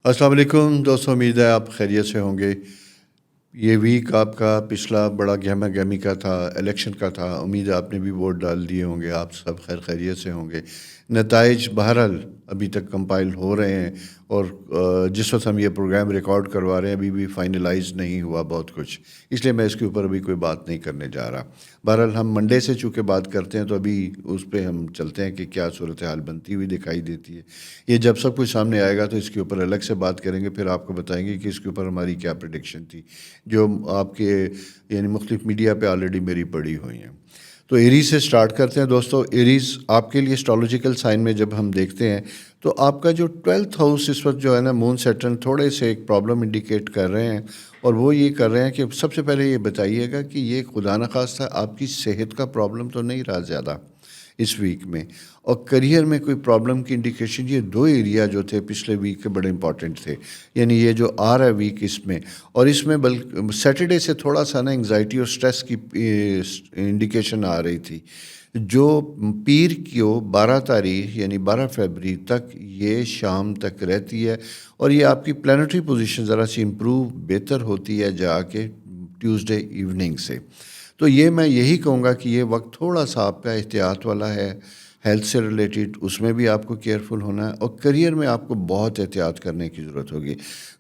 السلام علیکم دوستوں، امید ہے آپ خیریت سے ہوں گے۔ یہ ویک آپ کا پچھلا بڑا گہما گہمی کا تھا، الیکشن کا تھا۔ امید ہے آپ نے بھی ووٹ ڈال دیے ہوں گے، آپ سب خیریت سے ہوں گے۔ نتائج بہرحال ابھی تک کمپائل ہو رہے ہیں، اور جس وقت ہم یہ پروگرام ریکارڈ کروا رہے ہیں ابھی بھی فائنلائز نہیں ہوا بہت کچھ، اس لیے میں اس کے اوپر ابھی کوئی بات نہیں کرنے جا رہا۔ بہرحال ہم منڈے سے چونکہ بات کرتے ہیں تو ابھی اس پہ ہم چلتے ہیں کہ کیا صورتحال بنتی ہوئی دکھائی دیتی ہے۔ یہ جب سب کچھ سامنے آئے گا تو اس کے اوپر الگ سے بات کریں گے، پھر آپ کو بتائیں گے کہ اس کے اوپر ہماری کیا پریڈکشن تھی، جو آپ کے یعنی مختلف میڈیا پہ آلریڈی میری پڑھی ہوئی ہیں۔ تو ایریز سے سٹارٹ کرتے ہیں دوستو۔ ایریز آپ کے لیے اسٹرالوجیکل سائن میں جب ہم دیکھتے ہیں تو آپ کا جو 12th ہاؤس اس وقت جو ہے نا، مون سیٹرن تھوڑے سے ایک پرابلم انڈیکیٹ کر رہے ہیں، اور وہ یہ کر رہے ہیں کہ سب سے پہلے یہ بتائیے گا کہ یہ خدا نخواستہ آپ کی صحت کا پرابلم تو نہیں رہا زیادہ اس ویک میں، اور کریئر میں کوئی پرابلم کی انڈیکیشن۔ یہ دو ایریا جو تھے پچھلے ویک کے بڑے امپورٹنٹ تھے، یعنی یہ جو آ رہا ہے ویک اس میں، اور اس میں بلکہ سیٹرڈے سے تھوڑا سا نا انگزائٹی اور سٹریس کی انڈیکیشن آ رہی تھی، جو پیر کو 12 تاریخ یعنی 12 فروری تک یہ شام تک رہتی ہے، اور یہ آپ کی پلانٹری پوزیشن ذرا سی امپروو بہتر ہوتی ہے جا کے ٹیوزڈے ایوننگ سے۔ تو یہ میں یہی کہوں گا کہ یہ وقت تھوڑا سا آپ کا احتیاط والا ہے، ہیلتھ سے ریلیٹڈ اس میں بھی آپ کو کیئرفل ہونا ہے، اور کریئر میں آپ کو بہت احتیاط کرنے کی ضرورت ہوگی۔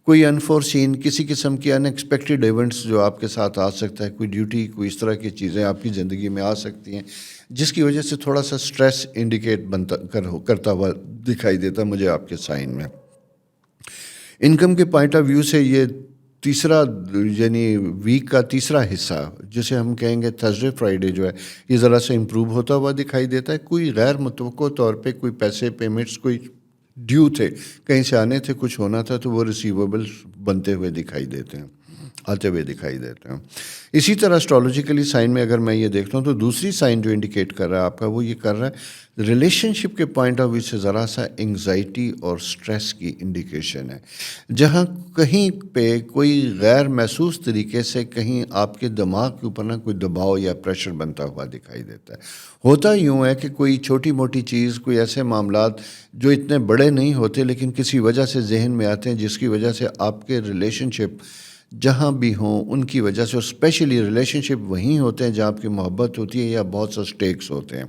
کوئی انفورسین کسی قسم کی ان ایکسپیکٹڈ ایونٹس جو آپ کے ساتھ آ سکتا ہے، کوئی ڈیوٹی، کوئی اس طرح کی چیزیں آپ کی زندگی میں آ سکتی ہیں، جس کی وجہ سے تھوڑا سا سٹریس انڈیکیٹ کرتا ہوا دکھائی دیتا مجھے آپ کے سائن میں۔ انکم کے پوائنٹ آف ویو سے یہ تیسرا یعنی ویک کا تیسرا حصہ جسے ہم کہیں گے تھرسڈے فرائیڈے جو ہے، یہ ذرا سا امپروو ہوتا ہوا دکھائی دیتا ہے۔ کوئی غیر متوقع طور پہ کوئی پیسے پیمنٹس کوئی ڈیو تھے، کہیں سے آنے تھے، کچھ ہونا تھا، تو وہ ریسیویبل بنتے ہوئے دکھائی دیتے ہیں، آتے ہوئے دکھائی دیتے ہیں۔ اسی طرح اسٹرالوجیکلی سائن میں اگر میں یہ دیکھتا ہوں تو دوسری سائن جو انڈیکیٹ کر رہا ہے آپ کا، وہ یہ کر رہا ہے ریلیشن شپ کے پوائنٹ آف ویو سے ذرا سا انگزائٹی اور سٹریس کی انڈیکیشن ہے، جہاں کہیں پہ کوئی غیر محسوس طریقے سے کہیں آپ کے دماغ کے اوپر نہ کوئی دباؤ یا پریشر بنتا ہوا دکھائی دیتا ہے۔ ہوتا یوں ہے کہ کوئی چھوٹی موٹی چیز، کوئی ایسے معاملات جو اتنے بڑے نہیں ہوتے لیکن کسی وجہ سے ذہن میں آتے ہیں، جس کی وجہ سے آپ کے ریلیشن شپ جہاں بھی ہوں ان کی وجہ سے، اور اسپیشلی ریلیشن شپ وہیں ہوتے ہیں جہاں آپ کی محبت ہوتی ہے یا بہت سا سٹیکس ہوتے ہیں،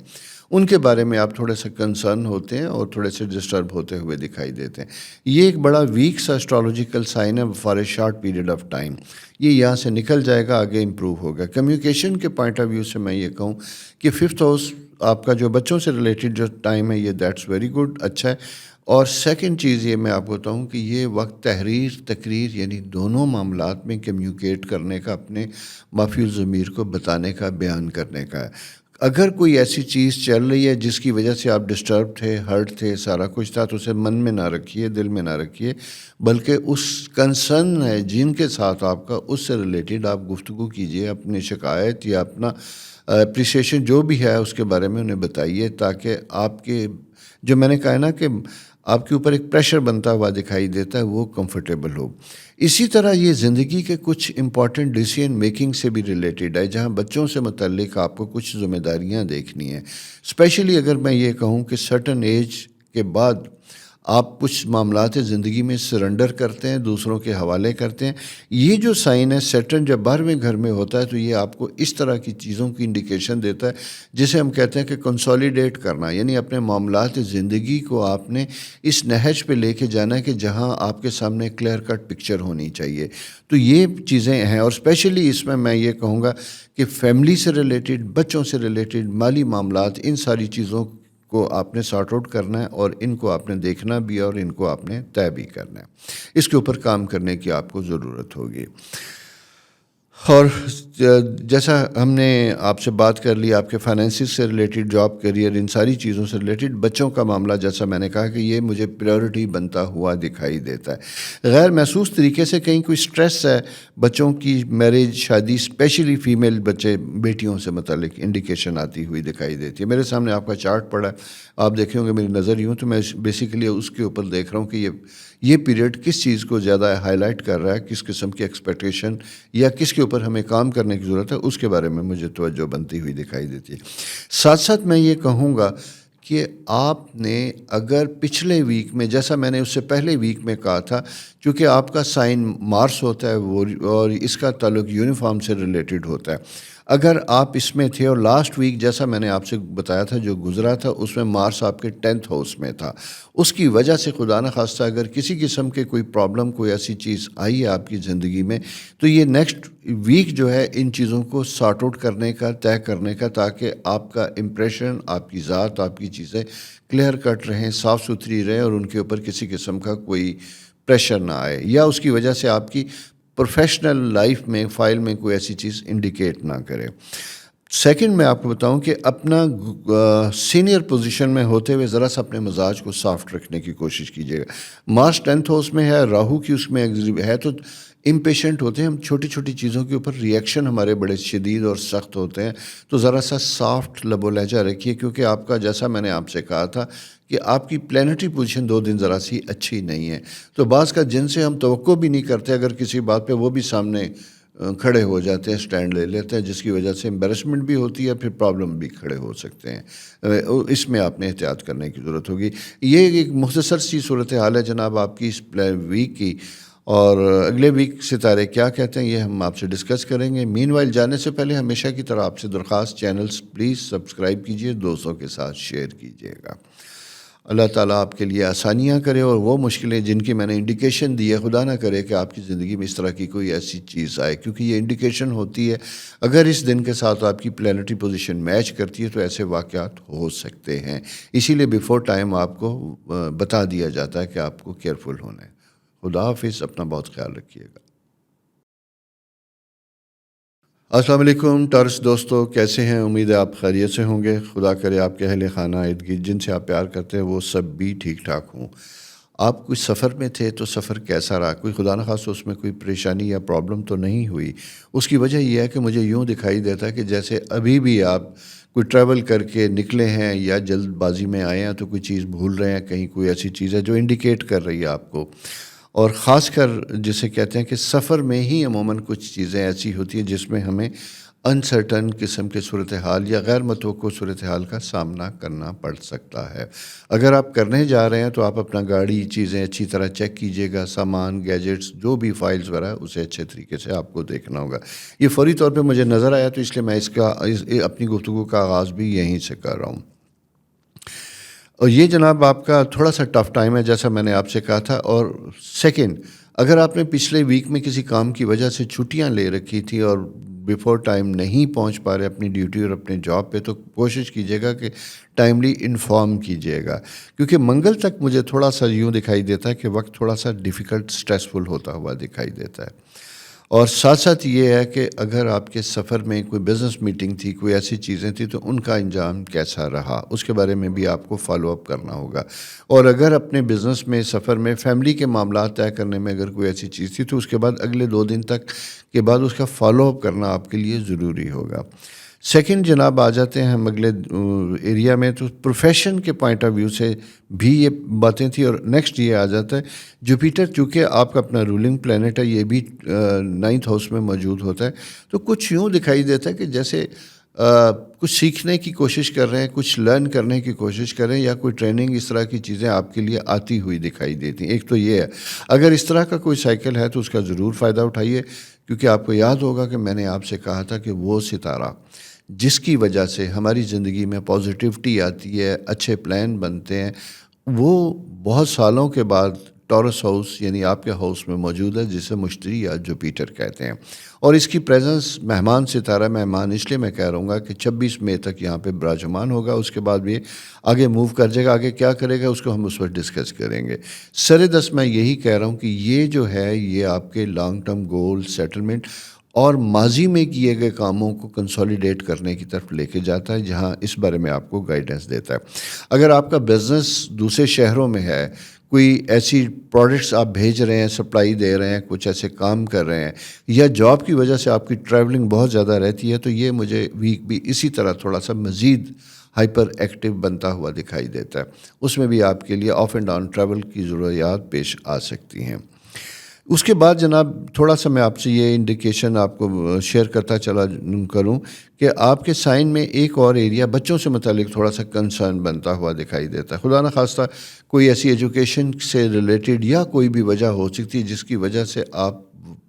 ان کے بارے میں آپ تھوڑے سے کنسرن ہوتے ہیں اور تھوڑے سے ڈسٹرب ہوتے ہوئے دکھائی دیتے ہیں۔ یہ ایک بڑا ویک سا اسٹرالوجیکل سائن ہے for a short period of time. یہ یہاں سے نکل جائے گا، آگے امپروو ہوگا۔ کمیونیکیشن کے پوائنٹ آف ویو سے میں یہ کہوں کہ 5th ہاؤس آپ کا جو بچوں سے ریلیٹڈ جو ٹائم ہے، یہ دیٹس ویری گڈ، اچھا ہے۔ اور سیکنڈ چیز یہ میں آپ کو بتاؤں کہ یہ وقت تحریر تقریر یعنی دونوں معاملات میں کمیونیکیٹ کرنے کا، اپنے مافی الضمیر کو بتانے کا، بیان کرنے کا ہے۔ اگر کوئی ایسی چیز چل رہی ہے جس کی وجہ سے آپ ڈسٹرب تھے، ہرٹ تھے، سارا کچھ تھا، تو اسے من میں نہ رکھیے، دل میں نہ رکھیے، بلکہ اس کنسرن ہے جن کے ساتھ آپ کا، اس سے ریلیٹڈ آپ گفتگو کیجئے، اپنی شکایت یا اپنا اپریسیشن جو بھی ہے اس کے بارے میں انہیں بتائیے، تاکہ آپ کے جو میں نے کہا ہے نا کہ آپ کے اوپر ایک پریشر بنتا ہوا دکھائی دیتا ہے، وہ کمفرٹیبل ہو۔ اسی طرح یہ زندگی کے کچھ امپورٹنٹ ڈیسیژن میکنگ سے بھی ریلیٹڈ ہے، جہاں بچوں سے متعلق آپ کو کچھ ذمہ داریاں دیکھنی ہیں، اسپیشلی اگر میں یہ کہوں کہ سرٹن ایج کے بعد آپ کچھ معاملات زندگی میں سرنڈر کرتے ہیں، دوسروں کے حوالے کرتے ہیں۔ یہ جو سائن ہے سیٹرن جب 12ویں گھر میں ہوتا ہے تو یہ آپ کو اس طرح کی چیزوں کی انڈیکیشن دیتا ہے، جسے ہم کہتے ہیں کہ کنسولیڈیٹ کرنا، یعنی اپنے معاملات زندگی کو آپ نے اس نہج پہ لے کے جانا ہے کہ جہاں آپ کے سامنے کلیئر کٹ پکچر ہونی چاہیے۔ تو یہ چیزیں ہیں، اور اسپیشلی اس میں یہ کہوں گا کہ فیملی سے ریلیٹڈ، بچوں سے ریلیٹڈ، مالی معاملات، ان ساری چیزوں کو آپ نے سارٹ آؤٹ کرنا ہے، اور ان کو آپ نے دیکھنا بھی ہے، اور ان کو آپ نے طے بھی کرنا ہے۔ اس کے اوپر کام کرنے کی آپ کو ضرورت ہوگی۔ اور جیسا ہم نے آپ سے بات کر لی، آپ کے فائنینسز سے ریلیٹڈ، جاب، کیریئر، ان ساری چیزوں سے ریلیٹڈ، بچوں کا معاملہ جیسا میں نے کہا کہ یہ مجھے پریورٹی بنتا ہوا دکھائی دیتا ہے۔ غیر محسوس طریقے سے کہیں کوئی سٹریس ہے، بچوں کی میرج، شادی، اسپیشلی فیمیل بچے، بیٹیوں سے متعلق انڈیکیشن آتی ہوئی دکھائی دیتی ہے۔ میرے سامنے آپ کا چارٹ پڑا ہے، آپ دیکھیں ہوں گے میری نظر یوں، تو میں بیسیکلی اس کے اوپر دیکھ رہا ہوں کہ یہ پیریڈ کس چیز کو زیادہ ہائی لائٹ کر رہا ہے، کس قسم کی ایکسپیکٹیشن یا کس کے اوپر ہمیں کام کرنے کی ضرورت ہے، اس کے بارے میں مجھے توجہ بنتی ہوئی دکھائی دیتی ہے۔ ساتھ ساتھ میں یہ کہوں گا کہ آپ نے اگر پچھلے ویک میں، جیسا میں نے اس سے پہلے ویک میں کہا تھا، چونکہ آپ کا سائن مارس ہوتا ہے وہ، اور اس کا تعلق یونیفارم سے ریلیٹڈ ہوتا ہے، اگر آپ اس میں تھے اور لاسٹ ویک جیسا میں نے آپ سے بتایا تھا جو گزرا تھا اس میں مارس آپ کے 10th ہاؤس میں تھا، اس کی وجہ سے خدا نخواستہ اگر کسی قسم کے کوئی پرابلم، کوئی ایسی چیز آئی ہے آپ کی زندگی میں، تو یہ نیکسٹ ویک جو ہے ان چیزوں کو سارٹ آؤٹ کرنے کا، طے کرنے کا، تاکہ آپ کا امپریشن، آپ کی ذات، آپ کی چیزیں کلیئر کٹ رہیں، صاف ستھری رہیں، اور ان کے اوپر کسی قسم کا کوئی پریشر نہ آئے، یا اس کی وجہ سے آپ کی پروفیشنل لائف میں، فائل میں کوئی ایسی چیز انڈیکیٹ نہ کرے۔ سیکنڈ میں آپ کو بتاؤں کہ اپنا سینئر پوزیشن میں ہوتے ہوئے ذرا سا اپنے مزاج کو سافٹ رکھنے کی کوشش کیجیے گا۔ مارس 10th ہاؤس میں ہے، راہو کی اس میں ہے، تو امپیشنٹ ہوتے ہیں ہم، چھوٹی چھوٹی چیزوں کے اوپر ریئیکشن ہمارے بڑے شدید اور سخت ہوتے ہیں، تو ذرا سا سافٹ لب و لہجہ رکھیے، کیونکہ آپ کا، جیسا میں نے آپ سے کہا تھا کہ آپ کی پلانٹری پوزیشن 2 دن ذرا سی اچھی نہیں ہے، تو بعض کا جن سے ہم توقع بھی نہیں کرتے، اگر کسی بات پہ وہ بھی سامنے کھڑے ہو جاتے ہیں، سٹینڈ لے لیتے ہیں، جس کی وجہ سے امبیرسمنٹ بھی ہوتی ہے، پھر پرابلم بھی کھڑے ہو سکتے ہیں۔ اس میں آپ نے احتیاط کرنے کی ضرورت ہوگی۔ یہ ایک مختصر سی صورتحال ہے جناب آپ کی اس ویک کی، اور اگلے ویک ستارے کیا کہتے ہیں یہ ہم آپ سے ڈسکس کریں گے۔ مین وائل جانے سے پہلے ہمیشہ کی طرح آپ سے درخواست، چینلز پلیز سبسکرائب کیجئے، دوستوں کے ساتھ شیئر کیجئے گا۔ اللہ تعالیٰ آپ کے لیے آسانیاں کرے، اور وہ مشکلیں جن کی میں نے انڈیکیشن دی ہے، خدا نہ کرے کہ آپ کی زندگی میں اس طرح کی کوئی ایسی چیز آئے، کیونکہ یہ انڈیکیشن ہوتی ہے اگر اس دن کے ساتھ آپ کی پلانٹری پوزیشن میچ کرتی ہے تو ایسے واقعات ہو سکتے ہیں، اسی لیے بیفور ٹائم آپ کو بتا دیا جاتا ہے کہ آپ کو کیئرفل ہونا ہے۔ خدا حافظ، اپنا بہت خیال رکھیے گا۔ السلام علیکم ٹارس دوستو، کیسے ہیں؟ امید ہے آپ خیریت سے ہوں گے۔ خدا کرے آپ کے اہل خانہ ارد گرد جن سے آپ پیار کرتے ہیں وہ سب بھی ٹھیک ٹھاک ہوں۔ آپ کوئی سفر میں تھے تو سفر کیسا رہا؟ کوئی خدا نخواستہ اس میں کوئی پریشانی یا پرابلم تو نہیں ہوئی؟ اس کی وجہ یہ ہے کہ مجھے یوں دکھائی دیتا ہے کہ جیسے ابھی بھی آپ کوئی ٹریول کر کے نکلے ہیں، یا جلد بازی میں آئے ہیں تو کوئی چیز بھول رہے ہیں، کہیں کوئی ایسی چیز ہے جو انڈیکیٹ کر رہی ہے آپ کو، اور خاص کر جسے کہتے ہیں کہ سفر میں ہی عموماً کچھ چیزیں ایسی ہوتی ہیں جس میں ہمیں انسرٹن قسم کے صورتحال یا غیر متوقع صورتحال کا سامنا کرنا پڑ سکتا ہے۔ اگر آپ کرنے جا رہے ہیں تو آپ اپنا گاڑی، چیزیں اچھی طرح چیک کیجئے گا، سامان، گیجٹس، جو بھی فائلز وغیرہ اسے اچھے طریقے سے آپ کو دیکھنا ہوگا۔ یہ فوری طور پہ مجھے نظر آیا تو اس لیے میں اپنی گفتگو کا آغاز بھی یہیں سے کر رہا ہوں۔ اور یہ جناب آپ کا تھوڑا سا ٹف ٹائم ہے جیسا میں نے آپ سے کہا تھا۔ اور سیکنڈ، اگر آپ نے پچھلے ویک میں کسی کام کی وجہ سے چھٹیاں لے رکھی تھی اور بیفور ٹائم نہیں پہنچ پا رہے اپنی ڈیوٹی اور اپنے جاب پہ، تو کوشش کیجیے گا کہ ٹائملی انفارم کیجیے گا، کیونکہ منگل تک مجھے تھوڑا سا یوں دکھائی دیتا ہے کہ وقت تھوڑا سا ڈیفیکلٹ، سٹریسفل ہوتا ہوا دکھائی دیتا ہے۔ اور ساتھ ساتھ یہ ہے کہ اگر آپ کے سفر میں کوئی بزنس میٹنگ تھی، کوئی ایسی چیزیں تھیں، تو ان کا انجام کیسا رہا، اس کے بارے میں بھی آپ کو فالو اپ کرنا ہوگا۔ اور اگر اپنے بزنس میں، سفر میں، فیملی کے معاملات طے کرنے میں اگر کوئی ایسی چیز تھی، تو اس کے بعد اگلے 2 دن تک کے بعد اس کا فالو اپ کرنا آپ کے لیے ضروری ہوگا۔ سیکنڈ جناب، آ جاتے ہیں ہم اگلے ایریا میں، تو پروفیشن کے پوائنٹ آف ویو سے بھی یہ باتیں تھیں، اور نیکسٹ یہ آ جاتا ہے جوپیٹر، چونکہ آپ کا اپنا رولنگ پلینٹ ہے، یہ بھی 9th ہاؤس میں موجود ہوتا ہے، تو کچھ یوں دکھائی دیتا ہے کہ جیسے کچھ سیکھنے کی کوشش کر رہے ہیں، کچھ لرن کرنے کی کوشش کر رہے ہیں، یا کوئی ٹریننگ، اس طرح کی چیزیں آپ کے لیے آتی ہوئی دکھائی دیتی ہیں۔ ایک تو یہ ہے، اگر اس طرح کا کوئی سائیکل ہے تو اس کا ضرور فائدہ اٹھائیے، کیونکہ آپ کو یاد ہوگا کہ میں نے آپ سے کہا تھا کہ وہ ستارہ جس کی وجہ سے ہماری زندگی میں پازیٹیوٹی آتی ہے، اچھے پلان بنتے ہیں، وہ بہت سالوں کے بعد ٹورس ہاؤس یعنی آپ کے ہاؤس میں موجود ہے، جسے مشتری یا جوپیٹر کہتے ہیں، اور اس کی پریزنس مہمان ستارہ، مہمان اس لیے میں کہہ رہا ہوں گا کہ 26 مئی تک یہاں پہ براجمان ہوگا، اس کے بعد بھی آگے موو کر جائے گا، آگے کیا کرے گا اس کو ہم اس وقت ڈسکس کریں گے۔ سر دست میں یہی کہہ رہا ہوں کہ یہ جو ہے، یہ آپ کے لانگ ٹرم گول سیٹلمنٹ اور ماضی میں کیے گئے کاموں کو کنسولیڈیٹ کرنے کی طرف لے کے جاتا ہے، جہاں اس بارے میں آپ کو گائیڈنس دیتا ہے۔ اگر آپ کا بزنس دوسرے شہروں میں ہے، کوئی ایسی پروڈکٹس آپ بھیج رہے ہیں، سپلائی دے رہے ہیں، کچھ ایسے کام کر رہے ہیں، یا جاب کی وجہ سے آپ کی ٹریولنگ بہت زیادہ رہتی ہے، تو یہ مجھے ویک بھی اسی طرح تھوڑا سا مزید ہائپر ایکٹیو بنتا ہوا دکھائی دیتا ہے۔ اس میں بھی آپ کے لیے آف اینڈ آن ٹریول کی ضروریات پیش آ سکتی ہیں۔ اس کے بعد جناب تھوڑا سا میں آپ سے یہ انڈیکیشن آپ کو شیئر کرتا چلا کروں کہ آپ کے سائن میں ایک اور ایریا بچوں سے متعلق تھوڑا سا کنسرن بنتا ہوا دکھائی دیتا ہے. خدا نخواستہ کوئی ایسی ایجوکیشن سے ریلیٹڈ یا کوئی بھی وجہ ہو سکتی ہے جس کی وجہ سے آپ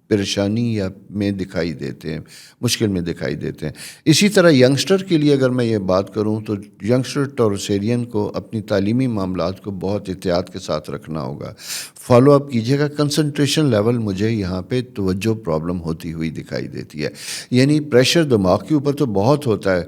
پریشانی یا میں دکھائی دیتے ہیں، مشکل میں دکھائی دیتے ہیں. اسی طرح ینگسٹر کے لیے اگر میں یہ بات کروں تو ینگسٹر ٹورسیرین کو اپنی تعلیمی معاملات کو بہت احتیاط کے ساتھ رکھنا ہوگا. فالو اپ کیجیے گا. کنسنٹریشن لیول مجھے یہاں پہ توجہ پرابلم ہوتی ہوئی دکھائی دیتی ہے. یعنی پریشر دماغ کے اوپر تو بہت ہوتا ہے،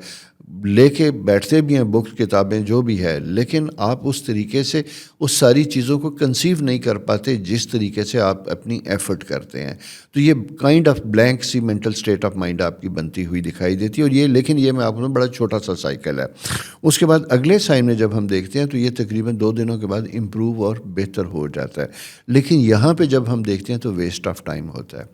لے کے بیٹھتے بھی ہیں بکس کتابیں جو بھی ہے، لیکن آپ اس طریقے سے اس ساری چیزوں کو کنسیو نہیں کر پاتے جس طریقے سے آپ اپنی ایفرٹ کرتے ہیں. تو یہ کائنڈ آف بلینک سی مینٹل اسٹیٹ آف مائنڈ آپ کی بنتی ہوئی دکھائی دیتی ہے. اور یہ لیکن یہ میں آپ کو بڑا چھوٹا سا سائیکل ہے. اس کے بعد اگلے سائن میں جب ہم دیکھتے ہیں تو یہ تقریباً 2 دنوں کے بعد امپروو اور بہتر ہو جاتا ہے. لیکن یہاں پہ جب ہم دیکھتے ہیں تو ویسٹ آف ٹائم ہوتا ہے.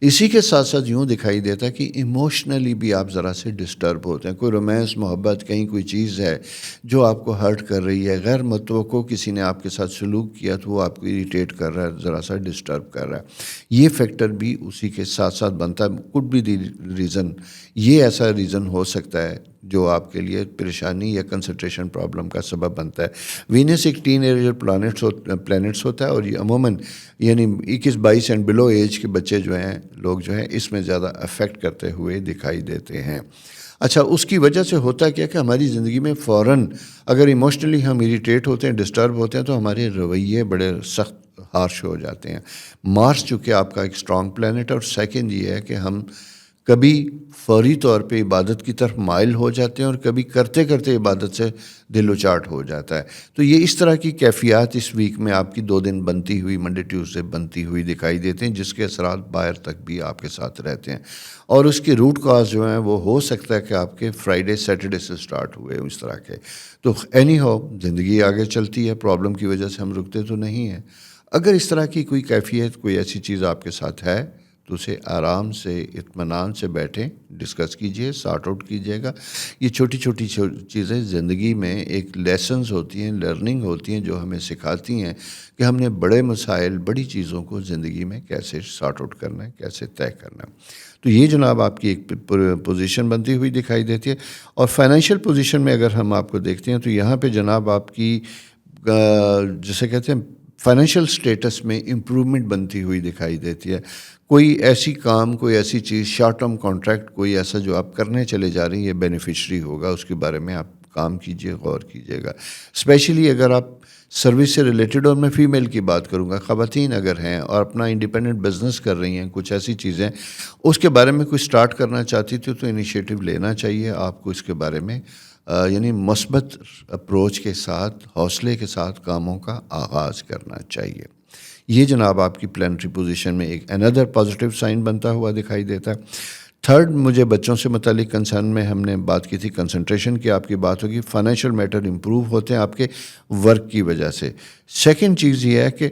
اسی کے ساتھ ساتھ یوں دکھائی دیتا ہے کہ ایموشنلی بھی آپ ذرا سے ڈسٹرب ہوتے ہیں. کوئی رومانس، محبت، کہیں کوئی چیز ہے جو آپ کو ہرٹ کر رہی ہے، غیر متوقع کسی نے آپ کے ساتھ سلوک کیا تو وہ آپ کو اریٹیٹ کر رہا ہے، ذرا سا ڈسٹرب کر رہا ہے. یہ فیکٹر بھی اسی کے ساتھ ساتھ بنتا ہے. کڈ بی دی ریزن، یہ ایسا ریزن ہو سکتا ہے جو آپ کے لیے پریشانی یا کنسنٹریشن پرابلم کا سبب بنتا ہے. وینس ایک ٹین ایجر پلانٹس ہوتا ہے اور یہ عموماً یعنی 21-22 اینڈ بلو ایج کے بچے جو ہیں، لوگ جو ہیں، اس میں زیادہ افیکٹ کرتے ہوئے دکھائی دیتے ہیں. اچھا، اس کی وجہ سے ہوتا کیا کہ ہماری زندگی میں فوراً اگر ایموشنلی ہم اریٹیٹ ہوتے ہیں، ڈسٹرب ہوتے ہیں تو ہمارے رویے بڑے سخت ہارش ہو جاتے ہیں. مارس چونکہ آپ کا ایک اسٹرانگ پلانٹ ہے، اور سیکنڈ یہ ہے کہ ہم کبھی فوری طور پہ عبادت کی طرف مائل ہو جاتے ہیں اور کبھی کرتے کرتے عبادت سے دل اچاٹ ہو جاتا ہے. تو یہ اس طرح کی کیفیات اس ویک میں آپ کی 2 دن بنتی ہوئی، منڈے ٹیوزڈے بنتی ہوئی دکھائی دیتے ہیں، جس کے اثرات باہر تک بھی آپ کے ساتھ رہتے ہیں. اور اس کے روٹ کاز جو ہیں وہ ہو سکتا ہے کہ آپ کے فرائیڈے سیٹرڈے سے سٹارٹ ہوئے اس طرح کے. تو اینی ہاؤ زندگی آگے چلتی ہے، پرابلم کی وجہ سے ہم رکتے تو نہیں ہیں. اگر اس طرح کی کوئی کیفیت، کوئی ایسی چیز آپ کے ساتھ ہے تو اسے آرام سے، اطمینان سے بیٹھیں، ڈسکس کیجئے، سارٹ آؤٹ کیجئے گا. یہ چھوٹی چھوٹی چیزیں زندگی میں ایک لیسنز ہوتی ہیں، لرننگ ہوتی ہیں جو ہمیں سکھاتی ہیں کہ ہم نے بڑے مسائل، بڑی چیزوں کو زندگی میں کیسے سارٹ آؤٹ کرنا ہے، کیسے طے کرنا ہے. تو یہ جناب آپ کی ایک پوزیشن بنتی ہوئی دکھائی دیتی ہے. اور فائنینشیل پوزیشن میں اگر ہم آپ کو دیکھتے ہیں تو یہاں پہ جناب آپ کی جسے کہتے ہیں فائنینشیل سٹیٹس میں امپرومنٹ بنتی ہوئی دکھائی دیتی ہے. کوئی ایسی کام، کوئی ایسی چیز، شارٹ ٹرم کانٹریکٹ کوئی ایسا جو آپ کرنے چلے جا رہی ہیں، یہ بینیفیشری ہوگا، اس کے بارے میں آپ کام کیجئے، غور کیجئے گا. اسپیشلی اگر آپ سروس سے ریلیٹڈ، اور میں فیمیل کی بات کروں گا، خواتین اگر ہیں اور اپنا انڈیپینڈنٹ بزنس کر رہی ہیں، کچھ ایسی چیزیں اس کے بارے میں کچھ سٹارٹ کرنا چاہتی تھی تو انیشیٹو لینا چاہیے آپ کو. اس کے بارے میں یعنی مثبت اپروچ کے ساتھ، حوصلے کے ساتھ کاموں کا آغاز کرنا چاہیے. یہ جناب آپ کی پلانٹری پوزیشن میں ایک اندر پازیٹیو سائن بنتا ہوا دکھائی دیتا ہے. تھرڈ، مجھے بچوں سے متعلق کنسرن میں ہم نے بات کی تھی، کنسنٹریشن کی آپ کی بات ہوگی. فائنینشیل میٹر امپروو ہوتے ہیں آپ کے ورک کی وجہ سے. سیکنڈ چیز یہ ہے کہ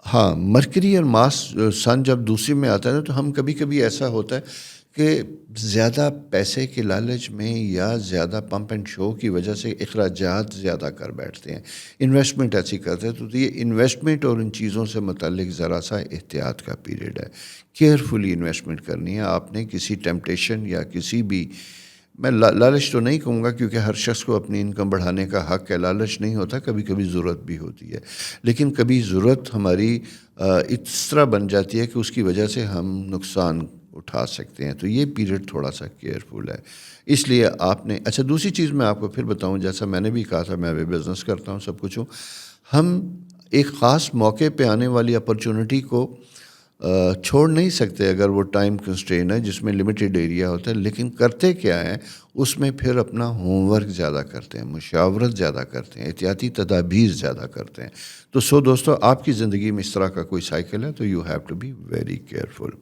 ہاں، مرکری اور مارس سن جب دوسری میں آتا ہے تو ہم کبھی کبھی ایسا ہوتا ہے کہ زیادہ پیسے کے لالچ میں یا زیادہ پمپ اینڈ شو کی وجہ سے اخراجات زیادہ کر بیٹھتے ہیں، انویسٹمنٹ ایسی کرتے ہیں. تو یہ انویسٹمنٹ اور ان چیزوں سے متعلق ذرا سا احتیاط کا پیریڈ ہے. کیئرفلی انویسٹمنٹ کرنی ہے آپ نے. کسی ٹیمپٹیشن یا کسی بھی، میں لالچ تو نہیں کہوں گا کیونکہ ہر شخص کو اپنی انکم بڑھانے کا حق ہے، لالچ نہیں ہوتا، کبھی کبھی ضرورت بھی ہوتی ہے. لیکن کبھی ضرورت ہماری اس طرح بن جاتی ہے کہ اس کی وجہ سے ہم نقصان اٹھا سکتے ہیں. تو یہ پیریڈ تھوڑا سا کیئرفل ہے. اس لیے آپ نے، اچھا دوسری چیز میں آپ کو پھر بتاؤں، جیسا میں نے بھی کہا تھا میں بھی بزنس کرتا ہوں، سب کچھ ہوں. ہم ایک خاص موقع پہ آنے والی اپرچونٹی کو چھوڑ نہیں سکتے اگر وہ ٹائم کنسٹرین ہے جس میں لمیٹڈ ایریا ہوتا ہے. لیکن کرتے کیا ہے، اس میں پھر اپنا ہوم ورک زیادہ کرتے ہیں، مشاورت زیادہ کرتے ہیں، احتیاطی تدابیر زیادہ کرتے ہیں. تو دوستو، آپ کی زندگی میں اس طرح کا کوئی سائیکل ہے تو you have to be very careful.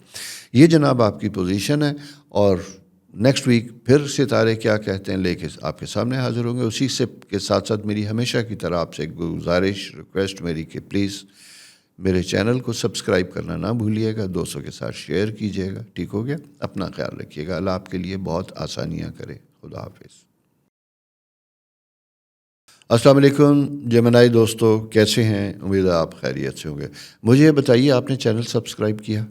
یہ جناب آپ کی پوزیشن ہے. اور نیکسٹ ویک پھر ستارے کیا کہتے ہیں لے کے آپ کے سامنے حاضر ہوں گے. اسی سے کے ساتھ ساتھ میری ہمیشہ کی طرح آپ سے ایک گزارش، ریکویسٹ میری کہ پلیز میرے چینل کو سبسکرائب کرنا نہ بھولیے گا، دوستوں کے ساتھ شیئر کیجیے گا. ٹھیک ہو گیا؟ اپنا خیال رکھیے گا. اللہ آپ کے لیے بہت آسانیاں کرے. خدا حافظ. السلام علیکم جیمنائی دوستو، کیسے ہیں؟ امید ہے آپ خیریت سے ہوں گے۔ مجھے یہ بتائیے، آپ نے چینل سبسکرائب کیا؟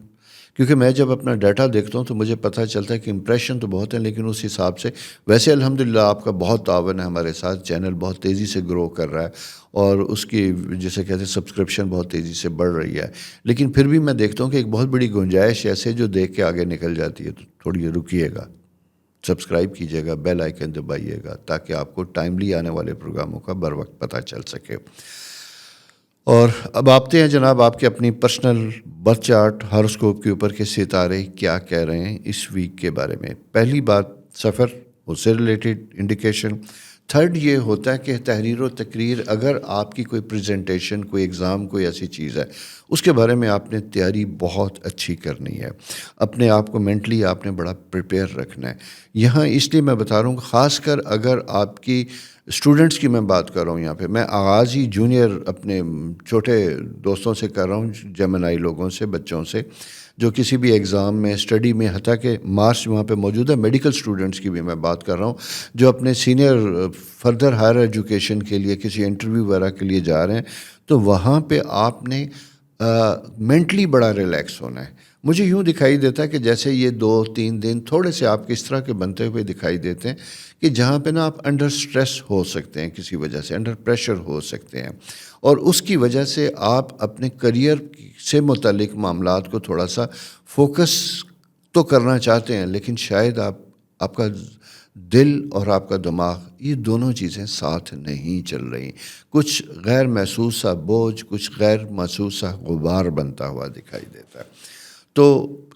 کیونکہ میں جب اپنا ڈیٹا دیکھتا ہوں تو مجھے پتہ چلتا ہے کہ امپریشن تو بہت ہیں، لیکن اس حساب سے ویسے الحمدللہ آپ کا بہت تعاون ہے ہمارے ساتھ، چینل بہت تیزی سے گرو کر رہا ہے اور اس کی جسے کہتے ہیں سبسکرپشن بہت تیزی سے بڑھ رہی ہے، لیکن پھر بھی میں دیکھتا ہوں کہ ایک بہت بڑی گنجائش ایسے جو دیکھ کے آگے نکل جاتی ہے، تو تھوڑی رکیے گا، سبسکرائب کیجیے گا، بیل آئیکن دبائیے گا تاکہ آپ کو ٹائملی آنے والے پروگراموں کا بر وقت پتہ چل سکے۔ اور اب آتے ہیں جناب آپ کے اپنی پرسنل برتھ چارٹ ہاروسکوپ کے اوپر کے ستارے کیا کہہ رہے ہیں اس ویک کے بارے میں۔ پہلی بات سفر، اس سے ریلیٹڈ انڈیکیشن۔ تھرڈ یہ ہوتا ہے کہ تحریر و تقریر، اگر آپ کی کوئی پریزنٹیشن، کوئی ایگزام، کوئی ایسی چیز ہے، اس کے بارے میں آپ نے تیاری بہت اچھی کرنی ہے، اپنے آپ کو مینٹلی آپ نے بڑا پریپیئر رکھنا ہے۔ یہاں اس لیے میں بتا رہا ہوں، خاص کر اگر آپ کی اسٹوڈنٹس کی میں بات کر رہا ہوں، یہاں پہ میں آغاز ہی جونیئر اپنے چھوٹے دوستوں سے کر رہا ہوں، جیمنائی لوگوں سے، بچوں سے جو کسی بھی ایگزام میں، اسٹڈی میں، حتیٰ کہ مارچ وہاں پہ موجود ہے، میڈیکل اسٹوڈنٹس کی بھی میں بات کر رہا ہوں جو اپنے سینئر فردر ہائر ایجوکیشن کے لیے کسی انٹرویو وغیرہ کے لیے جا رہے ہیں، تو وہاں پہ آپ نے مینٹلی بڑا ریلیکس ہونا ہے۔ مجھے یوں دکھائی دیتا ہے کہ جیسے یہ 2-3 دن تھوڑے سے آپ کس طرح کے بنتے ہوئے دکھائی دیتے ہیں کہ جہاں پہ نا آپ انڈر سٹریس ہو سکتے ہیں، کسی وجہ سے انڈر پریشر ہو سکتے ہیں، اور اس کی وجہ سے آپ اپنے کریئر سے متعلق معاملات کو تھوڑا سا فوکس تو کرنا چاہتے ہیں، لیکن شاید آپ کا دل اور آپ کا دماغ، یہ دونوں چیزیں ساتھ نہیں چل رہی، کچھ غیر محسوس سا بوجھ، کچھ غیر محسوس سا غبار بنتا ہوا دکھائی دیتا ہے۔ تو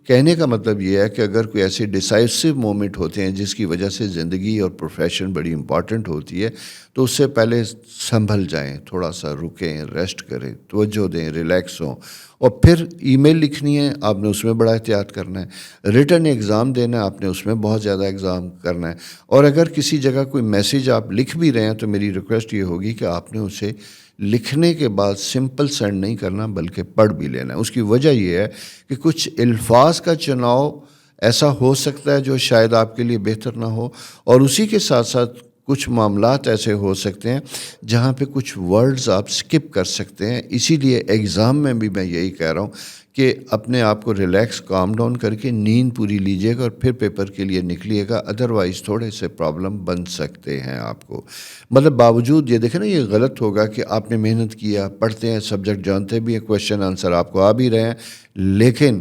کہنے کا مطلب یہ ہے کہ اگر کوئی ایسے ڈیسائسو مومنٹ ہوتے ہیں جس کی وجہ سے زندگی اور پروفیشن بڑی امپورٹنٹ ہوتی ہے، تو اس سے پہلے سنبھل جائیں، تھوڑا سا رکیں، ریسٹ کریں، توجہ دیں، ریلیکس ہوں، اور پھر ای میل لکھنی ہے، آپ نے اس میں بڑا احتیاط کرنا ہے، ریٹن ایگزام دینا ہے، آپ نے اس میں بہت زیادہ ایگزام کرنا ہے، اور اگر کسی جگہ کوئی میسیج آپ لکھ بھی رہے ہیں تو میری ریکویسٹ یہ ہوگی کہ آپ نے اسے لکھنے کے بعد سمپل سینڈ نہیں کرنا بلکہ پڑھ بھی لینا ہے۔ اس کی وجہ یہ ہے کہ کچھ الفاظ کا چناؤ ایسا ہو سکتا ہے جو شاید آپ کے لیے بہتر نہ ہو، اور اسی کے ساتھ ساتھ کچھ معاملات ایسے ہو سکتے ہیں جہاں پہ کچھ ورڈز آپ سکپ کر سکتے ہیں۔ اسی لیے ایگزام میں بھی میں یہی کہہ رہا ہوں کہ اپنے آپ کو ریلیکس، کام ڈاؤن کر کے نیند پوری لیجیے گا اور پھر پیپر کے لیے نکلیے گا، ادروائز تھوڑے سے پرابلم بن سکتے ہیں آپ کو۔ مطلب باوجود یہ دیکھیں نا، یہ غلط ہوگا کہ آپ نے محنت کیا، پڑھتے ہیں، سبجیکٹ جانتے بھی ہیں، کویشچن آنسر آپ کو آ بھی رہے ہیں، لیکن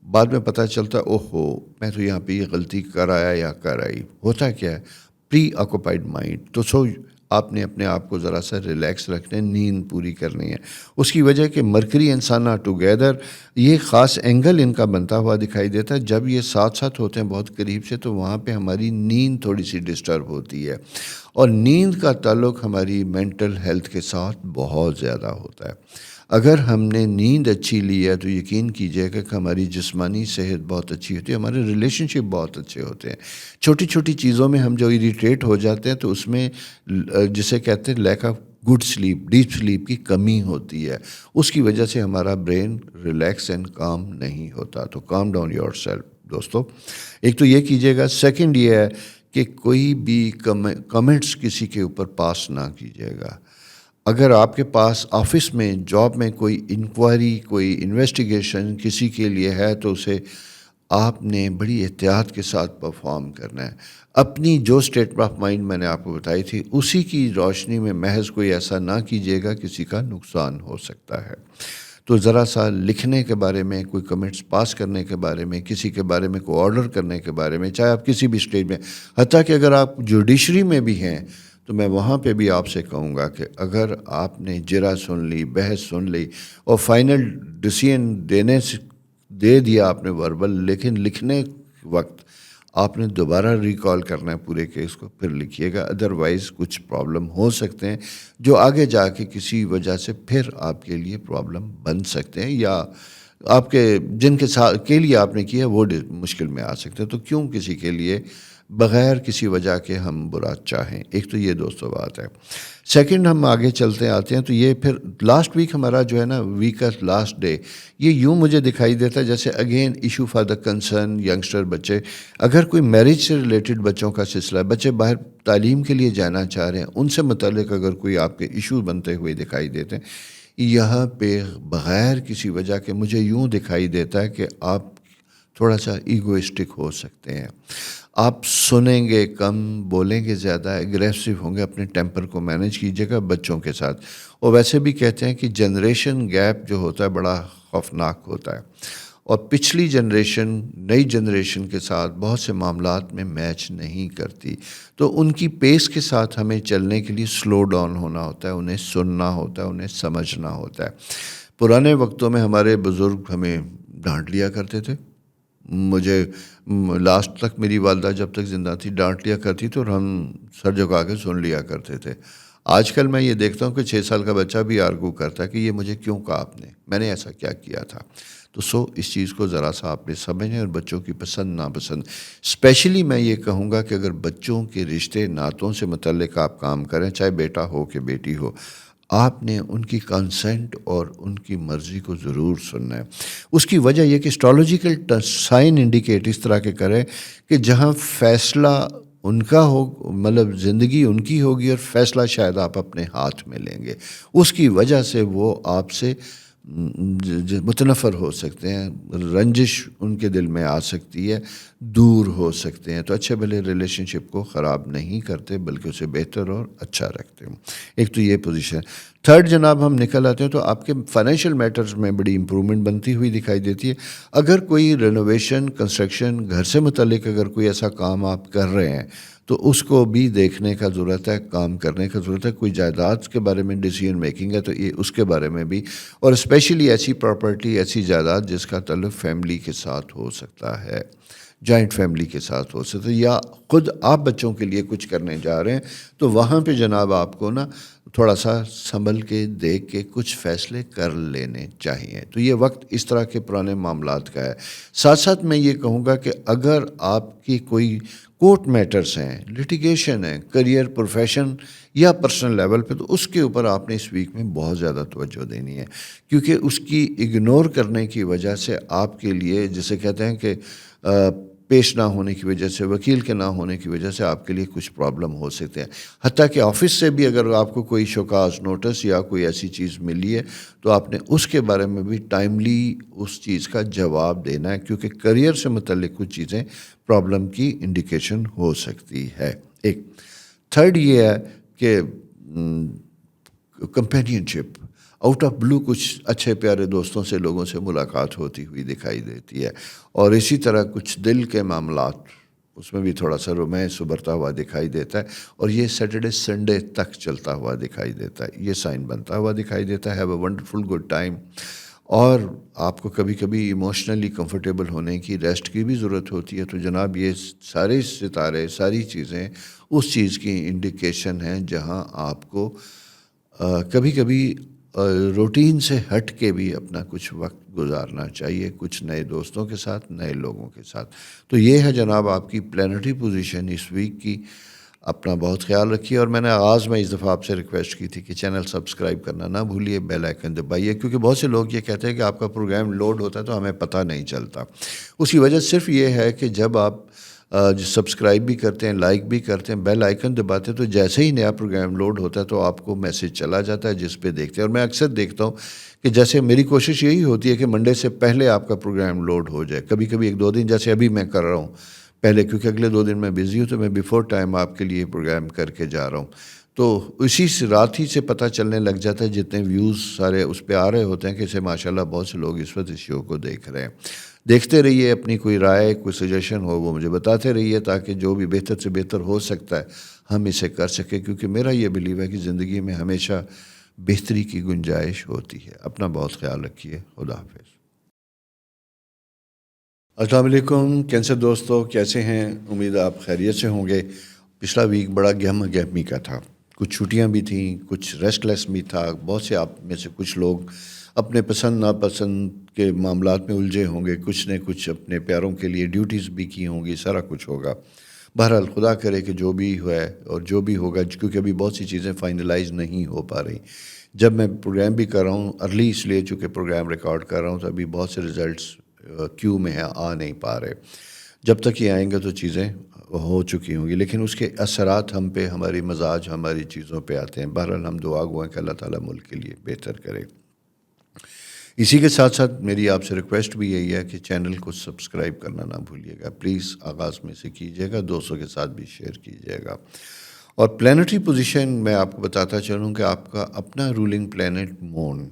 بعد میں پتہ چلتا ہے اوہو میں تو یہاں پہ یہ غلطی کر آیا یا کر آئی۔ ہوتا کیا ہے؟ پری آکوپائڈ مائنڈ۔ تو آپ نے اپنے آپ کو ذرا سا ریلیکس رکھنا ہے، نیند پوری کرنی ہے۔ اس کی وجہ کہ مرکری انسانہ ٹوگیدر، یہ خاص اینگل ان کا بنتا ہوا دکھائی دیتا ہے، جب یہ ساتھ ساتھ ہوتے ہیں بہت قریب سے، تو وہاں پہ ہماری نیند تھوڑی سی ڈسٹرب ہوتی ہے، اور نیند کا تعلق ہماری مینٹل ہیلتھ کے ساتھ بہت زیادہ ہوتا ہے۔ اگر ہم نے نیند اچھی لی ہے تو یقین کیجئے کہ ہماری جسمانی صحت بہت اچھی ہوتی ہے، ہمارے ریلیشن شپ بہت اچھے ہوتے ہیں۔ چھوٹی چھوٹی چیزوں میں ہم جو اریٹیٹ ہو جاتے ہیں تو اس میں جسے کہتے ہیں lack of good sleep, deep sleep کی کمی ہوتی ہے، اس کی وجہ سے ہمارا برین ریلیکس اینڈ کام نہیں ہوتا۔ تو کام ڈاؤن یور سیلف دوستو، ایک تو یہ کیجیے گا۔ سیکنڈ یہ ہے کہ کوئی بھی کمنٹس کسی کے اوپر پاس نہ کیجیے گا۔ اگر آپ کے پاس آفس میں، جاب میں کوئی انکوائری، کوئی انویسٹیگیشن کسی کے لیے ہے تو اسے آپ نے بڑی احتیاط کے ساتھ پرفارم کرنا ہے۔ اپنی جو اسٹیٹ آف مائنڈ میں نے آپ کو بتائی تھی اسی کی روشنی میں محض کوئی ایسا نہ کیجیے گا، کسی کا نقصان ہو سکتا ہے۔ تو ذرا سا لکھنے کے بارے میں، کوئی کمنٹس پاس کرنے کے بارے میں، کسی کے بارے میں کوئی آرڈر کرنے کے بارے میں، چاہے آپ کسی بھی اسٹیج میں، حتیٰ کہ اگر آپ جوڈیشری میں بھی ہیں تو میں وہاں پہ بھی آپ سے کہوں گا کہ اگر آپ نے جرا سن لی، بحث سن لی اور فائنل ڈیسیژن دے دیا آپ نے وربل، لیکن لکھنے وقت آپ نے دوبارہ ریکال کرنا ہے پورے کیس کو، پھر لکھیے گا، ادروائز کچھ پرابلم ہو سکتے ہیں جو آگے جا کے کسی وجہ سے پھر آپ کے لیے پرابلم بن سکتے ہیں، یا آپ کے جن کے ساتھ کے لیے آپ نے کیا وہ مشکل میں آ سکتے ہیں۔ تو کیوں کسی کے لیے بغیر کسی وجہ کے ہم برا چاہیں. ایک تو یہ دوستو بات ہے. سیکنڈ ہم آگے چلتے آتے ہیں تو یہ پھر لاسٹ ویک ہمارا جو ہے نا ویک کا لاسٹ ڈے یہ یوں مجھے دکھائی دیتا ہے جیسے again issue for the concern youngster بچے. اگر کوئی میرج سے ریلیٹڈ بچوں کا سلسلہ ہے, بچے باہر تعلیم کے لیے جانا چاہ رہے ہیں, ان سے متعلق اگر کوئی آپ کے ایشو بنتے ہوئے دکھائی دیتے ہیں, یہاں پہ بغیر کسی وجہ کے مجھے یوں دکھائی دیتا ہے کہ آپ تھوڑا سا ایگوئسٹک ہو سکتے ہیں. آپ سنیں گے کم, بولیں گے زیادہ, ایگریسو ہوں گے, اپنے ٹیمپر کو مینیج کیجیے گا بچوں کے ساتھ. اور ویسے بھی کہتے ہیں کہ جنریشن گیپ جو ہوتا ہے بڑا خوفناک ہوتا ہے, اور پچھلی جنریشن نئی جنریشن کے ساتھ بہت سے معاملات میں میچ نہیں کرتی. تو ان کی پیس کے ساتھ ہمیں چلنے کے لیے سلو ڈاؤن ہونا ہوتا ہے, انہیں سننا ہوتا ہے, انہیں سمجھنا ہوتا ہے. پرانے وقتوں میں ہمارے بزرگ ہمیں ڈانٹ لیا کرتے تھے. مجھے لاسٹ تک میری والدہ جب تک زندہ تھی ڈانٹ لیا کرتی تھی اور ہم سر جھکا کے سن لیا کرتے تھے. آج کل میں یہ دیکھتا ہوں کہ 6 سال کا بچہ بھی آرگو کرتا ہے کہ یہ مجھے کیوں کہا آپ نے, میں نے ایسا کیا کیا تھا. تو اس چیز کو ذرا سا آپ نے سمجھیں, اور بچوں کی پسند ناپسند اسپیشلی میں یہ کہوں گا کہ اگر بچوں کے رشتے ناتوں سے متعلق آپ کام کریں, چاہے بیٹا ہو کہ بیٹی ہو, آپ نے ان کی کنسنٹ اور ان کی مرضی کو ضرور سننا ہے. اس کی وجہ یہ کہ اسٹرالوجیکل سائن انڈیکیٹ اس طرح کے کرے کہ جہاں فیصلہ ان کا ہو, مطلب زندگی ان کی ہوگی اور فیصلہ شاید آپ اپنے ہاتھ میں لیں گے, اس کی وجہ سے وہ آپ سے متنفر ہو سکتے ہیں, رنجش ان کے دل میں آ سکتی ہے, دور ہو سکتے ہیں. تو اچھے بھلے ریلیشن شپ کو خراب نہیں کرتے بلکہ اسے بہتر اور اچھا رکھتے ہیں. ایک تو یہ پوزیشن. تھرڈ جناب ہم نکل آتے ہیں تو آپ کے فائنینشیل میٹرز میں بڑی امپرومنٹ بنتی ہوئی دکھائی دیتی ہے. اگر کوئی رینوویشن کنسٹرکشن گھر سے متعلق اگر کوئی ایسا کام آپ کر رہے ہیں تو اس کو بھی دیکھنے کا ضرورت ہے, کام کرنے کا ضرورت ہے. کوئی جائیداد کے بارے میں ڈیسیژن میکنگ ہے تو یہ اس کے بارے میں بھی, اور اسپیشلی ایسی پراپرٹی, ایسی جائیداد جس کا تعلق فیملی کے ساتھ ہو سکتا ہے, جوائنٹ فیملی کے ساتھ ہو سکتا ہے, یا خود آپ بچوں کے لیے کچھ کرنے جا رہے ہیں, تو وہاں پہ جناب آپ کو نا تھوڑا سا سنبھل کے دیکھ کے کچھ فیصلے کر لینے چاہیے. تو یہ وقت اس طرح کے پرانے معاملات کا ہے. ساتھ ساتھ میں یہ کہوں گا کہ اگر آپ کی کوئی کورٹ میٹرز ہیں, لٹیگیشن ہے, کریئر, پروفیشن یا پرسنل لیول پہ, تو اس کے اوپر آپ نے اس ویک میں بہت زیادہ توجہ دینی ہے, کیونکہ اس کی اگنور کرنے کی وجہ سے آپ کے لیے, جسے کہتے ہیں کہ پیش نہ ہونے کی وجہ سے, وکیل کے نہ ہونے کی وجہ سے آپ کے لیے کچھ پرابلم ہو سکتے ہیں. حتیٰ کہ آفس سے بھی اگر آپ کو کوئی شوکاز نوٹس یا کوئی ایسی چیز ملی ہے تو آپ نے اس کے بارے میں بھی ٹائملی اس چیز کا جواب دینا ہے, کیونکہ کریئر سے متعلق کچھ چیزیں پرابلم کی انڈیکیشن ہو سکتی ہے. ایک تھرڈ یہ ہے کہ کمپینین شپ, آؤٹ آف بلو کچھ اچھے پیارے دوستوں سے, لوگوں سے ملاقات ہوتی ہوئی دکھائی دیتی ہے, اور اسی طرح کچھ دل کے معاملات, اس میں بھی تھوڑا سا رومانس ابھرتا ہوا دکھائی دیتا ہے, اور یہ سیٹرڈے سنڈے تک چلتا ہوا دکھائی دیتا ہے. یہ سائن بنتا ہوا دکھائی دیتا ہے. Have a wonderful good time. اور آپ کو کبھی کبھی ایموشنلی کمفرٹیبل ہونے کی, ریسٹ کی بھی ضرورت ہوتی ہے. تو جناب یہ سارے ستارے, ساری چیزیں اس چیز کی انڈیکیشن ہیں جہاں آپ کو کبھی کبھی روٹین سے ہٹ کے بھی اپنا کچھ وقت گزارنا چاہیے, کچھ نئے دوستوں کے ساتھ, نئے لوگوں کے ساتھ. تو یہ ہے جناب آپ کی پلانٹری پوزیشن اس ویک کی. اپنا بہت خیال رکھیے, اور میں نے آغاز میں اس دفعہ آپ سے ریکویسٹ کی تھی کہ چینل سبسکرائب کرنا نہ بھولیے, بیل آئیکن دبائیے, کیونکہ بہت سے لوگ یہ کہتے ہیں کہ آپ کا پروگرام لوڈ ہوتا ہے تو ہمیں پتہ نہیں چلتا. اس کی وجہ صرف یہ ہے کہ جب آپ سبسکرائب بھی کرتے ہیں, لائک بھی کرتے ہیں, بیل آئیکن دباتے ہیں, تو جیسے ہی نیا پروگرام لوڈ ہوتا ہے تو آپ کو میسج چلا جاتا ہے جس پہ دیکھتے ہیں. اور میں اکثر دیکھتا ہوں کہ جیسے میری کوشش یہی ہوتی ہے کہ منڈے سے پہلے آپ کا پروگرام لوڈ ہو جائے. کبھی کبھی 1-2 دن, جیسے ابھی میں کر رہا ہوں پہلے, کیونکہ اگلے 2 دن میں بزی ہوں, تو میں بیفور ٹائم آپ کے لیے پروگرام کر کے جا رہا ہوں. تو اسی رات ہی سے پتہ چلنے لگ جاتا ہے, جتنے ویوز سارے اس پہ آ رہے ہوتے ہیں کہ اسے ماشاءاللہ بہت سے لوگ اس وقت اس شو کو دیکھ رہے ہیں. دیکھتے رہیے, اپنی کوئی رائے, کوئی سجیشن ہو وہ مجھے بتاتے رہیے, تاکہ جو بھی بہتر سے بہتر ہو سکتا ہے ہم اسے کر سکیں, کیونکہ میرا یہ بلیو ہے کہ زندگی میں ہمیشہ بہتری کی گنجائش ہوتی ہے. اپنا بہت خیال رکھیے. خدا حافظ. السلام علیکم. کینسر دوستو, کیسے ہیں؟ امید آپ خیریت سے ہوں گے. پچھلا ویک بڑا گہما گہمی کا تھا. کچھ چھٹیاں بھی تھیں, کچھ ریسٹ لیس بھی تھا. بہت سے آپ میں سے کچھ لوگ اپنے پسند ناپسند کے معاملات میں الجھے ہوں گے, کچھ نے کچھ اپنے پیاروں کے لیے ڈیوٹیز بھی کی ہوں گی, سارا کچھ ہوگا. بہرحال خدا کرے کہ جو بھی ہے اور جو بھی ہوگا، کیونکہ ابھی بہت سی چیزیں فائنلائز نہیں ہو پا رہی. جب میں پروگرام بھی کر رہا ہوں ارلی، اس لیے چونکہ پروگرام ریکارڈ کر رہا ہوں، تو ابھی بہت سے ریزلٹس کیو میں ہیں، آ نہیں پا رہے. جب تک یہ آئیں گے تو چیزیں ہو چکی ہوں گی، لیکن اس کے اثرات ہم پہ، ہماری مزاج، ہماری چیزوں پہ آتے ہیں. بہرحال ہم دعا گو ہیں کہ اللہ تعالیٰ ملک کے لیے بہتر کرے. اسی کے ساتھ ساتھ میری آپ سے ریکویسٹ بھی یہی ہے کہ چینل کو سبسکرائب کرنا نہ بھولیے گا پلیز. آغاز میں سے کیجیے گا، دوستوں کے ساتھ بھی شیئر کیجیے گا. اور پلانٹری پوزیشن میں آپ کو بتاتا چلوں کہ آپ کا اپنا رولنگ پلانٹ مون،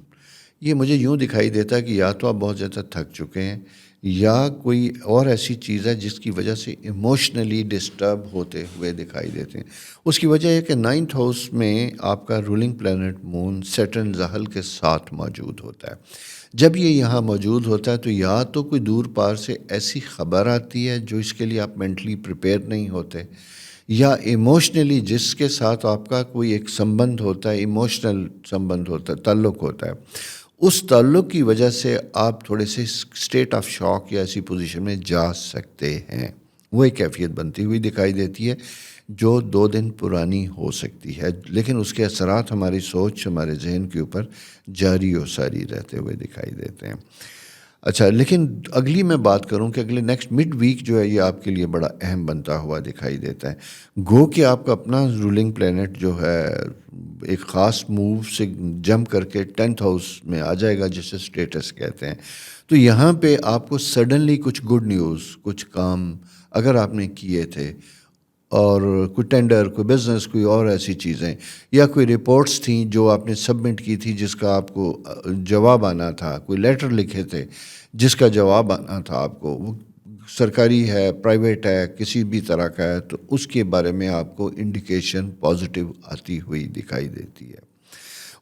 یہ مجھے یوں دکھائی دیتا ہے کہ یا تو آپ بہت زیادہ تھک چکے ہیں، یا کوئی اور ایسی چیز ہے جس کی وجہ سے ایموشنلی ڈسٹرب ہوتے ہوئے دکھائی دیتے ہیں. اس کی وجہ ہے کہ 9th ہاؤس میں آپ کا رولنگ پلانٹ مون سیٹرن زحل کے ساتھ موجود ہوتا ہے. جب یہ یہاں موجود ہوتا ہے تو یا تو کوئی دور پار سے ایسی خبر آتی ہے جو اس کے لیے آپ مینٹلی پریپیئر نہیں ہوتے، یا ایموشنلی جس کے ساتھ آپ کا کوئی ایک سمبند ہوتا ہے، ایموشنل سمبند ہوتا ہے، تعلق ہوتا ہے، اس تعلق کی وجہ سے آپ تھوڑے سے اسٹیٹ آف شاک یا ایسی پوزیشن میں جا سکتے ہیں. وہ ایک کیفیت بنتی ہوئی دکھائی دیتی ہے جو 2 دن پرانی ہو سکتی ہے، لیکن اس کے اثرات ہماری سوچ، ہمارے ذہن کے اوپر جاری و ساری رہتے ہوئے دکھائی دیتے ہیں. اچھا، لیکن اگلی میں بات کروں کہ اگلے نیکسٹ مڈ ویک جو ہے یہ آپ کے لیے بڑا اہم بنتا ہوا دکھائی دیتا ہے. گو کہ آپ کا اپنا رولنگ پلانٹ جو ہے ایک خاص موو سے جمپ کر کے 10th ہاؤس میں آ جائے گا، جسے اسٹیٹس کہتے ہیں. تو یہاں پہ آپ کو سڈنلی کچھ گڈ نیوز، کچھ کام اگر آپ نے کیے تھے، اور کوئی ٹینڈر، کوئی بزنس، کوئی اور ایسی چیزیں، یا کوئی رپورٹس تھیں جو آپ نے سبمٹ کی تھی جس کا آپ کو جواب آنا تھا، کوئی لیٹر لکھے تھے جس کا جواب آنا تھا آپ کو، وہ سرکاری ہے، پرائیویٹ ہے، کسی بھی طرح کا ہے، تو اس کے بارے میں آپ کو انڈیکیشن پازیٹیو آتی ہوئی دکھائی دیتی ہے.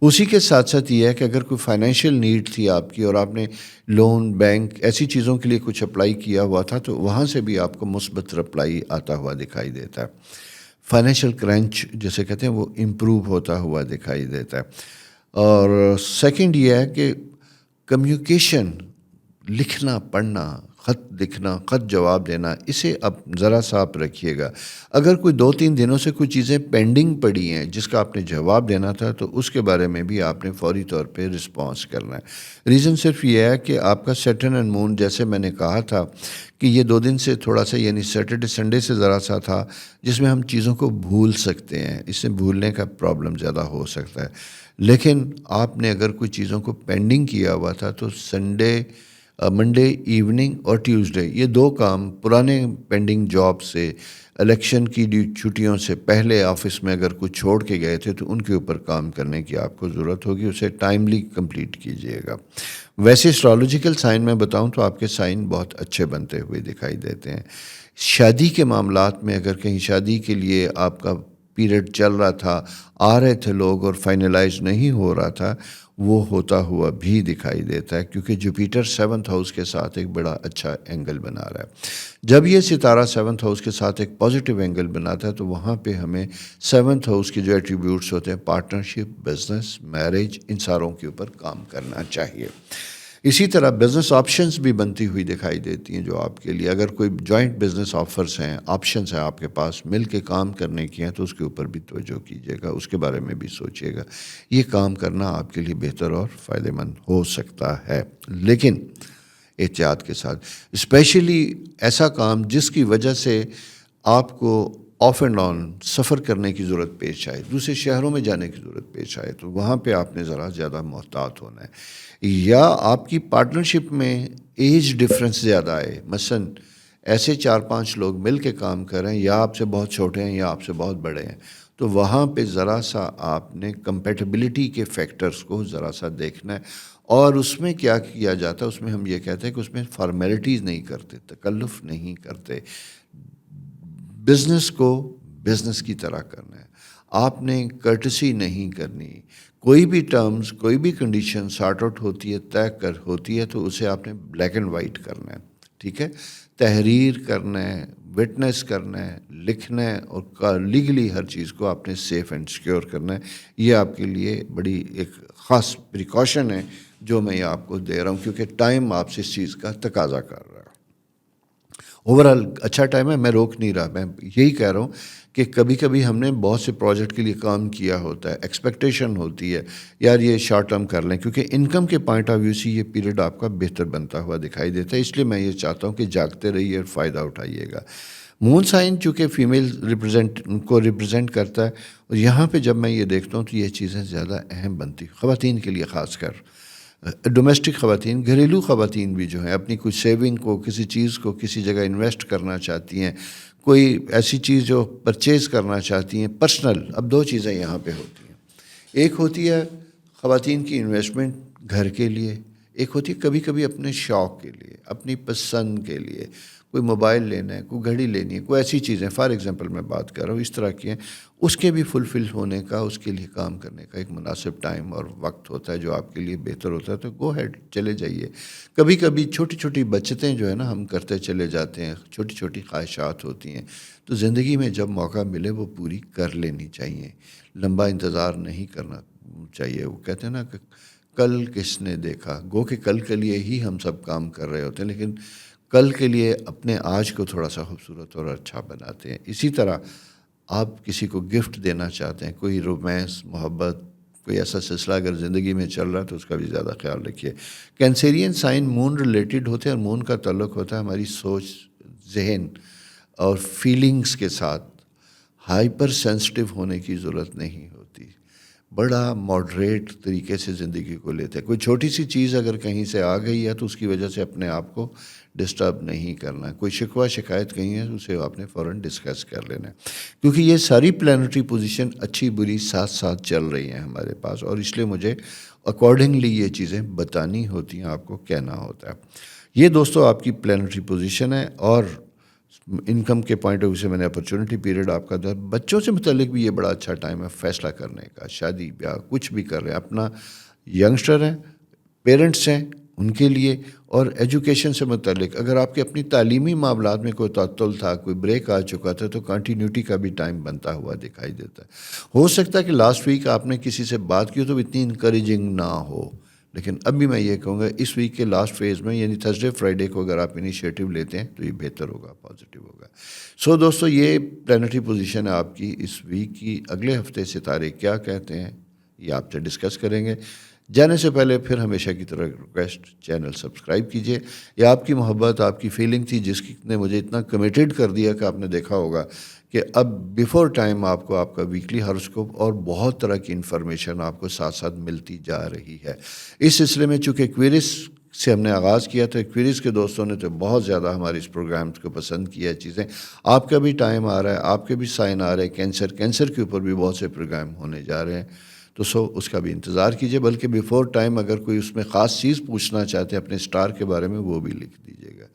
اسی کے ساتھ ساتھ یہ ہے کہ اگر کوئی فائنینشیل نیڈ تھی آپ کی اور آپ نے لون، بینک، ایسی چیزوں کے لیے کچھ اپلائی کیا ہوا تھا، تو وہاں سے بھی آپ کو مثبت رپلائی آتا ہوا دکھائی دیتا ہے. فائنینشیل کرنچ جسے کہتے ہیں وہ امپروو ہوتا ہوا دکھائی دیتا ہے. اور سیکنڈ یہ ہے کہ کمیونیکیشن، لکھنا، پڑھنا، خط لکھنا، خط جواب دینا، اسے اب ذرا سا آپ رکھیے گا. اگر کوئی 2-3 دنوں سے کوئی چیزیں پینڈنگ پڑی ہیں جس کا آپ نے جواب دینا تھا، تو اس کے بارے میں بھی آپ نے فوری طور پہ رسپانس کرنا ہے. ریزن صرف یہ ہے کہ آپ کا سیٹرن اینڈ مون، جیسے میں نے کہا تھا کہ یہ 2 دن سے تھوڑا سا، یعنی سیٹرڈے سنڈے سے ذرا سا تھا جس میں ہم چیزوں کو بھول سکتے ہیں، اس سے بھولنے کا پرابلم زیادہ ہو سکتا ہے. لیکن آپ نے اگر کوئی چیزوں کو پینڈنگ کیا ہوا تھا تو منڈے ایوننگ اور ٹیوزڈے، یہ 2 کام پرانے پینڈنگ جاب سے، الیکشن کی چھٹیوں سے پہلے آفس میں اگر کچھ چھوڑ کے گئے تھے تو ان کے اوپر کام کرنے کی آپ کو ضرورت ہوگی، اسے ٹائملی کمپلیٹ کیجیے گا. ویسے اسٹرالوجیکل سائن میں بتاؤں تو آپ کے سائن بہت اچھے بنتے ہوئے دکھائی دیتے ہیں. شادی کے معاملات میں اگر کہیں شادی کے لیے آپ کا پیریڈ چل رہا تھا، آ رہے تھے لوگ اور فائنلائز نہیں ہو رہا تھا، وہ ہوتا ہوا بھی دکھائی دیتا ہے، کیونکہ جوپیٹر 7th ہاؤس کے ساتھ ایک بڑا اچھا اینگل بنا رہا ہے. جب یہ ستارہ 7th ہاؤس کے ساتھ ایک پازیٹیو اینگل بناتا ہے تو وہاں پہ ہمیں 7th ہاؤس کے جو ایٹریبیوٹس ہوتے ہیں، پارٹنرشپ، بزنس، میرج، ان ساروں کے اوپر کام کرنا چاہیے. اسی طرح بزنس آپشنز بھی بنتی ہوئی دکھائی دیتی ہیں جو آپ کے لیے، اگر کوئی جوائنٹ بزنس آفرز ہیں، آپشنز ہیں آپ کے پاس مل کے کام کرنے کی ہیں، تو اس کے اوپر بھی توجہ کیجیے گا، اس کے بارے میں بھی سوچیے گا. یہ کام کرنا آپ کے لیے بہتر اور فائدہ مند ہو سکتا ہے، لیکن احتیاط کے ساتھ. اسپیشلی ایسا کام جس کی وجہ سے آپ کو آف اینڈ آن سفر کرنے کی ضرورت پیش آئے، دوسرے شہروں میں جانے کی ضرورت پیش آئے، تو وہاں پہ آپ نے ذرا زیادہ محتاط ہونا ہے. یا آپ کی پارٹنرشپ میں ایج ڈفرینس زیادہ آئے، مثلاً ایسے 4-5 لوگ مل کے کام کر رہے ہیں، یا آپ سے بہت چھوٹے ہیں یا آپ سے بہت بڑے ہیں، تو وہاں پہ ذرا سا آپ نے کمپیٹیبلٹی کے فیکٹرز کو ذرا سا دیکھنا ہے. اور اس میں کیا کیا جاتا ہے، اس میں ہم یہ کہتے ہیں کہ اس میں فارمیلٹیز نہیں کرتے، تکلف نہیں کرتے. بزنس کو بزنس کی طرح کرنا ہے، آپ نے کرٹسی نہیں کرنی. کوئی بھی ٹرمز، کوئی بھی کنڈیشن سارٹ آؤٹ ہوتی ہے، ہوتی ہے، تو اسے آپ نے بلیک اینڈ وائٹ کرنا ہے. ٹھیک ہے، تحریر کرنا ہے، وٹنس کرنا ہے، لکھنا ہے، اور لیگلی ہر چیز کو آپ نے سیف اینڈ سیکیور کرنا ہے. یہ آپ کے لیے بڑی ایک خاص پریکاشن ہے جو میں آپ کو دے رہا ہوں، کیونکہ ٹائم آپ سے اس چیز کا تقاضا کر رہا ہے. اوورآل اچھا ٹائم ہے، میں روک نہیں رہا، میں یہی کہہ رہا ہوں کہ کبھی کبھی ہم نے بہت سے پروجیکٹ کے لیے کام کیا ہوتا ہے، ایکسپیکٹیشن ہوتی ہے یار یہ شارٹ ٹرم کر لیں، کیونکہ انکم کے پوائنٹ آف ویو سے یہ پیریڈ آپ کا بہتر بنتا ہوا دکھائی دیتا ہے، اس لیے میں یہ چاہتا ہوں کہ جاگتے رہیے اور فائدہ اٹھائیے گا۔ مون سائن چونکہ فیمیل ریپرزینٹ کرتا ہے، اور یہاں پہ جب میں یہ دیکھتا ہوں تو یہ چیزیں زیادہ اہم بنتی خواتین کے لیے، خاص کر ڈومیسٹک خواتین، گھریلو خواتین بھی جو ہیں اپنی کوئی سیونگ کو، کسی چیز کو کسی جگہ انویسٹ کرنا چاہتی ہیں، کوئی ایسی چیز جو پرچیز کرنا چاہتی ہیں پرسنل۔ اب دو چیزیں یہاں پہ ہوتی ہیں، ایک ہوتی ہے خواتین کی انویسٹمنٹ گھر کے لیے، ایک ہوتی ہے کبھی کبھی اپنے شوق کے لیے، اپنی پسند کے لیے، کوئی موبائل لینا ہے، کوئی گھڑی لینی ہے، کوئی ایسی چیزیں، فار ایگزامپل میں بات کر رہا ہوں اس طرح کی ہیں، اس کے بھی فلفل ہونے کا، اس کے لیے کام کرنے کا ایک مناسب ٹائم اور وقت ہوتا ہے جو آپ کے لیے بہتر ہوتا ہے، تو گو ہیڈ چلے جائیے۔ کبھی کبھی چھوٹی چھوٹی بچتیں جو ہے نا ہم کرتے چلے جاتے ہیں، چھوٹی چھوٹی خواہشات ہوتی ہیں، تو زندگی میں جب موقع ملے وہ پوری کر لینی چاہیے، لمبا انتظار نہیں کرنا چاہیے۔ وہ کہتے ہیں نا کہ کل کس نے دیکھا، گو کہ کل کے لیے ہی ہم سب کام کر رہے ہوتے ہیں، لیکن کل کے لیے اپنے آج کو تھوڑا سا خوبصورت اور اچھا بناتے ہیں۔ اسی طرح آپ کسی کو گفٹ دینا چاہتے ہیں، کوئی رومانس، محبت، کوئی ایسا سلسلہ اگر زندگی میں چل رہا ہے تو اس کا بھی زیادہ خیال رکھیے۔ کینسیرین سائن مون ریلیٹڈ ہوتے ہیں، اور مون کا تعلق ہوتا ہے ہماری سوچ، ذہن اور فیلنگز کے ساتھ۔ ہائپر سینسٹیو ہونے کی ضرورت نہیں ہوتی، بڑا ماڈریٹ طریقے سے زندگی کو لیتے ہیں۔ کوئی چھوٹی سی چیز اگر کہیں سے آ گئی ہے تو اس کی وجہ سے اپنے آپ کو ڈسٹرب نہیں کرنا، کوئی شکوہ شکایت کہیں ہے اسے آپ نے فوراً ڈسکس کر لینا ہے، کیونکہ یہ ساری پلانٹری پوزیشن اچھی بری ساتھ ساتھ چل رہی ہیں ہمارے پاس، اور اس لیے مجھے اکارڈنگلی یہ چیزیں بتانی ہوتی ہیں، آپ کو کہنا ہوتا ہے۔ یہ دوستو آپ کی پلانٹری پوزیشن ہے، اور انکم کے پوائنٹ آف ویو سے میں نے اپرچونٹی پیریڈ آپ کا در بچوں سے متعلق بھی یہ بڑا اچھا ٹائم ہے فیصلہ کرنے کا، شادی بیاہ کچھ بھی کر رہے ہیں، اپنا ینگسٹر ہیں، پیرنٹس ہیں ان کے لیے، اور ایجوکیشن سے متعلق اگر آپ کے اپنی تعلیمی معاملات میں کوئی تعطل تھا، کوئی بریک آ چکا تھا، تو کنٹینیوٹی کا بھی ٹائم بنتا ہوا دکھائی دیتا ہے۔ ہو سکتا ہے کہ لاسٹ ویک آپ نے کسی سے بات کی تو اتنی انکریجنگ نہ ہو، لیکن اب بھی میں یہ کہوں گا اس ویک کے لاسٹ فیز میں یعنی تھرسڈے فرائیڈے کو اگر آپ انیشیٹو لیتے ہیں تو یہ بہتر ہوگا، پازیٹیو ہوگا۔ سو دوستو یہ پلانٹری پوزیشن ہے آپ کی اس ویک کی۔ اگلے ہفتے ستارے کیا کہتے ہیں یہ آپ سے ڈسکس کریں گے۔ جانے سے پہلے پھر ہمیشہ کی طرح ریکویسٹ، چینل سبسکرائب کیجئے۔ یہ آپ کی محبت، آپ کی فیلنگ تھی جس نے مجھے اتنا کمیٹیڈ کر دیا کہ آپ نے دیکھا ہوگا کہ اب بیفور ٹائم آپ کو آپ کا ویکلی ہاروسکوپ اور بہت طرح کی انفارمیشن آپ کو ساتھ ساتھ ملتی جا رہی ہے۔ اس سلسلے میں چونکہ کوئرز سے ہم نے آغاز کیا تھا، کوئرز کے دوستوں نے تو بہت زیادہ ہمارے اس پروگرام کو پسند کیا چیزیں۔ آپ کا بھی ٹائم آ رہا ہے، آپ کے بھی سائن آ رہے ہیں، کینسر کے اوپر بھی بہت سے پروگرام ہونے جا رہے ہیں، تو اس کا بھی انتظار کیجئے۔ بلکہ بیفور ٹائم اگر کوئی اس میں خاص چیز پوچھنا چاہتے ہیں اپنے سٹار کے بارے میں وہ بھی لکھ دیجئے گا۔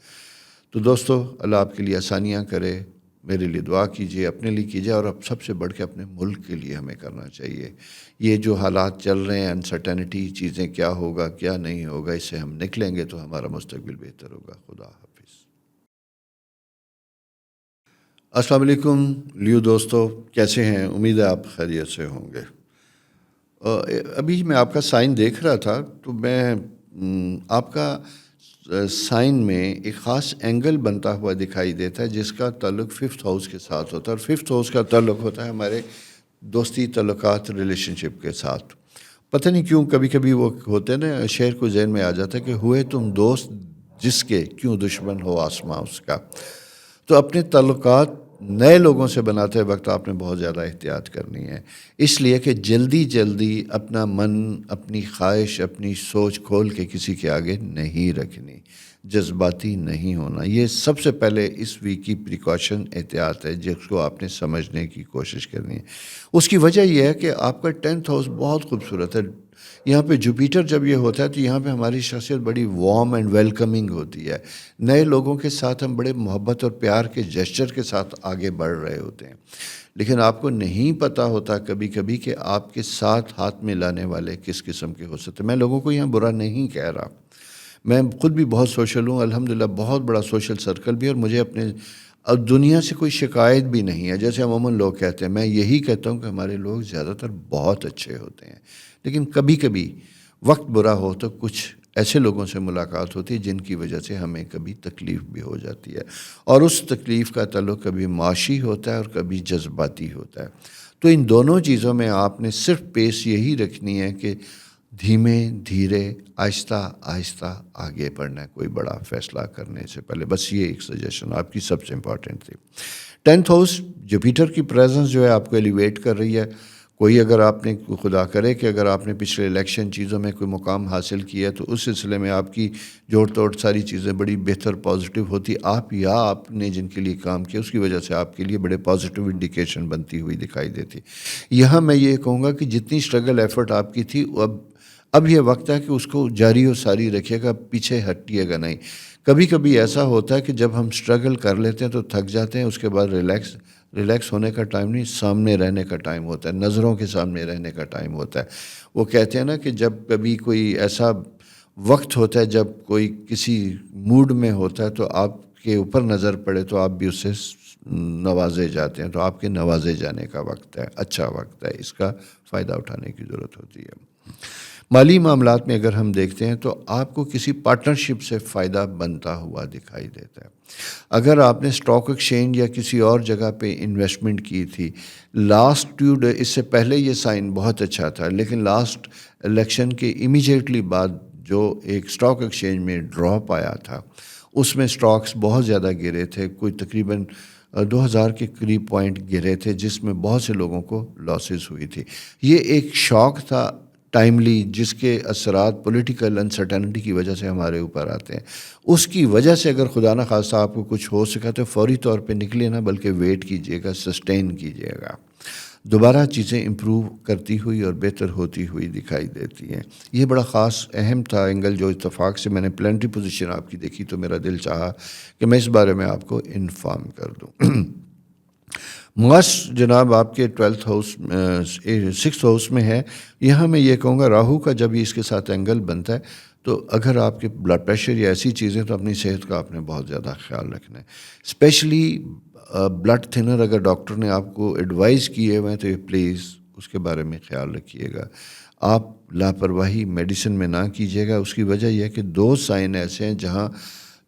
تو دوستو اللہ آپ کے لیے آسانیاں کرے، میرے لیے دعا کیجئے، اپنے لیے کیجئے، اور اب سب سے بڑھ کے اپنے ملک کے لیے ہمیں کرنا چاہیے۔ یہ جو حالات چل رہے ہیں، انسرٹینٹی، چیزیں کیا ہوگا کیا نہیں ہوگا، اس سے ہم نکلیں گے تو ہمارا مستقبل بہتر ہوگا۔ خدا حافظ۔ السلام علیکم لیو دوستو، کیسے ہیں؟ امید ہے آپ خیریت سے ہوں گے۔ ابھی میں آپ کا سائن دیکھ رہا تھا تو میں آپ کا سائن میں ایک خاص اینگل بنتا ہوا دکھائی دیتا ہے جس کا تعلق 5th ہاؤس کے ساتھ ہوتا ہے، اور 5th ہاؤس کا تعلق ہوتا ہے ہمارے دوستی تعلقات، ریلیشن شپ کے ساتھ۔ پتہ نہیں کیوں کبھی کبھی وہ ہوتے ہیں نا، شعر کو ذہن میں آ جاتا ہے کہ ہوئے تم دوست جس کے، کیوں دشمن ہو آسماں اس کا۔ تو اپنے تعلقات نئے لوگوں سے بناتے وقت آپ نے بہت زیادہ احتیاط کرنی ہے، اس لیے کہ جلدی اپنا من، اپنی خواہش، اپنی سوچ کھول کے کسی کے آگے نہیں رکھنی، جذباتی نہیں ہونا۔ یہ سب سے پہلے اس ویک کی پریکاشن، احتیاط ہے جس کو آپ نے سمجھنے کی کوشش کرنی ہے۔ اس کی وجہ یہ ہے کہ آپ کا 10th ہاؤس بہت خوبصورت ہے، یہاں پہ جوپیٹر جب یہ ہوتا ہے تو یہاں پہ ہماری شخصیت بڑی وارم اینڈ ویلکمنگ ہوتی ہے، نئے لوگوں کے ساتھ ہم بڑے محبت اور پیار کے جسچر کے ساتھ آگے بڑھ رہے ہوتے ہیں، لیکن آپ کو نہیں پتہ ہوتا کبھی کبھی کہ آپ کے ساتھ ہاتھ میں لانے والے کس قسم کے ہو سکتے ہیں۔ میں لوگوں کو یہاں برا نہیں کہہ رہا، میں خود بھی بہت سوشل ہوں، الحمدللہ بہت بڑا سوشل سرکل بھی، اور مجھے اپنے دنیا سے کوئی شکایت بھی نہیں ہے۔ جیسے عموماً لوگ کہتے ہیں، میں یہی کہتا ہوں کہ ہمارے لوگ زیادہ تر بہت اچھے ہوتے ہیں، لیکن کبھی کبھی وقت برا ہو تو کچھ ایسے لوگوں سے ملاقات ہوتی ہے جن کی وجہ سے ہمیں کبھی تکلیف بھی ہو جاتی ہے، اور اس تکلیف کا تعلق کبھی معاشی ہوتا ہے اور کبھی جذباتی ہوتا ہے۔ تو ان دونوں چیزوں میں آپ نے صرف پیس یہی رکھنی ہے کہ دھیمے دھیرے آہستہ آہستہ آگے بڑھنا ہے کوئی بڑا فیصلہ کرنے سے پہلے۔ بس یہ ایک سجیشن آپ کی سب سے امپورٹنٹ تھی۔ 10th ہاؤس جوپیٹر کی پریزنس جو ہے آپ کو ایلیویٹ کر رہی ہے۔ کوئی اگر آپ نے خدا کرے کہ اگر آپ نے پچھلے الیکشن چیزوں میں کوئی مقام حاصل کیا تو اس سلسلے میں آپ کی جوڑ توڑ ساری چیزیں بڑی بہتر پازیٹیو ہوتی، آپ یا آپ نے جن کے لیے کام کیا اس کی وجہ سے آپ کے لیے بڑے پازیٹیو انڈیکیشن بنتی ہوئی دکھائی دیتی۔ یہاں میں یہ کہوں گا کہ جتنی اسٹرگل ایفرٹ آپ کی تھی اب یہ وقت ہے کہ اس کو جاری و ساری رکھیے گا، پیچھے ہٹیے گا نہیں۔ کبھی کبھی ایسا ہوتا ہے کہ جب ہم اسٹرگل کر لیتے ہیں تو تھک جاتے ہیں، اس کے بعد ریلیکس ہونے کا ٹائم نہیں، سامنے رہنے کا ٹائم ہوتا ہے، نظروں کے سامنے رہنے کا ٹائم ہوتا ہے۔ وہ کہتے ہیں نا کہ جب کبھی کوئی ایسا وقت ہوتا ہے جب کوئی کسی موڈ میں ہوتا ہے تو آپ کے اوپر نظر پڑے تو آپ بھی اس سے نوازے جاتے ہیں، تو آپ کے نوازے جانے کا وقت ہے، اچھا وقت ہے، اس کا فائدہ اٹھانے کی ضرورت ہوتی ہے۔ مالی معاملات میں اگر ہم دیکھتے ہیں تو آپ کو کسی پارٹنرشپ سے فائدہ بنتا ہوا دکھائی دیتا ہے۔ اگر آپ نے اسٹاک ایکسچینج یا کسی اور جگہ پہ انویسٹمنٹ کی تھی، لاسٹ 2 ڈے اس سے پہلے یہ سائن بہت اچھا تھا، لیکن لاسٹ الیکشن کے امیجیٹلی بعد جو ایک اسٹاک ایکسچینج میں ڈراپ آیا تھا اس میں اسٹاکس بہت زیادہ گرے تھے، کوئی تقریباً 2000 کے قریب پوائنٹ گرے تھے، جس میں بہت سے لوگوں کو لاسز ہوئی تھی۔ یہ ایک شاک تھا ٹائملی، جس کے اثرات پولیٹیکل انسرٹنٹی کی وجہ سے ہمارے اوپر آتے ہیں۔ اس کی وجہ سے اگر خدا نہ خواستہ آپ کو کچھ ہو سکا تو فوری طور پہ نکلے نہ، بلکہ ویٹ کیجیے گا، سسٹین کیجیے گا۔ دوبارہ چیزیں امپروو کرتی ہوئی اور بہتر ہوتی ہوئی دکھائی دیتی ہیں۔ یہ بڑا خاص اہم تھا اینگل جو اتفاق سے میں نے پلانٹری پوزیشن آپ کی دیکھی تو میرا دل چاہا کہ میں اس بارے میں آپ کو انفارم کر دوں۔ مارس جناب آپ کے 12th ہاؤس 6th ہاؤس میں ہے۔ یہاں میں یہ کہوں گا راہو کا جب اس کے ساتھ اینگل بنتا ہے تو اگر آپ کے بلڈ پریشر یا ایسی چیزیں تو اپنی صحت کا آپ نے بہت زیادہ خیال رکھنا ہے، اسپیشلی بلڈ تھنر اگر ڈاکٹر نے آپ کو ایڈوائز کیے ہوئے ہیں تو پلیز اس کے بارے میں خیال رکھیے گا۔ آپ لاپرواہی میڈیسن میں نہ کیجیے گا۔ اس کی وجہ یہ ہے کہ 2 سائن ایسے ہیں جہاں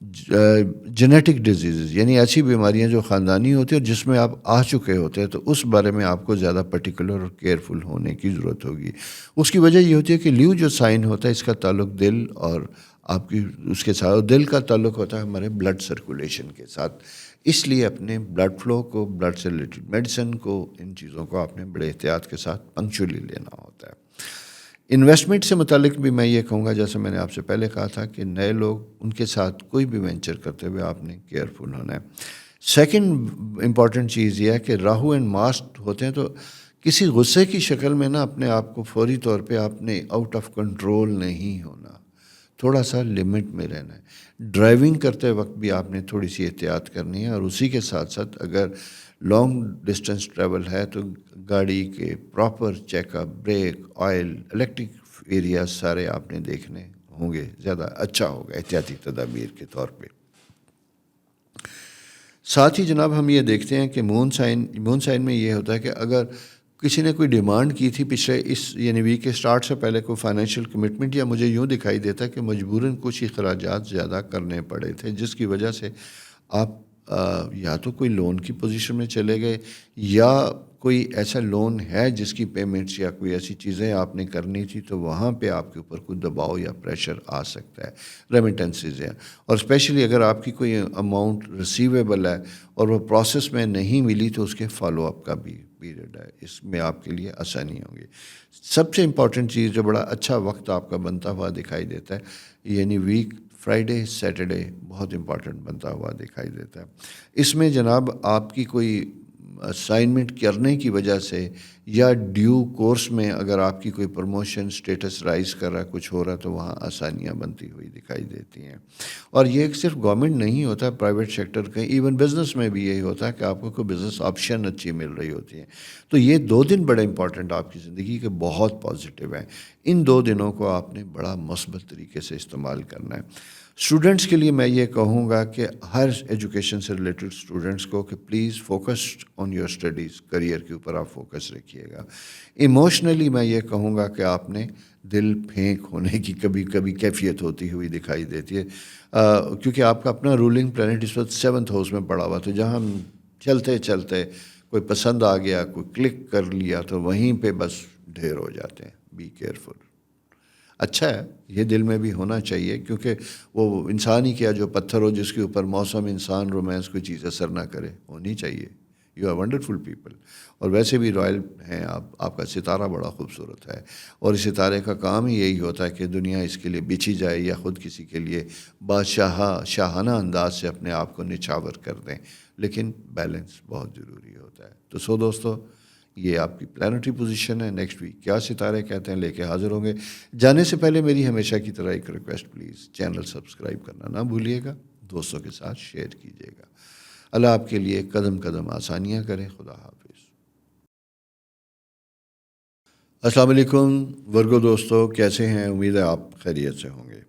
جینیٹک ڈیزیزز یعنی ایسی بیماریاں جو خاندانی ہوتی ہیں اور جس میں آپ آ چکے ہوتے ہیں، تو اس بارے میں آپ کو زیادہ پرٹیکولر اور کیئرفل ہونے کی ضرورت ہوگی۔ اس کی وجہ یہ ہوتی ہے کہ لیو جو سائن ہوتا ہے اس کا تعلق دل اور آپ کی اس کے ساتھ، دل کا تعلق ہوتا ہے ہمارے بلڈ سرکولیشن کے ساتھ، اس لیے اپنے بلڈ فلو کو، بلڈ سے ریلیٹڈ میڈیسن کو، ان چیزوں کو آپ نے بڑے احتیاط کے ساتھ پنکچولی لینا ہوتا ہے۔ انویسٹمنٹ سے متعلق بھی میں یہ کہوں گا، جیسے میں نے آپ سے پہلے کہا تھا کہ نئے لوگ ان کے ساتھ کوئی بھی وینچر کرتے ہوئے آپ نے کیئرفل ہونا ہے۔ سیکنڈ امپورٹنٹ چیز یہ ہے کہ راہو اینڈ مارس ہوتے ہیں تو کسی غصے کی شکل میں نا اپنے آپ کو فوری طور پہ آپ نے آؤٹ آف کنٹرول نہیں ہونا، تھوڑا سا لمٹ میں رہنا ہے۔ ڈرائیونگ کرتے وقت بھی آپ نے تھوڑی سی احتیاط کرنی ہے، اور اسی کے ساتھ ساتھ اگر لانگ ڈسٹینس ٹریول ہے تو گاڑی کے proper check up, break, oil, electric areas سارے آپ نے دیکھنے ہوں گے، زیادہ اچھا ہوگا احتیاطی تدابیر کے طور پہ۔ ساتھ ہی جناب ہم یہ دیکھتے ہیں کہ مون سائن میں یہ ہوتا ہے کہ اگر کسی نے کوئی ڈیمانڈ کی تھی پچھلے اس یعنی ویک کے سٹارٹ سے پہلے کوئی فائنینشیل کمٹمنٹ، یا مجھے یوں دکھائی دیتا ہے کہ مجبوراً کچھ اخراجات زیادہ کرنے پڑے تھے، جس کی وجہ سے آپ یا تو کوئی لون کی پوزیشن میں چلے گئے، یا کوئی ایسا لون ہے جس کی پیمنٹس یا کوئی ایسی چیزیں آپ نے کرنی تھی تو وہاں پہ آپ کے اوپر کوئی دباؤ یا پریشر آ سکتا ہے، ریمیٹنسز ہیں، اور اسپیشلی اگر آپ کی کوئی اماؤنٹ ریسیویبل ہے اور وہ پروسیس میں نہیں ملی تو اس کے فالو اپ کا بھی پیریڈ ہے، اس میں آپ کے لیے آسانی ہوگی۔ سب سے امپورٹنٹ چیز جو بڑا اچھا وقت آپ کا بنتا ہوا دکھائی دیتا ہے، یعنی ویک فرائیڈے سیٹرڈے بہت امپورٹنٹ بنتا ہوا دکھائی دیتا ہے۔ اس میں جناب آپ کی کوئی اسائنمنٹ کرنے کی وجہ سے یا ڈیو کورس میں اگر آپ کی کوئی پروموشن سٹیٹس رائز کر رہا ہے، کچھ ہو رہا ہے، تو وہاں آسانیاں بنتی ہوئی دکھائی دیتی ہیں۔ اور یہ صرف گورنمنٹ نہیں ہوتا، پرائیویٹ سیکٹر کا، ایون بزنس میں بھی یہی ہوتا ہے کہ آپ کو کوئی بزنس آپشن اچھی مل رہی ہوتی ہے۔ تو یہ 2 دن بڑے امپورٹنٹ آپ کی زندگی کے بہت پازیٹیو ہیں۔ ان 2 دنوں کو آپ نے بڑا مثبت طریقے سے استعمال کرنا ہے۔ اسٹوڈنٹس کے لیے میں یہ کہوں گا کہ ہر ایجوکیشن سے ریلیٹڈ اسٹوڈنٹس کو کہ please focused on your studies, career کے اوپر آپ فوکس رکھیے۔ دیکھیے گا. ایموشنلی میں یہ کہوں گا کہ آپ نے دل پھینک ہونے کی کبھی کبھی کیفیت ہوتی ہوئی دکھائی دیتی ہے، کیونکہ آپ کا اپنا رولنگ پلانٹ اس وقت 7th ہاؤس میں پڑا ہوا، تو جہاں ہم چلتے چلتے کوئی پسند آ گیا، کوئی کلک کر لیا، تو وہیں پہ بس ڈھیر ہو جاتے ہیں. Be careful. اچھا ہے یہ دل میں بھی ہونا چاہیے، کیونکہ وہ انسان ہی کیا جو پتھر ہو جس کے اوپر موسم، انسان، رومانس کوئی چیز اثر نہ کرے، ہونی چاہیے. You are wonderful people. اور ویسے بھی رائل ہیں آپ کا ستارہ بڑا خوبصورت ہے، اور اس ستارے کا کام ہی یہی ہوتا ہے کہ دنیا اس کے لیے بچھی جائے یا خود کسی کے لیے شاہانہ انداز سے اپنے آپ کو نچھاور کر دیں. لیکن بیلنس بہت ضروری ہوتا ہے. تو دوستو، یہ آپ کی پلانٹری پوزیشن ہے. نیکسٹ ویک کیا ستارے کہتے ہیں لے کے حاضر ہوں گے. جانے سے پہلے میری ہمیشہ کی طرح ایک ریکویسٹ، پلیز چینل سبسکرائب کرنا نہ بھولیے گا، دوستوں کے ساتھ شیئر کیجیے گا. اللہ آپ کے لیے قدم قدم آسانیاں کرے. خدا حافظ. السلام علیکم ورگو دوستو، کیسے ہیں؟ امید ہے آپ خیریت سے ہوں گے.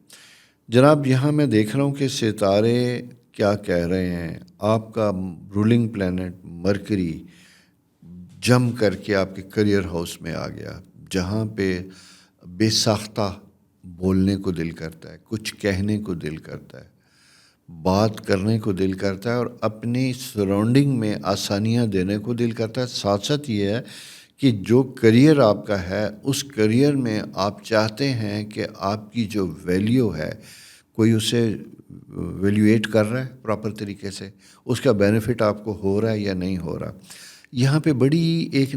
جناب، یہاں میں دیکھ رہا ہوں کہ ستارے کیا کہہ رہے ہیں. آپ کا رولنگ پلانٹ مرکری جم کر کے آپ کے کریئر ہاؤس میں آ گیا، جہاں پہ بے ساختہ بولنے کو دل کرتا ہے، کچھ کہنے کو دل کرتا ہے، بات کرنے کو دل کرتا ہے، اور اپنی سراؤنڈنگ میں آسانیاں دینے کو دل کرتا ہے. ساتھ ساتھ یہ ہے کہ جو کریئر آپ کا ہے، اس کریئر میں آپ چاہتے ہیں کہ آپ کی جو ویلیو ہے، کوئی اسے ویلیویٹ کر رہا ہے پراپر طریقے سے، اس کا بینیفٹ آپ کو ہو رہا ہے یا نہیں ہو رہا. یہاں پہ بڑی ایک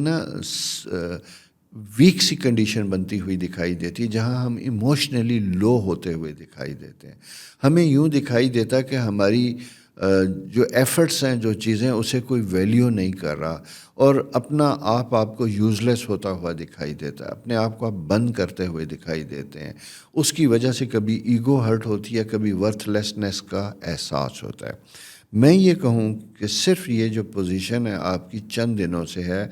ویک سی کنڈیشن بنتی ہوئی دکھائی دیتی ہے، جہاں ہم ایموشنلی لو ہوتے ہوئے دکھائی دیتے ہیں. ہمیں یوں دکھائی دیتا کہ ہماری جو ایفرٹس ہیں، جو چیزیں، اسے کوئی ویلیو نہیں کر رہا، اور اپنا آپ کو یوزلیس ہوتا ہوا دکھائی دیتا ہے، اپنے آپ کو آپ بند کرتے ہوئے دکھائی دیتے ہیں. اس کی وجہ سے کبھی ایگو ہرٹ ہوتی ہے، کبھی ورتھ لیسنس کا احساس ہوتا ہے. میں یہ کہوں کہ صرف یہ جو پوزیشن ہے آپ کی چند دنوں سے ہے،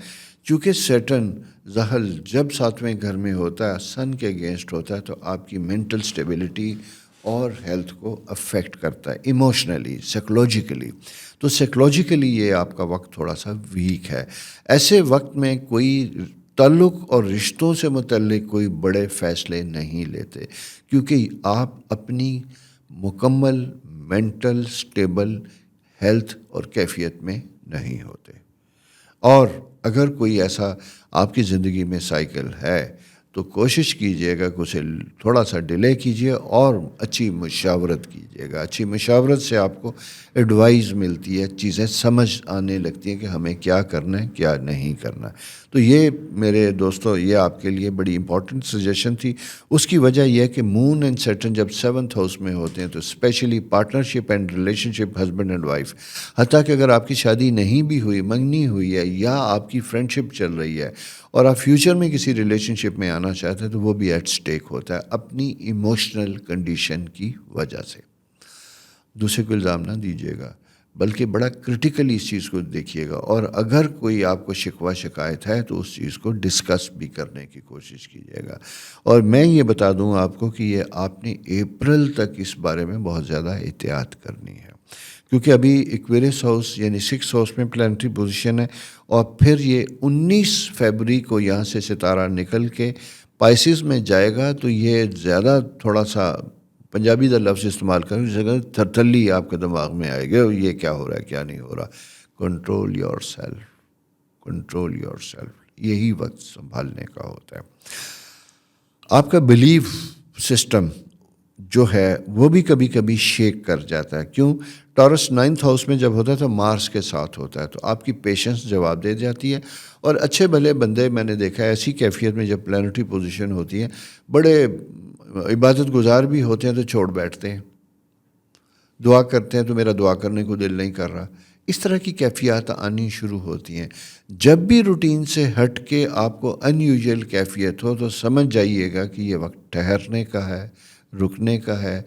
چونکہ سیٹرن زحل جب 7ویں گھر میں ہوتا ہے، سن کے اگینسٹ ہوتا ہے، تو آپ کی مینٹل سٹیبلٹی اور ہیلتھ کو افیکٹ کرتا ہے ایموشنلی، سائیکولوجیکلی. تو سائیکولوجیکلی یہ آپ کا وقت تھوڑا سا ویک ہے. ایسے وقت میں کوئی تعلق اور رشتوں سے متعلق کوئی بڑے فیصلے نہیں لیتے، کیونکہ آپ اپنی مکمل مینٹل سٹیبل ہیلتھ اور کیفیت میں نہیں ہوتے. اور اگر کوئی ایسا آپ کی زندگی میں سائیکل ہے تو کوشش کیجئے گا کہ اسے تھوڑا سا ڈیلے کیجئے اور اچھی مشاورت کیجئے گا. اچھی مشاورت سے آپ کو ایڈوائز ملتی ہے، چیزیں سمجھ آنے لگتی ہیں کہ ہمیں کیا کرنا ہے، کیا نہیں کرنا ہے. تو یہ میرے دوستو، یہ آپ کے لیے بڑی امپورٹنٹ سجیشن تھی. اس کی وجہ یہ ہے کہ مون اینڈ سیٹرن جب 7th ہاؤس میں ہوتے ہیں تو specially partnership and relationship, husband and wife, حتیٰ کہ اگر آپ کی شادی نہیں بھی ہوئی، منگنی ہوئی ہے، یا آپ کی فرینڈشپ چل رہی ہے اور آپ فیوچر میں کسی ریلیشن شپ میں آنا چاہتے ہیں، تو وہ بھی ایٹ سٹیک ہوتا ہے اپنی ایموشنل کنڈیشن کی وجہ سے. دوسرے کو الزام نہ دیجیے گا، بلکہ بڑا کرٹیکلی اس چیز کو دیکھیے گا، اور اگر کوئی آپ کو شکوہ شکایت ہے تو اس چیز کو ڈسکس بھی کرنے کی کوشش کیجیے گا. اور میں یہ بتا دوں آپ کو کہ یہ آپ نے اپریل تک اس بارے میں بہت زیادہ احتیاط کرنی ہے، کیونکہ ابھی ایکویرس ہاؤس یعنی 6th ہاؤس میں پلانٹری پوزیشن ہے، اور پھر یہ 19 فیبری کو یہاں سے ستارہ نکل کے پائسز میں جائے گا. تو یہ زیادہ تھوڑا سا پنجابی دا لفظ استعمال کریں، اس جگہ تھرتھلی آپ کے دماغ میں آئے گا، یہ کیا ہو رہا ہے، کیا نہیں ہو رہا. Control your self, control your self. یہی وقت سنبھالنے کا ہوتا ہے. آپ کا بلیف سسٹم جو ہے وہ بھی کبھی کبھی شیک کر جاتا ہے. کیوں؟ ٹورس 9th ہاؤس میں جب ہوتا ہے تو مارس کے ساتھ ہوتا ہے، تو آپ کی پیشنس جواب دے جاتی ہے. اور اچھے بھلے بندے میں نے دیکھا ہے ایسی کیفیت میں جب پلانٹری پوزیشن ہوتی ہے، بڑے عبادت گزار بھی ہوتے ہیں تو چھوڑ بیٹھتے ہیں، دعا کرتے ہیں تو میرا دعا کرنے کو دل نہیں کر رہا. اس طرح کی کیفیات آنی شروع ہوتی ہیں. جب بھی روٹین سے ہٹ کے آپ کو ان یوزول کیفیت ہو تو سمجھ جائیے گا کہ یہ وقت ٹھہرنے کا ہے، رکنے کا ہے،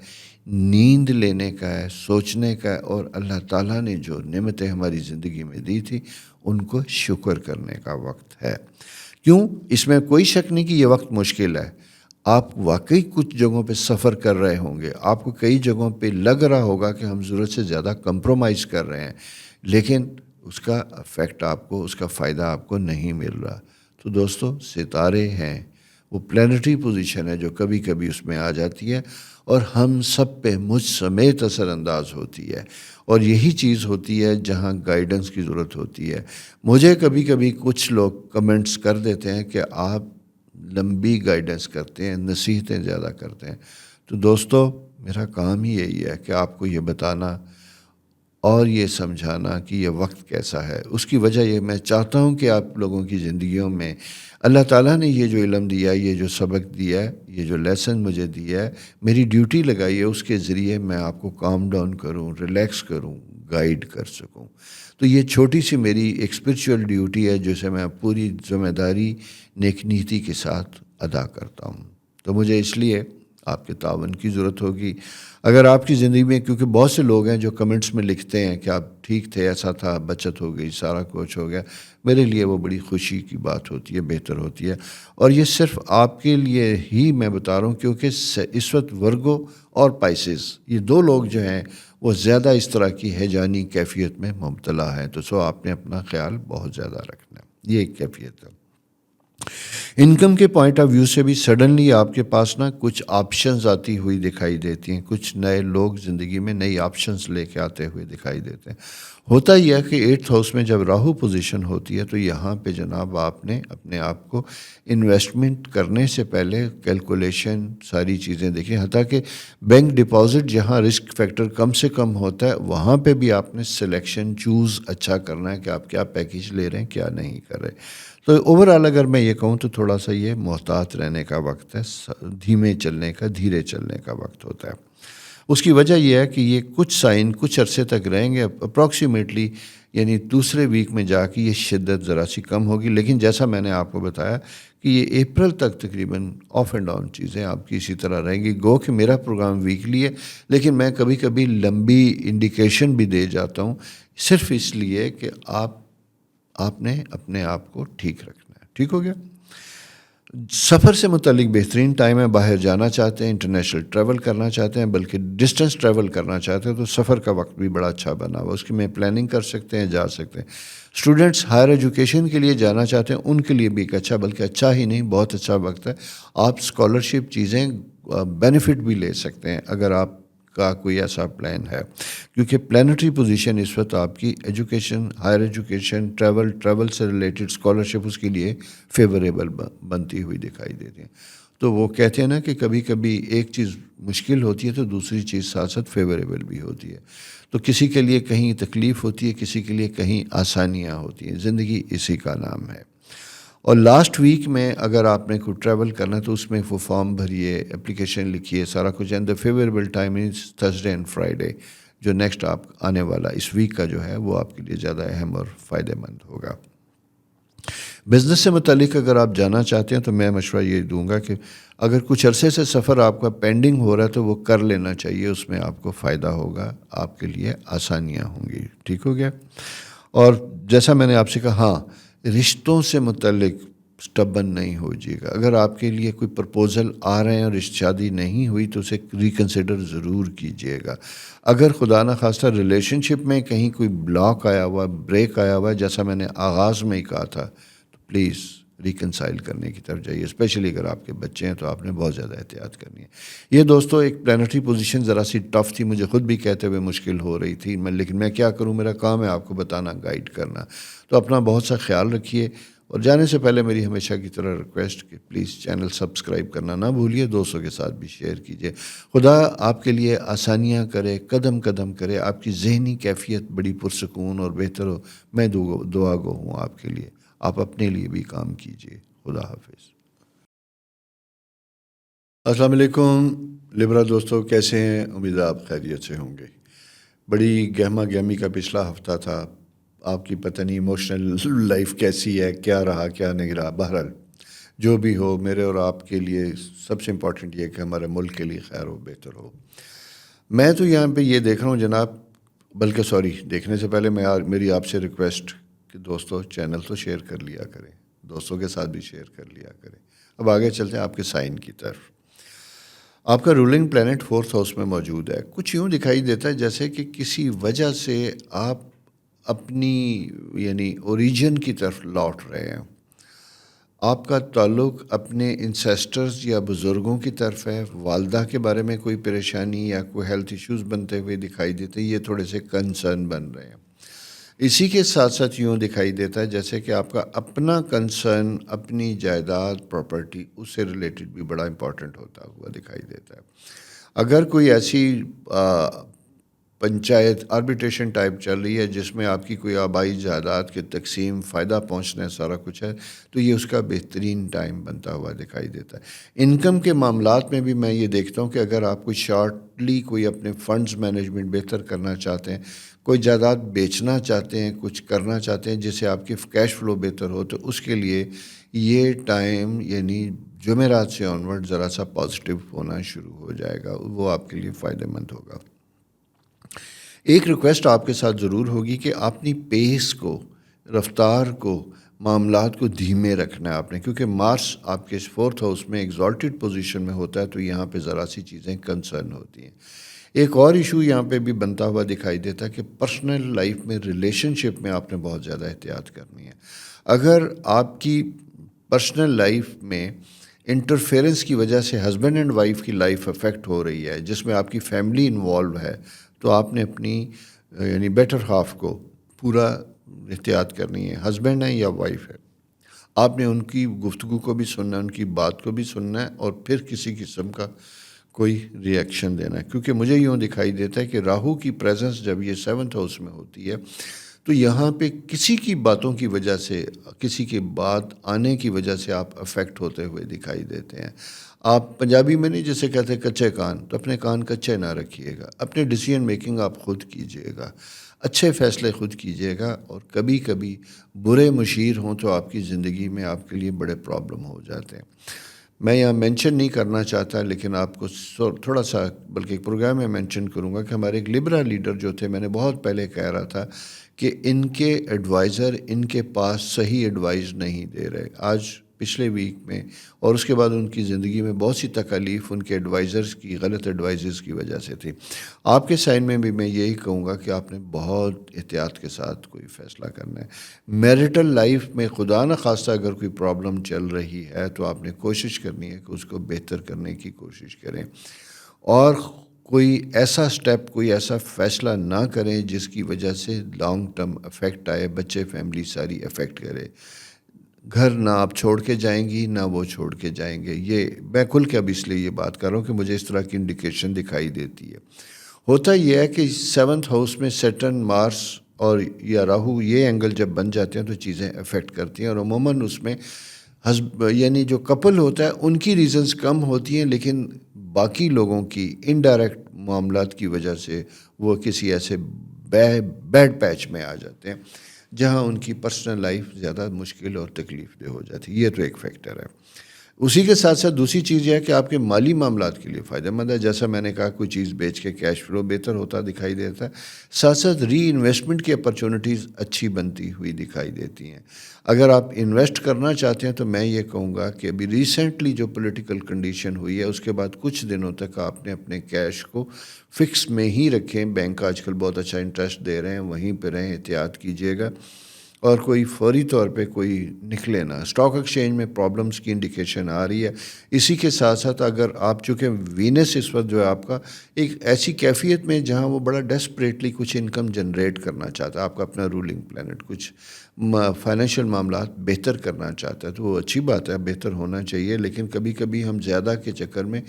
نیند لینے کا ہے، سوچنے کا ہے، اور اللہ تعالیٰ نے جو نعمتیں ہماری زندگی میں دی تھی ان کو شکر کرنے کا وقت ہے. کیوں؟ اس میں کوئی شک نہیں کہ یہ وقت مشکل ہے. آپ واقعی کچھ جگہوں پہ سفر کر رہے ہوں گے، آپ کو کئی جگہوں پہ لگ رہا ہوگا کہ ہم ضرورت سے زیادہ کمپرومائز کر رہے ہیں، لیکن اس کا افیکٹ آپ کو، اس کا فائدہ آپ کو نہیں مل رہا. تو دوستو ستارے ہیں، وہ پلانٹری پوزیشن ہے جو کبھی کبھی اس میں آ جاتی ہے اور ہم سب پہ مجھ سمیت اثر انداز ہوتی ہے، اور یہی چیز ہوتی ہے جہاں گائیڈنس کی ضرورت ہوتی ہے۔ مجھے کبھی کبھی کچھ لوگ کمنٹس کر دیتے ہیں کہ آپ لمبی گائیڈنس کرتے ہیں، نصیحتیں زیادہ کرتے ہیں۔ تو دوستو میرا کام ہی یہی ہے کہ آپ کو یہ بتانا اور یہ سمجھانا کہ یہ وقت کیسا ہے۔ اس کی وجہ یہ میں چاہتا ہوں کہ آپ لوگوں کی زندگیوں میں اللہ تعالیٰ نے یہ جو علم دیا ہے، یہ جو سبق دیا ہے، یہ جو لیسن مجھے دیا ہے، میری ڈیوٹی لگائی ہے، اس کے ذریعے میں آپ کو کام ڈاؤن کروں، ریلیکس کروں، گائیڈ کر سکوں۔ تو یہ چھوٹی سی میری ایک اسپرچول ڈیوٹی ہے جسے میں پوری ذمہ داری نیک نیتی کے ساتھ ادا کرتا ہوں۔ تو مجھے اس لیے آپ کے تعاون کی ضرورت ہوگی۔ اگر آپ کی زندگی میں، کیونکہ بہت سے لوگ ہیں جو کمنٹس میں لکھتے ہیں کہ آپ ٹھیک تھے، ایسا تھا، بچت ہو گئی، سارا کچھ ہو گیا، میرے لیے وہ بڑی خوشی کی بات ہوتی ہے، بہتر ہوتی ہے۔ اور یہ صرف آپ کے لیے ہی میں بتا رہا ہوں، کیونکہ اس وقت ورگو اور پائسز، یہ دو لوگ جو ہیں وہ زیادہ اس طرح کی ہیجانی کیفیت میں مبتلا ہیں۔ تو آپ نے اپنا خیال بہت زیادہ رکھنا ہے، یہ ایک کیفیت ہے۔ انکم کے پوائنٹ آف ویو سے بھی سڈنلی آپ کے پاس کچھ آپشنز آتی ہوئی دکھائی دیتی ہیں، کچھ نئے لوگ زندگی میں نئی آپشنز لے کے آتے ہوئے دکھائی دیتے ہیں۔ ہوتا یہ ہے کہ 8th ہاؤس میں جب راہو پوزیشن ہوتی ہے تو یہاں پہ جناب آپ نے اپنے آپ کو انویسٹمنٹ کرنے سے پہلے کیلکولیشن ساری چیزیں دیکھیں، حتیٰ کہ بینک ڈپازٹ جہاں رسک فیکٹر کم سے کم ہوتا ہے وہاں پہ بھی آپ نے سلیکشن چوز اچھا کرنا ہے کہ آپ کیا پیکیج لے رہے ہیں، کیا نہیں کر رہے۔ تو اوورآل اگر میں یہ کہوں تو تھوڑا سا یہ محتاط رہنے کا وقت ہے، دھیمے چلنے کا، دھیرے چلنے کا وقت ہوتا ہے۔ اس کی وجہ یہ ہے کہ یہ کچھ سائن کچھ عرصے تک رہیں گے، اپروکسیمیٹلی یعنی دوسرے ویک میں جا کے یہ شدت ذرا سی کم ہوگی، لیکن جیسا میں نے آپ کو بتایا کہ یہ اپریل تک تقریباً آف اینڈ ڈاؤن چیزیں آپ کی اسی طرح رہیں گی۔ گو کہ میرا پروگرام ویکلی ہے، لیکن میں کبھی کبھی لمبی انڈیکیشن بھی دے جاتا ہوں، صرف اس لیے کہ آپ نے اپنے آپ کو ٹھیک رکھنا ہے۔ ٹھیک ہو گیا؟ سفر سے متعلق بہترین ٹائم ہے، باہر جانا چاہتے ہیں، انٹرنیشنل ٹریول کرنا چاہتے ہیں، بلکہ ڈسٹنس ٹریول کرنا چاہتے ہیں تو سفر کا وقت بھی بڑا اچھا بنا ہوا، اس کی میں پلاننگ کر سکتے ہیں، جا سکتے ہیں۔ اسٹوڈنٹس ہائر ایجوکیشن کے لیے جانا چاہتے ہیں، ان کے لیے بھی ایک اچھا، بلکہ اچھا ہی نہیں بہت اچھا وقت ہے۔ آپ اسکالرشپ چیزیں بینیفٹ بھی لے سکتے ہیں اگر آپ کا کوئی ایسا پلان ہے، کیونکہ پلانٹری پوزیشن اس وقت آپ کی ایجوکیشن، ہائر ایجوکیشن، ٹریول سے ریلیٹڈ اسکالرشپ اس کے لیے فیوریبل بنتی ہوئی دکھائی دیتی ہیں۔ تو وہ کہتے ہیں نا کہ کبھی کبھی ایک چیز مشکل ہوتی ہے تو دوسری چیز ساتھ ساتھ فیوریبل بھی ہوتی ہے۔ تو کسی کے لیے کہیں تکلیف ہوتی ہے، کسی کے لیے کہیں آسانیاں ہوتی ہیں، زندگی اسی کا نام ہے۔ اور لاسٹ ویک میں اگر آپ نے کوئی ٹریول کرنا ہے تو اس میں وہ فارم بھریے، اپلیکیشن لکھیے، سارا کچھ، and the favourable time is Thursday and Friday, جو نیکسٹ آپ آنے والا اس ویک کا جو ہے وہ آپ کے لیے زیادہ اہم اور فائدہ مند ہوگا۔ بزنس سے متعلق اگر آپ جانا چاہتے ہیں تو میں مشورہ یہ دوں گا کہ اگر کچھ عرصے سے سفر آپ کا پینڈنگ ہو رہا ہے تو وہ کر لینا چاہیے، اس میں آپ کو فائدہ ہوگا، آپ کے لیے آسانیاں ہوں گی۔ ٹھیک ہو گیا؟ اور جیسا میں نے آپ سے کہا، ہاں رشتوں سے متعلق سٹبن نہیں ہو جائے گا۔ اگر آپ کے لیے کوئی پرپوزل آ رہے ہیں اور شادی نہیں ہوئی تو اسے ریکنسیڈر ضرور کیجئے گا۔ اگر خدا نخواستہ ریلیشن شپ میں کہیں کوئی بلاک آیا ہوا، بریک آیا ہوا، جیسا میں نے آغاز میں ہی کہا تھا، تو پلیز ریکنسائل کرنے کی طرف جائیے، اسپیشلی اگر آپ کے بچے ہیں تو آپ نے بہت زیادہ احتیاط کرنی ہے۔ یہ دوستو ایک پلانٹری پوزیشن ذرا سی ٹف تھی، مجھے خود بھی کہتے ہوئے مشکل ہو رہی تھی، لیکن میں کیا کروں، میرا کام ہے آپ کو بتانا، گائیڈ کرنا۔ تو اپنا بہت سا خیال رکھیے، اور جانے سے پہلے میری ہمیشہ کی طرح ریکویسٹ کہ پلیز چینل سبسکرائب کرنا نہ بھولیے، دوستوں کے ساتھ بھی شیئر کیجیے۔ خدا آپ کے لیے آسانیاں کرے، قدم قدم کرے، آپ کی ذہنی کیفیت بڑی پرسکون اور بہتر ہو۔ میں دعا گو ہوں آپ کے لیے، آپ اپنے لیے بھی کام کیجیے۔ خدا حافظ۔ السلام علیکم لبرا دوستو، کیسے ہیں؟ امید ہے آپ خیریت سے ہوں گے۔ بڑی گہما گہمی کا پچھلا ہفتہ تھا، آپ کی پتہ نہیں ایموشنل لائف کیسی ہے، کیا رہا کیا نہیں رہا، بہرحال جو بھی ہو، میرے اور آپ کے لیے سب سے امپورٹنٹ یہ کہ ہمارے ملک کے لیے خیر ہو، بہتر ہو۔ میں تو یہاں پہ یہ دیکھ رہا ہوں جناب، بلکہ سوری، دیکھنے سے پہلے میری آپ سے ریکویسٹ کہ دوستو چینل تو شیئر کر لیا کریں، دوستوں کے ساتھ بھی شیئر کر لیا کریں۔ اب آگے چلتے ہیں آپ کے سائن کی طرف۔ آپ کا رولنگ پلانٹ 4th ہاؤس میں موجود ہے۔ کچھ یوں دکھائی دیتا ہے جیسے کہ کسی وجہ سے آپ اپنی یعنی اوریجن کی طرف لوٹ رہے ہیں۔ آپ کا تعلق اپنے انسیسٹرز یا بزرگوں کی طرف ہے، والدہ کے بارے میں کوئی پریشانی یا کوئی ہیلتھ ایشوز بنتے ہوئے دکھائی دیتے ہیں، یہ تھوڑے سے کنسرن بن رہے ہیں۔ اسی کے ساتھ ساتھ یوں دکھائی دیتا ہے جیسے کہ آپ کا اپنا کنسرن اپنی جائیداد پراپرٹی اس سے ریلیٹڈ بھی بڑا امپورٹنٹ ہوتا ہوا دکھائی دیتا ہے۔ اگر کوئی ایسی پنچایت آربیٹریشن ٹائپ چل رہی ہے جس میں آپ کی کوئی آبائی جائیداد کی تقسیم فائدہ پہنچنا ہے سارا کچھ ہے، تو یہ اس کا بہترین ٹائم بنتا ہوا دکھائی دیتا ہے۔ انکم کے معاملات میں بھی میں یہ دیکھتا ہوں کہ اگر آپ کوئی شارٹلی کوئی اپنے فنڈز مینجمنٹ بہتر کرنا چاہتے ہیں، کوئی جائیداد بیچنا چاہتے ہیں، کچھ کرنا چاہتے ہیں جس سے آپ کی کیش فلو بہتر ہو، تو اس کے لیے یہ ٹائم یعنی جمعرات سے آنورڈ ذرا سا پازیٹیو ہونا شروع ہو جائے گا، وہ آپ کے لیے فائدہ مند ہوگا۔ ایک ریکویسٹ آپ کے ساتھ ضرور ہوگی کہ اپنی پیس کو، رفتار کو، معاملات کو دھیمے رکھنا ہے آپ نے، کیونکہ مارس آپ کے 4th ہاؤس میں ایگزالٹڈ پوزیشن میں ہوتا ہے، تو یہاں پہ ذرا سی چیزیں کنسرن ہوتی ہیں۔ ایک اور ایشو یہاں پہ بھی بنتا ہوا دکھائی دیتا ہے کہ پرسنل لائف میں ریلیشن شپ میں آپ نے بہت زیادہ احتیاط کرنی ہے۔ اگر آپ کی پرسنل لائف میں انٹرفیئرنس کی وجہ سے ہسبینڈ اینڈ وائف کی لائف افیکٹ ہو رہی ہے، جس میں آپ کی فیملی انوالو ہے، تو آپ نے اپنی یعنی بیٹر ہاف کو پورا احتیاط کرنی ہے، ہسبینڈ ہے یا وائف ہے، آپ نے ان کی گفتگو کو بھی سننا ہے، ان کی بات کو بھی سننا ہے، اور پھر کسی قسم کا کوئی ری ایکشن دینا ہے۔ کیونکہ مجھے یوں دکھائی دیتا ہے کہ راہو کی پریزنس جب یہ 7th ہاؤس میں ہوتی ہے تو یہاں پہ کسی کی باتوں کی وجہ سے، کسی کے بات آنے کی وجہ سے آپ افیکٹ ہوتے ہوئے دکھائی دیتے ہیں۔ آپ پنجابی میں نہیں جسے کہتے ہیں کچے کان، تو اپنے کان کچے نہ رکھیے گا، اپنے ڈیسیژن میکنگ آپ خود کیجیے گا، اچھے فیصلے خود کیجیے گا، اور کبھی کبھی برے مشیر ہوں تو آپ کی زندگی میں آپ کے لیے بڑے پرابلم ہو جاتے ہیں۔ میں یہاں مینشن نہیں کرنا چاہتا، لیکن آپ کو تھوڑا سا بلکہ ایک پروگرام میں مینشن کروں گا کہ ہمارے ایک لبرل لیڈر جو تھے، میں نے بہت پہلے کہہ رہا تھا کہ ان کے ایڈوائزر ان کے پاس صحیح ایڈوائز نہیں دے رہے۔ آج پچھلے ویک میں اور اس کے بعد ان کی زندگی میں بہت سی تکالیف ان کے ایڈوائزرز کی غلط ایڈوائزز کی وجہ سے تھی۔ آپ کے سائن میں بھی میں یہی کہوں گا کہ آپ نے بہت احتیاط کے ساتھ کوئی فیصلہ کرنا ہے۔ میرٹل لائف میں خدا نخواستہ اگر کوئی پرابلم چل رہی ہے تو آپ نے کوشش کرنی ہے کہ اس کو بہتر کرنے کی کوشش کریں، اور کوئی ایسا سٹیپ، کوئی ایسا فیصلہ نہ کریں جس کی وجہ سے لانگ ٹرم افیکٹ آئے، بچے فیملی ساری افیکٹ کرے۔ گھر نہ آپ چھوڑ کے جائیں گی، نہ وہ چھوڑ کے جائیں گے۔ یہ میں کھل کے اب اس لیے یہ بات کر رہا ہوں کہ مجھے اس طرح کی انڈیکیشن دکھائی دیتی ہے۔ ہوتا یہ ہے کہ 7th ہاؤس میں سیٹرن، مارس اور یا راہو یہ اینگل جب بن جاتے ہیں تو چیزیں افیکٹ کرتی ہیں، اور عموماً اس میں یعنی جو کپل ہوتا ہے ان کی ریزنز کم ہوتی ہیں، لیکن باقی لوگوں کی انڈائریکٹ معاملات کی وجہ سے وہ کسی ایسے بیڈ پیچ میں آ جاتے ہیں جہاں ان کی پرسنل لائف زیادہ مشکل اور تکلیف دہ ہو جاتی ہے۔ یہ تو ایک فیکٹر ہے۔ اسی کے ساتھ ساتھ دوسری چیز یہ ہے کہ آپ کے مالی معاملات کے لیے فائدہ مند ہے، جیسا میں نے کہا کوئی چیز بیچ کے کیش فلو بہتر ہوتا دکھائی دیتا ہے، ساتھ ساتھ ری انویسٹمنٹ کی اپرچونٹیز اچھی بنتی ہوئی دکھائی دیتی ہیں۔ اگر آپ انویسٹ کرنا چاہتے ہیں تو میں یہ کہوں گا کہ ابھی ریسنٹلی جو پولیٹیکل کنڈیشن ہوئی ہے اس کے بعد کچھ دنوں تک آپ نے اپنے کیش کو فکس میں ہی رکھیں، بینک آج کل بہت اچھا انٹرسٹ دے رہے ہیں، وہیں پہ رہیں، احتیاط کیجیے گا، اور کوئی فوری طور پہ کوئی نکلے نہ۔ اسٹاک ایکسچینج میں پرابلمس کی انڈیکیشن آ رہی ہے۔ اسی کے ساتھ ساتھ اگر آپ چونکہ وینس اس وقت جو ہے آپ کا ایک ایسی کیفیت میں جہاں وہ بڑا ڈیسپریٹلی کچھ انکم جنریٹ کرنا چاہتا ہے، آپ کا اپنا رولنگ پلانٹ کچھ فائنینشیل معاملات بہتر کرنا چاہتا ہے، تو وہ اچھی بات ہے، بہتر ہونا چاہیے، لیکن کبھی کبھی ہم زیادہ کے چکر میں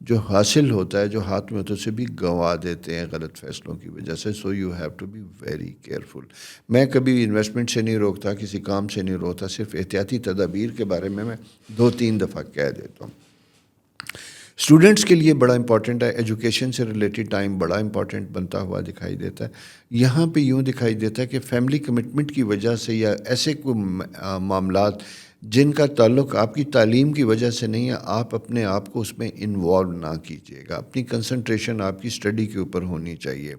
جو حاصل ہوتا ہے، جو ہاتھ میں ہوتا ہے، اسے بھی گنوا دیتے ہیں غلط فیصلوں کی وجہ سے۔ So you have to be very careful. میں کبھی انویسٹمنٹ سے نہیں روکتا، کسی کام سے نہیں روکتا، صرف احتیاطی تدابیر کے بارے میں 2-3 دفعہ کہہ دیتا ہوں۔ اسٹوڈنٹس کے لیے بڑا امپورٹنٹ ہے، ایجوکیشن سے ریلیٹڈ ٹائم بڑا امپورٹنٹ بنتا ہوا دکھائی دیتا ہے۔ یہاں پہ یوں دکھائی دیتا ہے کہ فیملی کمٹمنٹ کی وجہ سے یا ایسے کوئی معاملات جن کا تعلق آپ کی تعلیم کی وجہ سے نہیں ہے، آپ اپنے آپ کو اس میں انوالو نہ کیجیے گا۔ اپنی کنسنٹریشن آپ کی اسٹڈی کے اوپر ہونی چاہیے۔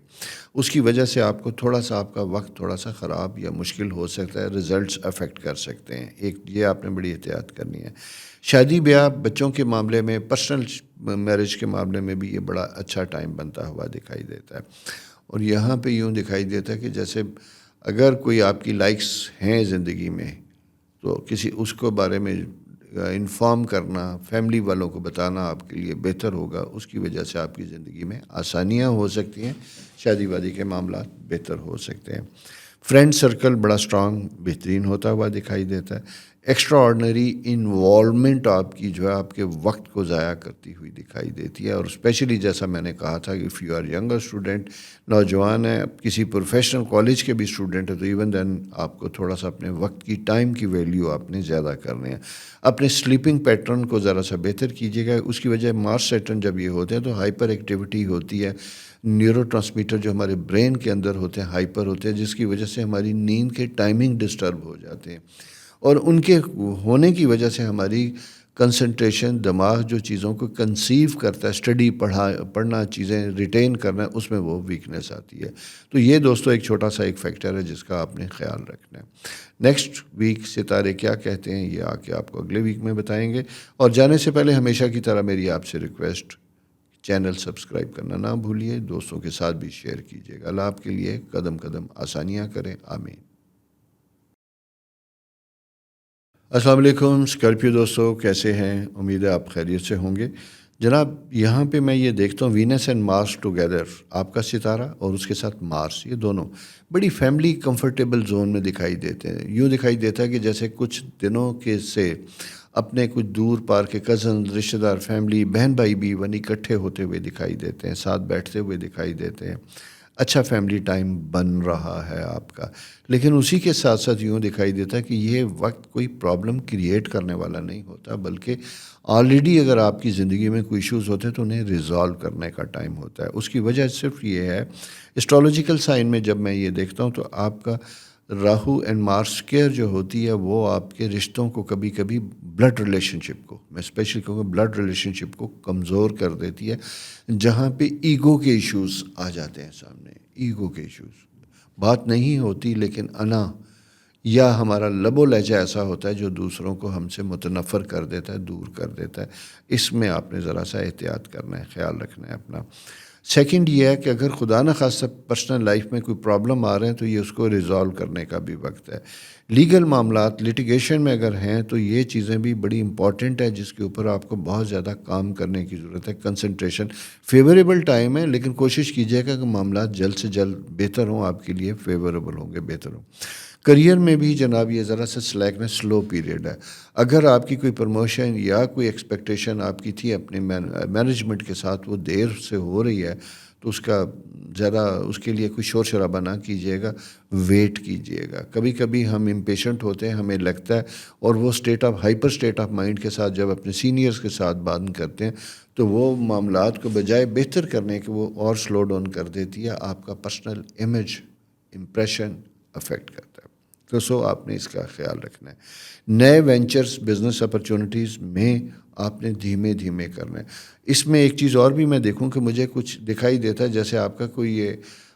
اس کی وجہ سے آپ کو تھوڑا سا آپ کا وقت تھوڑا سا خراب یا مشکل ہو سکتا ہے، ریزلٹس افیکٹ کر سکتے ہیں۔ ایک یہ آپ نے بڑی احتیاط کرنی ہے۔ شادی بیاہ، بچوں کے معاملے میں، پرسنل میرج کے معاملے میں بھی یہ بڑا اچھا ٹائم بنتا ہوا دکھائی دیتا ہے۔ اور یہاں پہ یوں دکھائی دیتا ہے کہ جیسے اگر کوئی آپ کی لائکس ہیں زندگی میں تو کسی اس کو بارے میں انفارم کرنا، فیملی والوں کو بتانا آپ کے لیے بہتر ہوگا. اس کی وجہ سے آپ کی زندگی میں آسانیاں ہو سکتی ہیں، شادی وادی کے معاملات بہتر ہو سکتے ہیں. فرینڈ سرکل بڑا اسٹرانگ بہترین ہوتا ہوا دکھائی دیتا ہے. ایکسٹرا آرڈنری انوالومنٹ آپ کی جو ہے آپ کے وقت کو ضائع کرتی ہوئی دکھائی دیتی ہے. اور اسپیشلی جیسا میں نے کہا تھا کہ if you are younger student, نوجوان ہے، کسی پروفیشنل کالج کے بھی اسٹوڈنٹ ہے، تو ایون دین آپ کو تھوڑا سا اپنے وقت کی ٹائم کی ویلیو آپ نے زیادہ کرنے ہیں. اپنے سلیپنگ پیٹرن کو ذرا سا بہتر کیجیے گا. اس کی وجہ مارس سیٹرن جب یہ ہوتے ہیں تو ہائپر ایکٹیویٹی ہوتی ہے، نیورو ٹرانسمیٹر جو ہمارے برین کے اندر ہوتے ہیں ہائپر ہوتے ہیں، جس کی وجہ سے ہماری نیند کے ٹائمنگ ڈسٹرب ہو جاتے ہیں. اور ان کے ہونے کی وجہ سے ہماری کنسنٹریشن، دماغ جو چیزوں کو کنسیو کرتا ہے، اسٹڈی پڑھنا، چیزیں ریٹین کرنا، اس میں وہ ویکنیس آتی ہے. تو یہ دوستو ایک چھوٹا سا ایک فیکٹر ہے جس کا آپ نے خیال رکھنا ہے. نیکسٹ ویک ستارے کیا کہتے ہیں یہ آ کے آپ کو اگلے ویک میں بتائیں گے. اور جانے سے پہلے ہمیشہ کی طرح میری آپ سے ریکویسٹ، چینل سبسکرائب کرنا نہ بھولیے، دوستوں کے ساتھ بھی شیئر کیجیے گا. اللہ آپ کے لیے قدم قدم آسانیاں کریں. آمین. السلام علیکم اسکارپیو دوستو، کیسے ہیں؟ امید ہے آپ خیریت سے ہوں گے. جناب یہاں پہ میں یہ دیکھتا ہوں وینس اینڈ مارس ٹوگیدر، آپ کا ستارہ اور اس کے ساتھ مارس، یہ دونوں بڑی فیملی کمفرٹیبل زون میں دکھائی دیتے ہیں. یوں دکھائی دیتا ہے کہ جیسے کچھ دنوں کے سے اپنے کچھ دور پار کے کزن، رشتہ دار، فیملی، بہن بھائی بھی ون اکٹھے ہوتے ہوئے دکھائی دیتے ہیں، ساتھ بیٹھتے ہوئے دکھائی دیتے ہیں. اچھا فیملی ٹائم بن رہا ہے آپ کا. لیکن اسی کے ساتھ ساتھ یوں دکھائی دیتا ہے کہ یہ وقت کوئی پرابلم کریٹ کرنے والا نہیں ہوتا، بلکہ آلریڈی اگر آپ کی زندگی میں کوئی ایشوز ہوتے ہیں تو انہیں ریزالو کرنے کا ٹائم ہوتا ہے. اس کی وجہ صرف یہ ہے، اسٹرالوجیکل سائن میں جب میں یہ دیکھتا ہوں تو آپ کا راہو اینڈ مارس کیئر جو ہوتی ہے وہ آپ کے رشتوں کو کبھی کبھی بلڈ ریلیشن شپ کو، میں اسپیشلی کہوں گا بلڈ ریلیشن شپ کو کمزور کر دیتی ہے، جہاں پہ ایگو کے ایشوز آ جاتے ہیں سامنے. ایگو کے ایشوز، بات نہیں ہوتی لیکن انا یا ہمارا لب و لہجہ ایسا ہوتا ہے جو دوسروں کو ہم سے متنفر کر دیتا ہے، دور کر دیتا ہے. اس میں آپ نے ذرا سا احتیاط کرنا ہے، خیال رکھنا ہے اپنا. سیکنڈ یہ ہے کہ اگر خدا نخواستہ پرسنل لائف میں کوئی پرابلم آ رہے ہیں تو یہ اس کو ریزالو کرنے کا بھی وقت ہے. لیگل معاملات لٹیگیشن میں اگر ہیں تو یہ چیزیں بھی بڑی امپورٹنٹ ہے جس کے اوپر آپ کو بہت زیادہ کام کرنے کی ضرورت ہے. کنسنٹریشن فیوریبل ٹائم ہے، لیکن کوشش کیجیے گا کہ معاملات جلد سے جلد بہتر ہوں، آپ کے لیے فیوریبل ہوں گے، بہتر ہوں. کریئر میں بھی جناب یہ ذرا سا سلیکنس، سلو پیریڈ ہے. اگر آپ کی کوئی پروموشن یا کوئی ایکسپیکٹیشن آپ کی تھی اپنے مینجمنٹ کے ساتھ، وہ دیر سے ہو رہی ہے تو اس کا ذرا اس کے لیے کوئی شور شرابہ نہ کیجیے گا، ویٹ کیجیے گا. کبھی کبھی ہم امپیشنٹ ہوتے ہیں، ہمیں لگتا ہے، اور وہ ہائپر اسٹیٹ آف مائنڈ کے ساتھ جب اپنے سینئرز کے ساتھ بات کرتے ہیں تو وہ معاملات کو بجائے بہتر کرنے کے وہ اور سلو ڈاؤن کر دیتی ہے. آپ کا پرسنل امیج، امپریشن افیکٹ کرتا ہے. تو آپ نے اس کا خیال رکھنا ہے. نئے وینچرز، بزنس اپرچونٹیز میں آپ نے دھیمے دھیمے کرنا ہے. اس میں ایک چیز اور بھی میں دیکھوں کہ مجھے کچھ دکھائی دیتا ہے جیسے آپ کا کوئی یہ،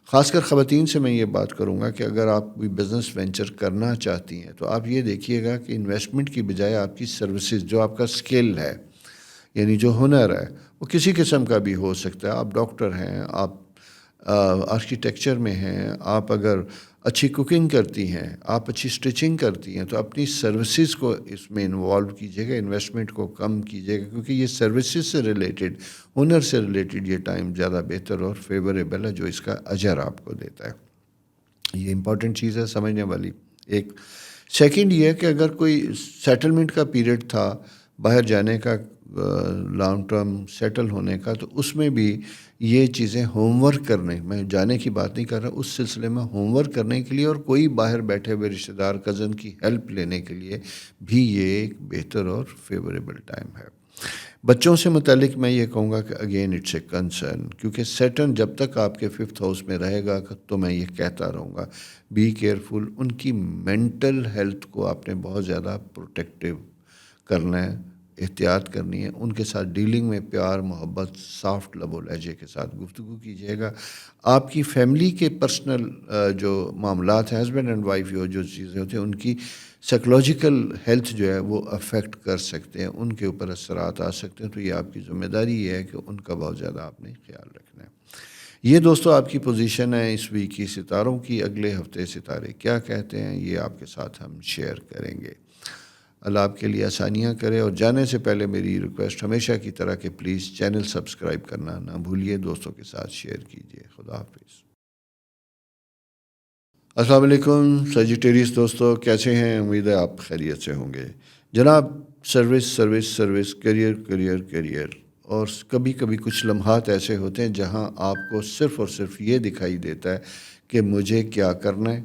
خاص کر خواتین سے میں یہ بات کروں گا کہ اگر آپ کوئی بزنس وینچر کرنا چاہتی ہیں تو آپ یہ دیکھیے گا کہ انویسٹمنٹ کی بجائے آپ کی سروسز، جو آپ کا سکل ہے، یعنی جو ہنر ہے، وہ کسی قسم کا بھی ہو سکتا ہے. آپ ڈاکٹر ہیں، آپ آرکیٹیکچر میں ہیں، آپ اگر اچھی کوکنگ کرتی ہیں، آپ اچھی سٹچنگ کرتی ہیں، تو اپنی سروسز کو اس میں انوالو کیجیے گا، انویسٹمنٹ کو کم کیجیے گا، کیونکہ یہ سروسز سے ریلیٹڈ، ہنر سے ریلیٹڈ یہ ٹائم زیادہ بہتر اور فیوریبل ہے، جو اس کا اجر آپ کو دیتا ہے. یہ امپورٹنٹ چیز ہے سمجھنے والی. ایک سیکنڈ یہ ہے کہ اگر کوئی سیٹلمنٹ کا پیریڈ تھا، باہر جانے کا، لانگ ٹرم سیٹل ہونے کا، تو اس میں بھی یہ چیزیں ہوم ورک کرنے، میں جانے کی بات نہیں کر رہا، اس سلسلے میں ہوم ورک کرنے کے لیے اور کوئی باہر بیٹھے ہوئے رشتہ دار، کزن کی ہیلپ لینے کے لیے بھی یہ ایک بہتر اور فیوریبل ٹائم ہے. بچوں سے متعلق میں یہ کہوں گا کہ اگین اٹس اے کنسرن، کیونکہ سیٹرن جب تک آپ کے 5th ہاؤس میں رہے گا تو میں یہ کہتا رہوں گا بی کیئرفل. ان کی مینٹل ہیلتھ کو آپ نے بہت زیادہ پروٹیکٹیو کرنا ہے، احتیاط کرنی ہے. ان کے ساتھ ڈیلنگ میں پیار، محبت، سافٹ لب و لہجے کے ساتھ گفتگو کیجیے گا. آپ کی فیملی کے پرسنل جو معاملات ہیں، ہسبینڈ اینڈ وائف جو چیزیں ہوتی ہیں، ان کی سائیکلوجیکل ہیلتھ جو ہے وہ افیکٹ کر سکتے ہیں، ان کے اوپر اثرات آ سکتے ہیں. تو یہ آپ کی ذمہ داری یہ ہے کہ ان کا بہت زیادہ آپ نے خیال رکھنا ہے. یہ دوستو آپ کی پوزیشن ہے اس ویک کی ستاروں کی. اگلے ہفتے ستارے کیا کہتے ہیں یہ آپ کے ساتھ ہم شیئر کریں گے. اللہ آپ کے لیے آسانیاں کرے. اور جانے سے پہلے میری ریکویسٹ ہمیشہ کی طرح کہ پلیز چینل سبسکرائب کرنا نہ بھولیے, دوستوں کے ساتھ شیئر کیجیے. خدا حافظ. السلام علیکم سیجیٹیریس دوستو, کیسے ہیں؟ امید ہے آپ خیریت سے ہوں گے. جناب, service service service, career career career. اور کبھی کبھی کچھ لمحات ایسے ہوتے ہیں جہاں آپ کو صرف اور صرف یہ دکھائی دیتا ہے کہ مجھے کیا کرنا ہے.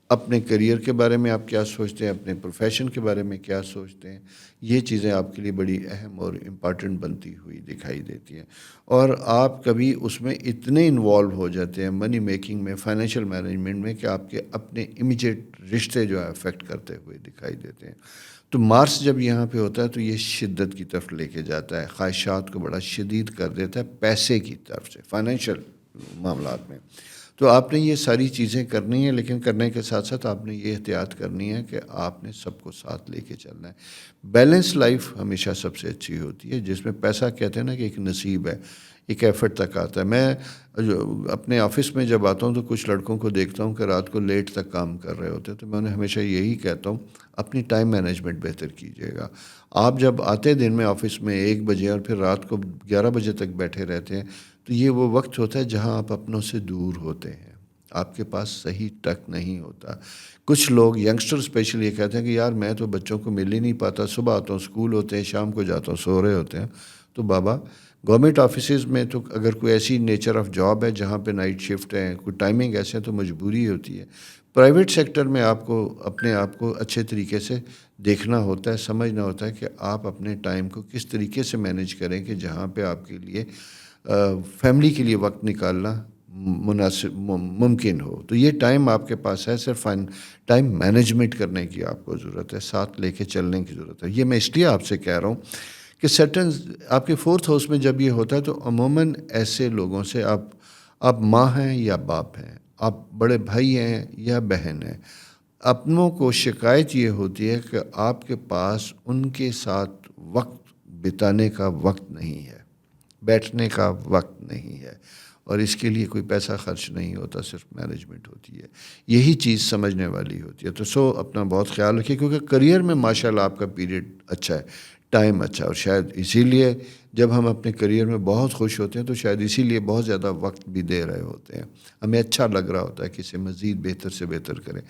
اپنے کیریئر کے بارے میں آپ کیا سوچتے ہیں, اپنے پروفیشن کے بارے میں کیا سوچتے ہیں, یہ چیزیں آپ کے لیے بڑی اہم اور امپارٹنٹ بنتی ہوئی دکھائی دیتی ہیں. اور آپ کبھی اس میں اتنے انوالو ہو جاتے ہیں منی میکنگ میں, فائنینشیل مینجمنٹ میں, کہ آپ کے اپنے امیجیٹ رشتے جو ہے افیکٹ کرتے ہوئے دکھائی دیتے ہیں. تو مارس جب یہاں پہ ہوتا ہے تو یہ شدت کی طرف لے کے جاتا ہے, خواہشات کو بڑا شدید کر دیتا ہے پیسے کی طرف سے, فائنینشیل معاملات میں. تو آپ نے یہ ساری چیزیں کرنی ہیں, لیکن کرنے کے ساتھ ساتھ آپ نے یہ احتیاط کرنی ہے کہ آپ نے سب کو ساتھ لے کے چلنا ہے. بیلنس لائف ہمیشہ سب سے اچھی ہوتی ہے, جس میں پیسہ کہتے ہیں نا کہ ایک نصیب ہے, ایک ایفرٹ تک آتا ہے. میں اپنے آفس میں جب آتا ہوں تو کچھ لڑکوں کو دیکھتا ہوں کہ رات کو لیٹ تک کام کر رہے ہوتے ہیں, تو میں انہیں ہمیشہ یہی کہتا ہوں اپنی ٹائم مینجمنٹ بہتر کیجیے گا. آپ جب آتے دن میں آفس میں 1 بجے اور پھر رات کو 11 بجے تک بیٹھے رہتے ہیں, تو یہ وہ وقت ہوتا ہے جہاں آپ اپنوں سے دور ہوتے ہیں, آپ کے پاس صحیح ٹک نہیں ہوتا. کچھ لوگ ینگسٹر اسپیشلی یہ کہتے ہیں کہ یار میں تو بچوں کو مل ہی نہیں پاتا, صبح آتا ہوں اسکول ہوتے ہیں, شام کو جاتا ہوں سو رہے ہوتے ہیں. تو بابا, گورنمنٹ آفیسز میں تو اگر کوئی ایسی نیچر آف جاب ہے جہاں پہ نائٹ شفٹ ہے, کوئی ٹائمنگ ایسے ہیں, تو مجبوری ہوتی ہے. پرائیویٹ سیکٹر میں آپ کو اپنے آپ کو اچھے طریقے سے دیکھنا ہوتا ہے, سمجھنا ہوتا ہے کہ آپ اپنے ٹائم کو کس طریقے سے مینیج کریں کہ جہاں پہ آپ کے لیے فیملی کے لیے وقت نکالنا مناسب ممکن ہو. تو یہ ٹائم آپ کے پاس ہے, صرف ٹائم مینجمنٹ کرنے کی آپ کو ضرورت ہے, ساتھ لے کے چلنے کی ضرورت ہے. یہ میں اس لیے آپ سے کہہ رہا ہوں کہ سیٹن آپ کے 4th ہاؤس میں جب یہ ہوتا ہے تو عموماً ایسے لوگوں سے آپ ماں ہیں یا باپ ہیں, آپ بڑے بھائی ہیں یا بہن ہیں, اپنوں کو شکایت یہ ہوتی ہے کہ آپ کے پاس ان کے ساتھ وقت بتانے کا وقت نہیں ہے, بیٹھنے کا وقت نہیں ہے, اور اس کے لیے کوئی پیسہ خرچ نہیں ہوتا, صرف مینجمنٹ ہوتی ہے. یہی چیز سمجھنے والی ہوتی ہے. تو اپنا بہت خیال رکھیے, کیونکہ کریئر میں ماشاءاللہ آپ کا پیریڈ اچھا ہے, ٹائم اچھا ہے, اور شاید اسی لیے جب ہم اپنے کریئر میں بہت خوش ہوتے ہیں تو شاید اسی لیے بہت زیادہ وقت بھی دے رہے ہوتے ہیں. ہمیں اچھا لگ رہا ہوتا ہے کہ اسے مزید بہتر سے بہتر کریں.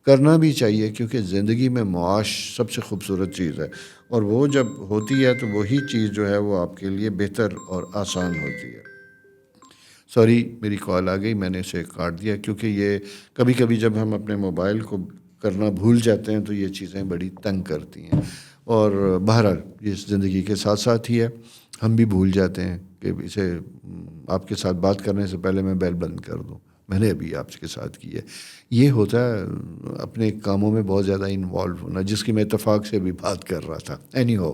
کرنا بھی چاہیے, کیونکہ زندگی میں معاش سب سے خوبصورت چیز ہے, اور وہ جب ہوتی ہے تو وہی چیز جو ہے وہ آپ کے لیے بہتر اور آسان ہوتی ہے. سوری, میری کال آ گئی, میں نے اسے کاٹ دیا, کیونکہ یہ کبھی کبھی جب ہم اپنے موبائل کو کرنا بھول جاتے ہیں تو یہ چیزیں بڑی تنگ کرتی ہیں. اور بہرحال یہ زندگی کے ساتھ ساتھ ہی ہے, ہم بھی بھول جاتے ہیں کہ اسے آپ کے ساتھ بات کرنے سے پہلے میں بیل بند کر دوں. میں نے ابھی آپ کے ساتھ کی ہے. یہ ہوتا ہے اپنے کاموں میں بہت زیادہ انوالو ہونا, جس کی میں اتفاق سے بھی بات کر رہا تھا. اینی ہو,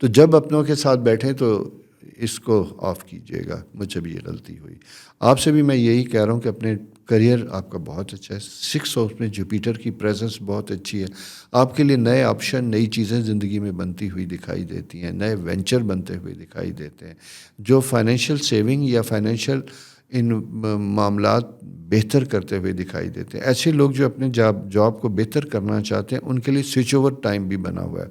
تو جب اپنوں کے ساتھ بیٹھیں تو اس کو آف کیجیے گا. مجھ سے بھی یہ غلطی ہوئی. آپ سے بھی میں یہی کہہ رہا ہوں کہ اپنے کریئر آپ کا بہت اچھا ہے. 6 ہاؤس میں جوپیٹر کی پریزنس بہت اچھی ہے. آپ کے لیے نئے آپشن, نئی چیزیں زندگی میں بنتی ہوئی دکھائی دیتی ہیں, نئے وینچر بنتے ہوئے دکھائی دیتے ہیں, جو فائنینشیل سیونگ یا فائنینشیل ان معاملات بہتر کرتے ہوئے دکھائی دیتے ہیں. ایسے لوگ جو اپنے جاب کو بہتر کرنا چاہتے ہیں ان کے لیے سوئچ اوور ٹائم بھی بنا ہوا ہے.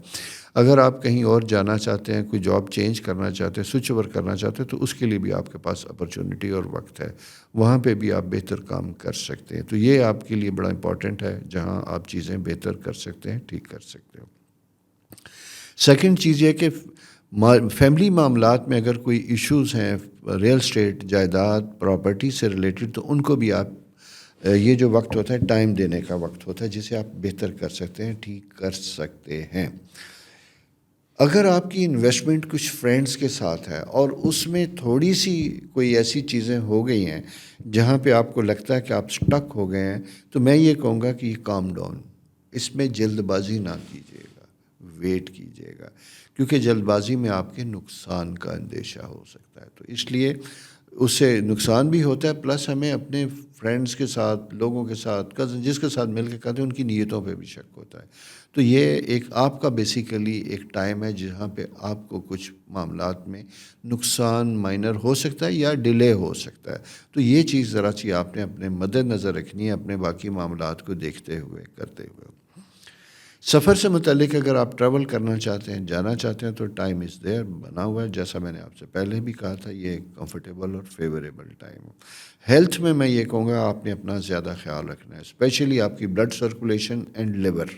اگر آپ کہیں اور جانا چاہتے ہیں, کوئی جاب چینج کرنا چاہتے ہیں, سوئچ اوور کرنا چاہتے ہیں, تو اس کے لیے بھی آپ کے پاس اپرچونٹی اور وقت ہے, وہاں پہ بھی آپ بہتر کام کر سکتے ہیں. تو یہ آپ کے لیے بڑا امپورٹنٹ ہے, جہاں آپ چیزیں بہتر کر سکتے ہیں, ٹھیک کر سکتے ہو. سیکنڈ چیز یہ کہ فیملی معاملات میں اگر کوئی ایشوز ہیں, ریئل اسٹیٹ, جائیداد, پراپرٹی سے ریلیٹڈ, تو ان کو بھی آپ یہ جو وقت ہوتا ہے ٹائم دینے کا وقت ہوتا ہے, جسے آپ بہتر کر سکتے ہیں, ٹھیک کر سکتے ہیں. اگر آپ کی انویسٹمنٹ کچھ فرینڈس کے ساتھ ہے اور اس میں تھوڑی سی کوئی ایسی چیزیں ہو گئی ہیں جہاں پہ آپ کو لگتا ہے کہ آپ سٹک ہو گئے ہیں, تو میں یہ کہوں گا کہ یہ کام ڈاؤن, اس میں جلد بازی نہ کیجیے گا, ویٹ کیجیے گا, کیونکہ جلد بازی میں آپ کے نقصان کا اندیشہ ہو سکتا ہے. تو اس لیے اس سے نقصان بھی ہوتا ہے، پلس ہمیں اپنے فرینڈس کے ساتھ، لوگوں کے ساتھ، کزن جس کے ساتھ مل کے کرتے ہیں ان کی نیتوں پہ بھی شک ہوتا ہے. تو یہ ایک آپ کا بیسیکلی ایک ٹائم ہے جہاں پہ آپ کو کچھ معاملات میں نقصان مائنر ہو سکتا ہے یا ڈیلے ہو سکتا ہے. تو یہ چیز ذرا سی آپ نے اپنے مد نظر رکھنی ہے اپنے باقی معاملات کو دیکھتے ہوئے کرتے ہوئے. سفر سے متعلق اگر آپ ٹریول کرنا چاہتے ہیں، جانا چاہتے ہیں، تو ٹائم از دیئر بنا ہوا ہے، جیسا میں نے آپ سے پہلے بھی کہا تھا، یہ کمفرٹیبل اور فیوریبل ٹائم. ہیلتھ میں یہ کہوں گا آپ نے اپنا زیادہ خیال رکھنا ہے، اسپیشلی آپ کی بلڈ سرکولیشن اینڈ لیور.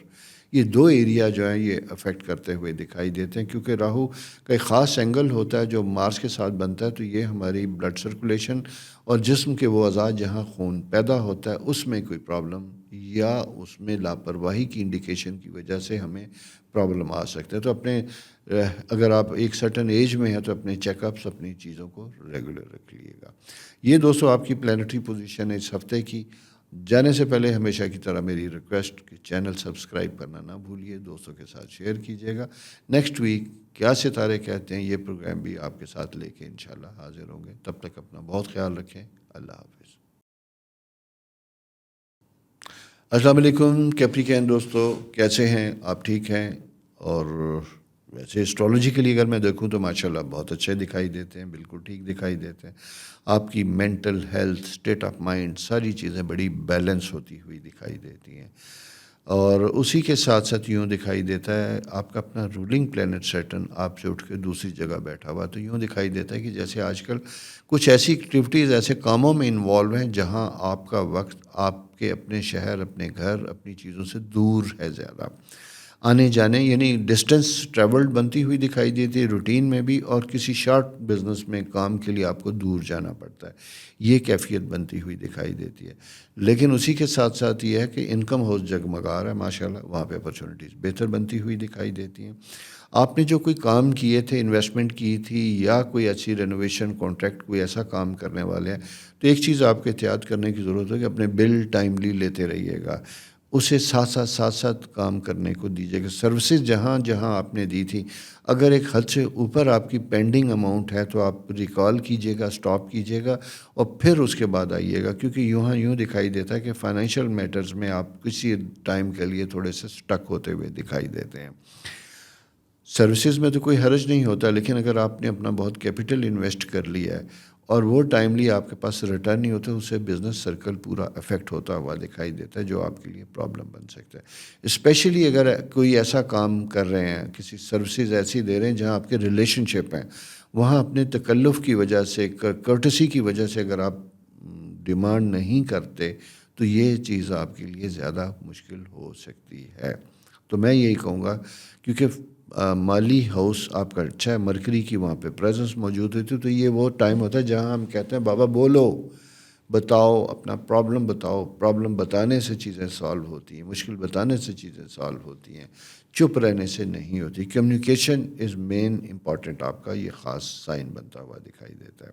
یہ دو ایریا جو ہیں یہ افیکٹ کرتے ہوئے دکھائی دیتے ہیں، کیونکہ راہو کا ایک خاص اینگل ہوتا ہے جو مارس کے ساتھ بنتا ہے. تو یہ ہماری بلڈ سرکولیشن اور جسم کے وہ اعضاء جہاں خون پیدا ہوتا ہے اس میں کوئی پرابلم یا اس میں لاپرواہی کی انڈیکیشن کی وجہ سے ہمیں پرابلم آ سکتا ہے. تو اپنے اگر آپ ایک سرٹن ایج میں ہیں تو اپنے چیک اپس، اپنی چیزوں کو ریگولر رکھ لیے گا. یہ دوستو آپ کی پلانٹری پوزیشن ہے اس ہفتے کی. جانے سے پہلے ہمیشہ کی طرح میری ریکویسٹ کہ چینل سبسکرائب کرنا نہ بھولیے، دوستوں کے ساتھ شیئر کیجیے گا. نیکسٹ ویک کیا ستارے کہتے ہیں یہ پروگرام بھی آپ کے ساتھ لے کے انشاءاللہ حاضر ہوں گے. تب تک اپنا بہت خیال رکھیں. اللہ حافظ. السلام علیکم کیپریکین دوستو، کیسے ہیں آپ؟ ٹھیک ہیں؟ اور ویسے اسٹرالوجیکلی اگر میں دیکھوں تو ماشاءاللہ بہت اچھے دکھائی دیتے ہیں، بالکل ٹھیک دکھائی دیتے ہیں. آپ کی mental health, state of mind, ساری چیزیں بڑی بیلنس ہوتی ہوئی دکھائی دیتی ہیں. اور اسی کے ساتھ ساتھ یوں دکھائی دیتا ہے آپ کا اپنا رولنگ پلینٹ سیٹرن آپ سے اٹھ کے دوسری جگہ بیٹھا ہوا. تو یوں دکھائی دیتا ہے کہ جیسے آج کل کچھ ایسی ایکٹیویٹیز، ایسے کاموں میں انوالو ہیں جہاں آپ کا وقت آپ کے اپنے شہر، اپنے گھر، اپنی چیزوں سے دور ہے زیادہ. آنے جانے یعنی ڈسٹینس ٹریولڈ بنتی ہوئی دکھائی دیتی ہے روٹین میں بھی، اور کسی شارٹ بزنس میں کام کے لیے آپ کو دور جانا پڑتا ہے. یہ کیفیت بنتی ہوئی دکھائی دیتی ہے. لیکن اسی کے ساتھ ساتھ یہ ہے کہ انکم ہاؤس جگمگا رہا ہے ماشاءاللہ، وہاں پہ اپرچونیٹیز بہتر بنتی ہوئی دکھائی دیتی ہیں. آپ نے جو کوئی کام کیے تھے، انویسٹمنٹ کی تھی یا کوئی ایسی رینوویشن کانٹریکٹ کوئی ایسا کام کرنے والے ہیں، تو ایک چیز آپ کو احتیاط کرنے کی ضرورت ہے کہ اپنے بل ٹائملی لیتے رہیے گا. اسے ساتھ کام کرنے کو دیجیے گا. سروسز جہاں جہاں آپ نے دی تھی، اگر ایک حد سے اوپر آپ کی پینڈنگ اماؤنٹ ہے تو آپ ریکال کیجیے گا، اسٹاپ کیجیے گا اور پھر اس کے بعد آئیے گا. کیونکہ یوں دکھائی دیتا ہے کہ فائنینشیل میٹرز میں آپ کسی ٹائم کے لیے تھوڑے سے سٹک ہوتے ہوئے دکھائی دیتے ہیں. سروسز میں تو کوئی حرج نہیں ہوتا، لیکن اگر آپ نے اپنا بہت کیپٹل انویسٹ کر لیا ہے اور وہ ٹائملی آپ کے پاس ریٹرن نہیں ہوتا، اس سے بزنس سرکل پورا افیکٹ ہوتا ہوا دکھائی دیتا ہے، جو آپ کے لیے پرابلم بن سکتا ہے. اسپیشلی اگر کوئی ایسا کام کر رہے ہیں، کسی سروسز ایسی دے رہے ہیں جہاں آپ کے ریلیشن شپ ہیں، وہاں اپنے تکلف کی وجہ سے، کرٹسی کی وجہ سے اگر آپ ڈیمانڈ نہیں کرتے تو یہ چیز آپ کے لیے زیادہ مشکل ہو سکتی ہے. تو میں یہی کہوں گا، کیونکہ مالی ہاؤس آپ کا اچھا ہے، مرکری کی وہاں پہ پریزنس موجود ہوتی ہے، تو یہ وہ ٹائم ہوتا ہے جہاں ہم کہتے ہیں بابا بولو، بتاؤ، اپنا پرابلم بتاؤ. پرابلم بتانے سے چیزیں سالو ہوتی ہیں، مشکل بتانے سے چیزیں سالو ہوتی ہیں، چپ رہنے سے نہیں ہوتی. کمیونیکیشن از مین امپورٹنٹ، آپ کا یہ خاص سائن بنتا ہوا دکھائی دیتا ہے.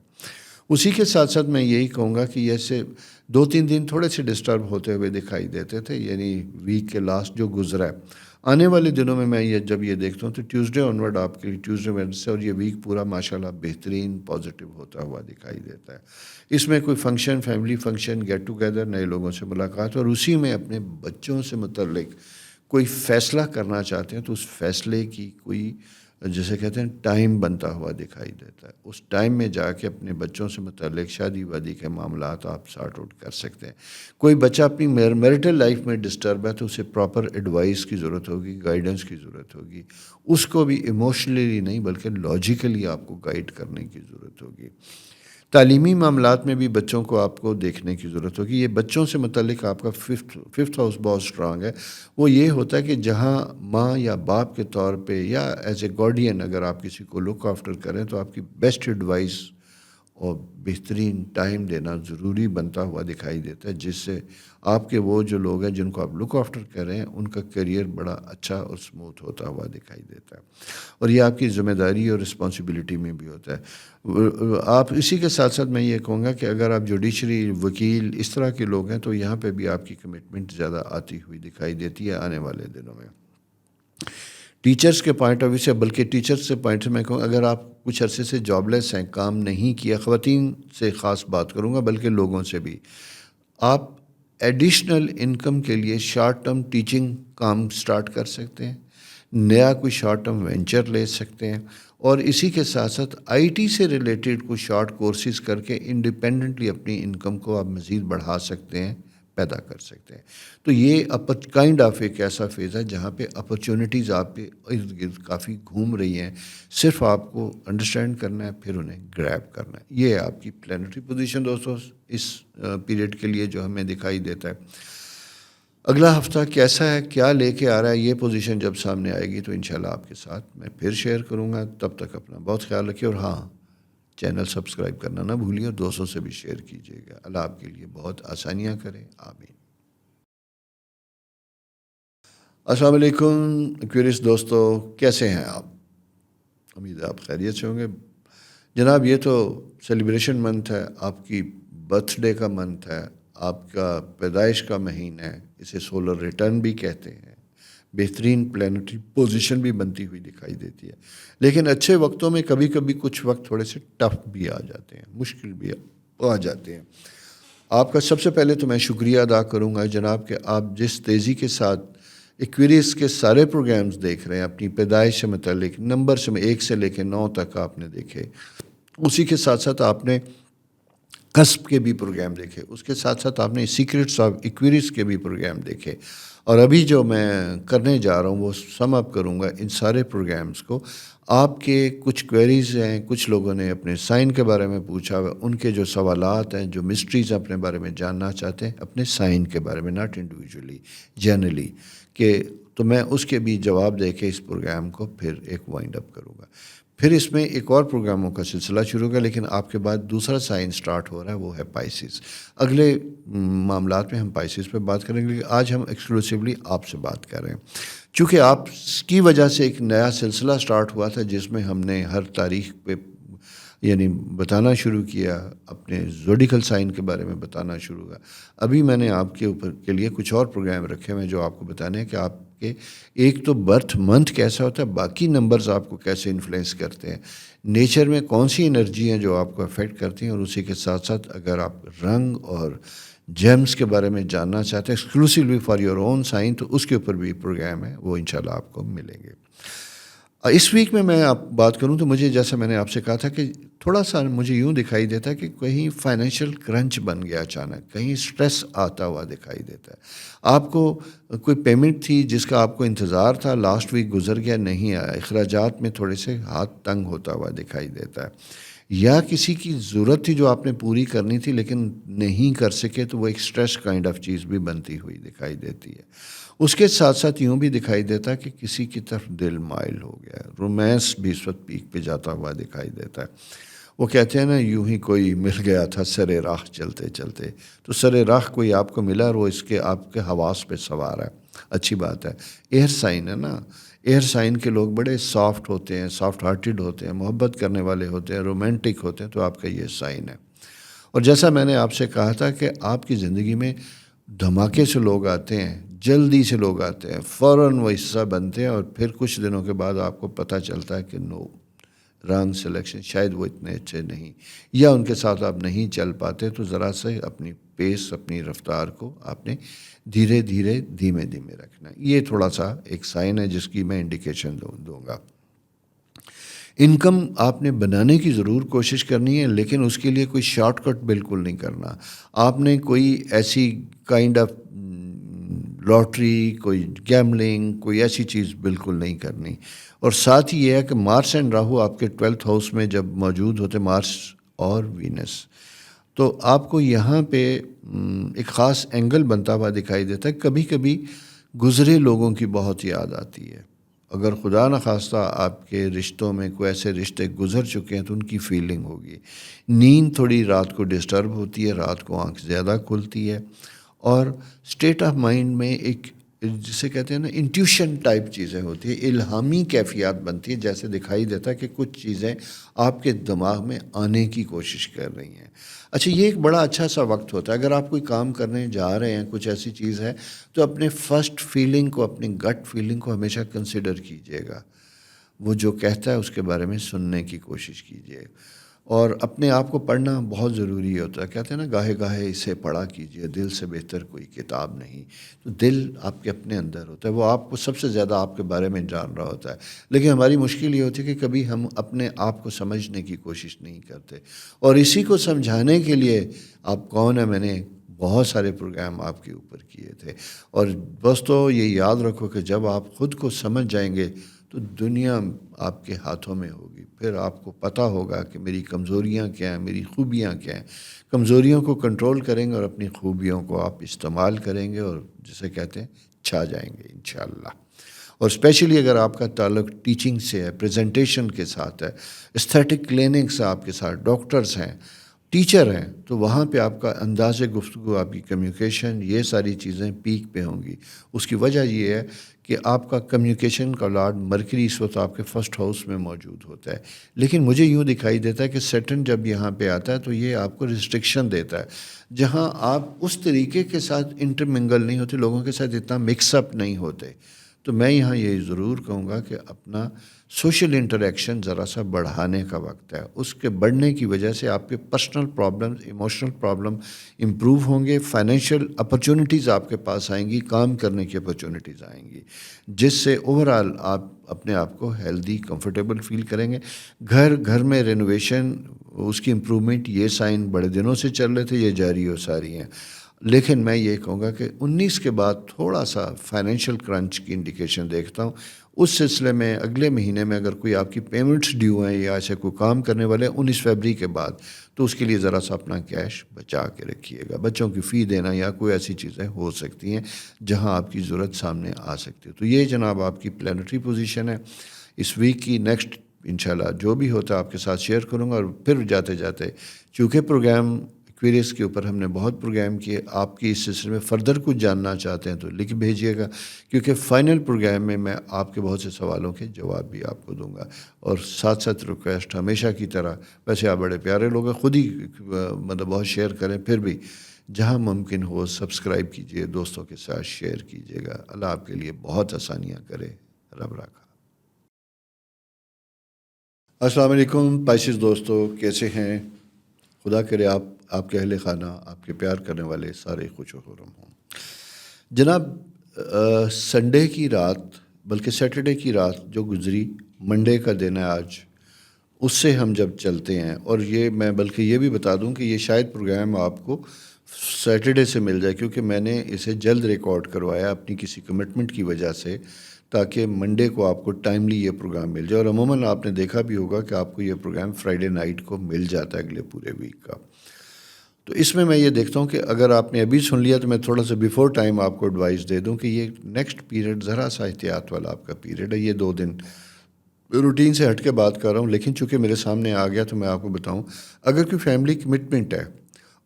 اسی کے ساتھ ساتھ میں یہی کہوں گا کہ ایسے 2-3 دن تھوڑے سے ڈسٹرب ہوتے ہوئے دکھائی دیتے تھے، یعنی ویک کے لاسٹ جو گزرا ہے. آنے والے دنوں میں جب یہ دیکھتا ہوں تو ٹیوزڈے آنورڈ آپ کے لیے، ٹیوزڈے ویڈنسڈے اور یہ ویک پورا ماشاءاللہ بہترین پازیٹیو ہوتا ہوا دکھائی دیتا ہے. اس میں کوئی function, family function, get together, نئے لوگوں سے ملاقات، اور اسی میں اپنے بچوں سے متعلق کوئی فیصلہ کرنا چاہتے ہیں تو اس فیصلے کی کوئی جسے کہتے ہیں ٹائم بنتا ہوا دکھائی دیتا ہے. اس ٹائم میں جا کے اپنے بچوں سے متعلق شادی وادی کے معاملات آپ سارٹ آؤٹ کر سکتے ہیں. کوئی بچہ اپنی میرٹل لائف میں ڈسٹرب ہے تو اسے پراپر ایڈوائس کی ضرورت ہوگی، گائیڈنس کی ضرورت ہوگی. اس کو بھی ایموشنلی نہیں بلکہ لاجیکلی آپ کو گائیڈ کرنے کی ضرورت ہوگی. تعلیمی معاملات میں بھی بچوں کو آپ کو دیکھنے کی ضرورت ہوگی. یہ بچوں سے متعلق آپ کا ففتھ ہاؤس بہت اسٹرانگ ہے. وہ یہ ہوتا ہے کہ جہاں ماں یا باپ کے طور پہ یا ایز اے گارڈین اگر آپ کسی کو لک آفٹر کریں تو آپ کی بیسٹ ایڈوائس اور بہترین ٹائم دینا ضروری بنتا ہوا دکھائی دیتا ہے، جس سے آپ کے وہ جو لوگ ہیں جن کو آپ لک آفٹر کر رہے ہیں ان کا کیریئر بڑا اچھا اور اسموتھ ہوتا ہوا دکھائی دیتا ہے. اور یہ آپ کی ذمہ داری اور رسپانسبلٹی میں بھی ہوتا ہے. آپ اسی کے ساتھ ساتھ میں یہ کہوں گا کہ اگر آپ جوڈیشری، وکیل، اس طرح کے لوگ ہیں تو یہاں پہ بھی آپ کی کمٹمنٹ زیادہ آتی ہوئی دکھائی دیتی ہے آنے والے دنوں میں. ٹیچرس کے پوائنٹ آف ویو سے، بلکہ ٹیچرس سے پوائنٹ سے میں کہوں اگر آپ کچھ عرصے سے جاب لیس ہیں، کام نہیں کیا، خواتین سے خاص بات کروں گا بلکہ لوگوں سے بھی، آپ ایڈیشنل انکم کے لیے شارٹ ٹرم ٹیچنگ کام سٹارٹ کر سکتے ہیں، نیا کوئی شارٹ ٹرم وینچر لے سکتے ہیں، اور اسی کے ساتھ ساتھ آئی ٹی سے ریلیٹڈ کوئی شارٹ کورسز کر کے انڈیپینڈنٹلی اپنی انکم کو آپ مزید بڑھا سکتے ہیں، پیدا کر سکتے ہیں۔ تو یہ کائنڈ آف ایک ایسا فیز ہے جہاں پہ اپرچونیٹیز آپ کے ارد گرد کافی گھوم رہی ہیں، صرف آپ کو انڈرسٹینڈ کرنا ہے، پھر انہیں گریب کرنا ہے۔ یہ ہے آپ کی پلانٹری پوزیشن دوستوں اس پیریڈ کے لیے جو ہمیں دکھائی دیتا ہے۔ اگلا ہفتہ کیسا ہے، کیا لے کے آ رہا ہے، یہ پوزیشن جب سامنے آئے گی تو انشاءاللہ آپ کے ساتھ میں پھر شیئر کروں گا۔ تب تک اپنا بہت خیال رکھیے، اور ہاں، چینل سبسکرائب کرنا نہ بھولیے اور دوستوں سے بھی شیئر کیجیے گا۔ اللہ آپ کے لیے بہت آسانیاں کرے، آمین۔ السلام علیکم ایکویریس دوستو، کیسے ہیں آپ؟ امید ہے آپ خیریت سے ہوں گے۔ جناب، یہ تو سیلیبریشن منتھ ہے، آپ کی برتھ ڈے کا منتھ ہے، آپ کا پیدائش کا مہینہ ہے، اسے سولر ریٹرن بھی کہتے ہیں، بہترین پلانٹری پوزیشن بھی بنتی ہوئی دکھائی دیتی ہے۔ لیکن اچھے وقتوں میں کبھی کبھی کچھ وقت تھوڑے سے ٹف بھی آ جاتے ہیں، مشکل بھی آ جاتے ہیں۔ آپ کا سب سے پہلے تو میں شکریہ ادا کروں گا جناب کہ آپ جس تیزی کے ساتھ ایکویریس کے سارے پروگرامز دیکھ رہے ہیں، اپنی پیدائش سے متعلق نمبر سے 1 سے لے کے 9 تک آپ نے دیکھے، اسی کے ساتھ ساتھ آپ نے کسب کے بھی پروگرام دیکھے، اس کے ساتھ ساتھ آپ نے سیکرٹس آف ایکویریس کے بھی پروگرام دیکھے، اور ابھی جو میں کرنے جا رہا ہوں وہ سم اپ کروں گا ان سارے پروگرامز کو۔ آپ کے کچھ کوئریز ہیں، کچھ لوگوں نے اپنے سائن کے بارے میں پوچھا ہوا، ان کے جو سوالات ہیں، جو مسٹریز اپنے بارے میں جاننا چاہتے ہیں اپنے سائن کے بارے میں، ناٹ انڈیویجولی، جنرلی، کہ تو میں اس کے بھی جواب دے کے اس پروگرام کو پھر ایک وائنڈ اپ کروں گا۔ پھر اس میں ایک اور پروگراموں کا سلسلہ شروع ہوگا، لیکن آپ کے بعد دوسرا سائن سٹارٹ ہو رہا ہے، وہ ہے پائسز۔ اگلے معاملات میں ہم پائسز پہ بات کریں گے، لیکن آج ہم ایکسکلوسیولی آپ سے بات کر رہے ہیں، چونکہ آپ کی وجہ سے ایک نیا سلسلہ سٹارٹ ہوا تھا جس میں ہم نے ہر تاریخ پہ یعنی بتانا شروع کیا، اپنے زوڈیکل سائن کے بارے میں بتانا شروع ہوا۔ ابھی میں نے آپ کے اوپر کے لیے کچھ اور پروگرام رکھے ہوئے ہیں جو آپ کو بتانے ہیں کہ آپ کے ایک تو برتھ منتھ کیسا ہوتا ہے، باقی نمبرز آپ کو کیسے انفلوئنس کرتے ہیں، نیچر میں کون سی انرجی ہیں جو آپ کو افیکٹ کرتی ہیں، اور اسی کے ساتھ ساتھ اگر آپ رنگ اور جیمز کے بارے میں جاننا چاہتے ہیں exclusively for your own sign, تو اس کے اوپر بھی پروگرام ہے، وہ انشاءاللہ آپ کو ملیں گے۔ اس ویک میں آپ بات کروں تو مجھے، جیسا میں نے آپ سے کہا تھا کہ تھوڑا سا مجھے یوں دکھائی دیتا ہے کہ کہیں فائنینشیل کرنچ بن گیا اچانک، کہیں سٹریس آتا ہوا دکھائی دیتا ہے۔ آپ کو کوئی پیمنٹ تھی جس کا آپ کو انتظار تھا، لاسٹ ویک گزر گیا، نہیں آیا، اخراجات میں تھوڑے سے ہاتھ تنگ ہوتا ہوا دکھائی دیتا ہے، یا کسی کی ضرورت تھی جو آپ نے پوری کرنی تھی لیکن نہیں کر سکے، تو وہ ایک سٹریس کائنڈ آف چیز بھی بنتی ہوئی دکھائی دیتی ہے۔ اس کے ساتھ ساتھ یوں بھی دکھائی دیتا ہے کہ کسی کی طرف دل مائل ہو گیا ہے، رومانس بھی اس وقت پیک پہ جاتا ہوا دکھائی دیتا ہے۔ وہ کہتے ہیں نا، یوں ہی کوئی مل گیا تھا سرے راہ چلتے چلتے، تو سرے راہ کوئی آپ کو ملا اور وہ اس کے آپ کے حواس پہ سوار ہے، اچھی بات ہے۔ ایئر سائن ہے نا، ایئر سائن کے لوگ بڑے سافٹ ہوتے ہیں، سافٹ ہارٹیڈ ہوتے ہیں، محبت کرنے والے ہوتے ہیں، رومانٹک ہوتے ہیں، تو آپ کا یہ سائن ہے۔ اور جیسا میں نے آپ سے کہا تھا کہ آپ کی زندگی میں دھماکے سے لوگ آتے ہیں، جلدی سے لوگ آتے ہیں، فوراً وہ حصہ بنتے ہیں، اور پھر کچھ دنوں کے بعد آپ کو پتہ چلتا ہے کہ نو، رانگ سلیکشن، شاید وہ اتنے اچھے نہیں، یا ان کے ساتھ آپ نہیں چل پاتے، تو ذرا سے اپنی پیس، اپنی رفتار کو آپ نے دھیرے دھیرے دھیمے دھیمے رکھنا ہے۔ یہ تھوڑا سا ایک سائن ہے جس کی میں انڈیکیشن دوں گا۔ انکم آپ نے بنانے کی ضرور کوشش کرنی ہے، لیکن اس کے لیے کوئی شارٹ کٹ بالکل نہیں کرنا۔ آپ نے کوئی ایسی کائنڈ آف لاٹری، کوئی گیملنگ، کوئی ایسی چیز بالکل نہیں کرنی۔ اور ساتھ ہی یہ ہے کہ مارس اینڈ راہو آپ کے 12th ہاؤس میں جب موجود ہوتے، مارس اور وینس، تو آپ کو یہاں پہ ایک خاص اینگل بنتا ہوا دکھائی دیتا ہے۔ کبھی کبھی گزرے لوگوں کی بہت یاد آتی ہے، اگر خدا نخواستہ آپ کے رشتوں میں کوئی ایسے رشتے گزر چکے ہیں تو ان کی فیلنگ ہوگی۔ نیند تھوڑی رات کو ڈسٹرب ہوتی ہے، رات کو آنکھ زیادہ کھلتی ہے، اور اسٹیٹ آف مائنڈ میں ایک جسے کہتے ہیں نا انٹیوشن ٹائپ چیزیں ہوتی ہیں، الہامی کیفیات بنتی ہے، جیسے دکھائی دیتا ہے کہ کچھ چیزیں آپ کے دماغ میں آنے کی کوشش کر رہی ہیں۔ اچھا، یہ ایک بڑا اچھا سا وقت ہوتا ہے، اگر آپ کوئی کام کرنے جا رہے ہیں، کچھ ایسی چیز ہے، تو اپنے فرسٹ فیلنگ کو، اپنی گٹ فیلنگ کو ہمیشہ کنسیڈر کیجیے گا، وہ جو کہتا ہے اس کے بارے میں سننے کی کوشش کیجیے، اور اپنے آپ کو پڑھنا بہت ضروری ہوتا ہے۔ کہتے ہیں نا گاہے گاہے اسے پڑھا کیجیے، دل سے بہتر کوئی کتاب نہیں۔ تو دل آپ کے اپنے اندر ہوتا ہے، وہ آپ کو سب سے زیادہ آپ کے بارے میں جان رہا ہوتا ہے، لیکن ہماری مشکل یہ ہوتی ہے کہ کبھی ہم اپنے آپ کو سمجھنے کی کوشش نہیں کرتے، اور اسی کو سمجھانے کے لیے آپ کون ہیں، میں نے بہت سارے پروگرام آپ کے اوپر کیے تھے، اور بس تو یہ یاد رکھو کہ جب آپ خود کو سمجھ جائیں گے تو دنیا آپ کے ہاتھوں میں ہوگی، پھر آپ کو پتہ ہوگا کہ میری کمزوریاں کیا ہیں، میری خوبیاں کیا ہیں۔ کمزوریوں کو کنٹرول کریں گے اور اپنی خوبیوں کو آپ استعمال کریں گے، اور جسے کہتے ہیں چھا جائیں گے انشاءاللہ۔ اور اسپیشلی اگر آپ کا تعلق ٹیچنگ سے ہے، پریزنٹیشن کے ساتھ ہے، استھیٹک کلینکس آپ کے ساتھ، ڈاکٹرز ہیں، ٹیچر ہیں، تو وہاں پہ آپ کا انداز گفتگو، آپ کی کمیونیکیشن، یہ ساری چیزیں پیک پہ ہوں گی۔ اس کی وجہ یہ ہے کہ آپ کا کمیونیکیشن کا لارڈ مرکری اس وقت آپ کے فرسٹ ہاؤس میں موجود ہوتا ہے، لیکن مجھے یوں دکھائی دیتا ہے کہ سیٹرن جب یہاں پہ آتا ہے تو یہ آپ کو ریسٹرکشن دیتا ہے، جہاں آپ اس طریقے کے ساتھ انٹرمنگل نہیں ہوتے، لوگوں کے ساتھ اتنا مکس اپ نہیں ہوتے۔ تو میں یہاں یہ ضرور کہوں گا کہ اپنا سوشل انٹریکشن ذرا سا بڑھانے کا وقت ہے، اس کے بڑھنے کی وجہ سے آپ کے personal problem, emotional problem improve ہوں گے، فائنینشیل اپرچونیٹیز آپ کے پاس آئیں گی، کام کرنے کی اپرچونیٹیز آئیں گی، جس سے اوورآل آپ اپنے آپ کو ہیلدی، کمفرٹیبل فیل کریں گے۔ گھر میں رینوویشن، اس کی امپرومنٹ، یہ سائن بڑے دنوں سے چل رہے تھے، یہ جاری و ساری ہیں، لیکن میں یہ کہوں گا کہ 19 کے بعد تھوڑا سا فائنینشیل کرنچ کی انڈیکیشن دیکھتا ہوں۔ اس سلسلے میں اگلے مہینے میں اگر کوئی آپ کی پیمنٹس ڈیو ہیں یا ایسے کوئی کام کرنے والے ہیں 19 فروری کے بعد، تو اس کے لیے ذرا سا اپنا کیش بچا کے رکھیے گا۔ بچوں کی فی دینا یا کوئی ایسی چیزیں ہو سکتی ہیں جہاں آپ کی ضرورت سامنے آ سکتی ہے۔ تو یہ جناب آپ کی پلانٹری پوزیشن ہے اس ویک کی۔ نیکسٹ انشاءاللہ جو بھی ہوتا ہے آپ کے ساتھ شیئر کروں گا، اور پھر جاتے جاتے چونکہ پروگرام ایکویریس کے اوپر ہم نے بہت پروگرام کیے، آپ کی اس سلسلے میں فردر کچھ جاننا چاہتے ہیں تو لکھ بھیجیے گا، کیونکہ فائنل پروگرام میں آپ کے بہت سے سوالوں کے جواب بھی آپ کو دوں گا۔ اور ساتھ ساتھ ریکویسٹ ہمیشہ کی طرح، ویسے آپ بڑے پیارے لوگ ہیں، خود ہی مطلب بہت شیئر کریں، پھر بھی جہاں ممکن ہو سبسکرائب کیجیے، دوستوں کے ساتھ شیئر کیجیے گا۔ اللہ آپ کے لیے بہت آسانیاں کرے، رب رکھا۔ السلام علیکم پائسز دوستو، کیسے ہیں؟ خدا کرے آپ کے اہل خانہ، آپ کے پیار کرنے والے سارے خوش و خرم ہوں۔ جناب، سنڈے کی رات، بلکہ سیٹرڈے کی رات جو گزری، منڈے کا دن ہے آج، اس سے ہم جب چلتے ہیں، اور یہ میں بلکہ یہ بھی بتا دوں کہ یہ شاید پروگرام آپ کو سیٹرڈے سے مل جائے، کیونکہ میں نے اسے جلد ریکارڈ کروایا اپنی کسی کمٹمنٹ کی وجہ سے، تاکہ منڈے کو آپ کو ٹائملی یہ پروگرام مل جائے۔ اور عموماً آپ نے دیکھا بھی ہوگا کہ آپ کو یہ پروگرام فرائیڈے نائٹ کو مل جاتا ہے اگلے پورے ویک کا۔ تو اس میں یہ دیکھتا ہوں کہ اگر آپ نے ابھی سن لیا تو میں تھوڑا سا بیفور ٹائم آپ کو ایڈوائز دے دوں کہ یہ نیکسٹ پیریڈ ذرا سا احتیاط والا آپ کا پیریڈ ہے۔ یہ 2 دن روٹین سے ہٹ کے بات کر رہا ہوں، لیکن چونکہ میرے سامنے آ گیا تو میں آپ کو بتاؤں، اگر کوئی فیملی کمٹمنٹ ہے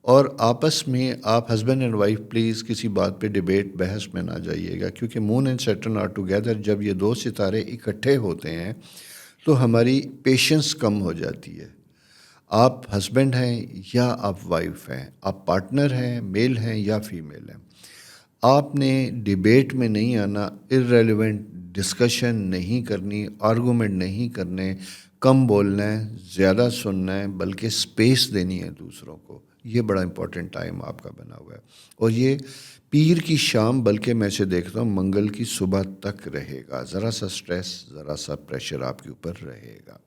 اور آپس میں آپ ہسبینڈ اینڈ وائف پلیز کسی بات پہ ڈیبیٹ، بحث میں نہ جائیے گا، کیونکہ moon and Saturn are together, جب یہ 2 ستارے اکٹھے ہوتے ہیں تو ہماری پیشنس کم ہو جاتی ہے۔ آپ ہسبینڈ ہیں یا آپ وائف ہیں، آپ پارٹنر ہیں، میل ہیں یا فیمیل ہیں، آپ نے ڈیبیٹ میں نہیں آنا، ارریلیونٹ ڈسکشن نہیں کرنی، آرگومنٹ نہیں کرنے، کم بولنا ہے، زیادہ سننا ہے، بلکہ سپیس دینی ہے دوسروں کو۔ یہ بڑا امپورٹنٹ ٹائم آپ کا بنا ہوا ہے، اور یہ پیر کی شام، بلکہ میں اسے دیکھتا ہوں منگل کی صبح تک رہے گا۔ ذرا سا سٹریس، ذرا سا پریشر آپ کے اوپر رہے گا۔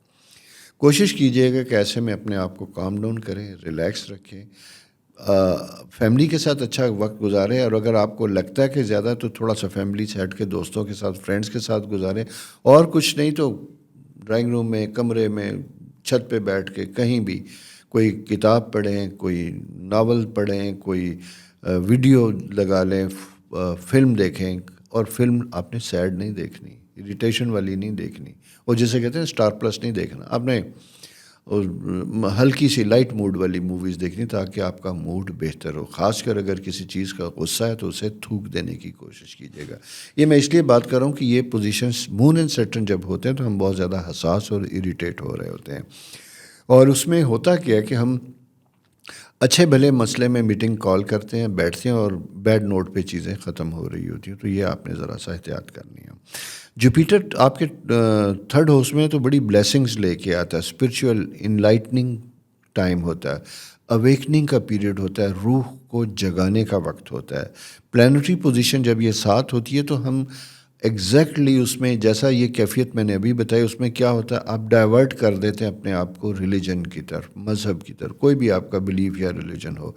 کوشش کیجیے گا کہ ایسے میں اپنے آپ کو کام ڈاؤن کریں، ریلیکس رکھیں، فیملی کے ساتھ اچھا وقت گزاریں، اور اگر آپ کو لگتا ہے کہ زیادہ تو تھوڑا سا فیملی سے ہٹ کے دوستوں کے ساتھ، فرینڈس کے ساتھ گزاریں، اور کچھ نہیں تو ڈرائنگ روم میں، کمرے میں، چھت پہ بیٹھ کے کہیں بھی کوئی کتاب پڑھیں، کوئی ناول پڑھیں، کوئی ویڈیو لگا لیں، فلم دیکھیں۔ اور فلم آپ نے سیڈ نہیں دیکھنی، اریٹیشن والی نہیں دیکھنی، اور جسے کہتے ہیں اسٹار پلس نہیں دیکھنا آپ نے، اور ہلکی سی لائٹ موڈ والی موویز دیکھنی تاکہ آپ کا موڈ بہتر ہو. خاص کر اگر کسی چیز کا غصہ ہے تو اسے تھوک دینے کی کوشش کیجیے گا. یہ میں اس لیے بات کر رہا ہوں کہ یہ پوزیشنس مون اینڈ سیٹرن جب ہوتے ہیں تو ہم بہت زیادہ حساس اور اریٹیٹ ہو رہے ہوتے ہیں. اور اس میں ہوتا کیا ہے کہ ہم اچھے بھلے مسئلے میں میٹنگ کال کرتے ہیں، بیٹھتے ہیں اور بیڈ نوٹ پہ چیزیں ختم ہو رہی ہوتی ہیں. تو یہ آپ نے ذرا سا احتیاط کرنی ہے. جوپیٹر آپ کے تھرڈ ہاؤس میں تو بڑی بلیسنگز لے کے آتا ہے. اسپرچول انلائٹننگ ٹائم ہوتا ہے، اویکننگ کا پیریڈ ہوتا ہے، روح کو جگانے کا وقت ہوتا ہے. پلانٹری پوزیشن جب یہ ساتھ ہوتی ہے تو ہم ایگزیکٹلی اس میں جیسا یہ کیفیت میں نے ابھی بتائی اس میں کیا ہوتا ہے، آپ ڈائیورٹ کر دیتے ہیں اپنے آپ کو ریلیجن کی طرف، مذہب کی طرف، کوئی بھی آپ کا بلیف یا ریلیجن ہو.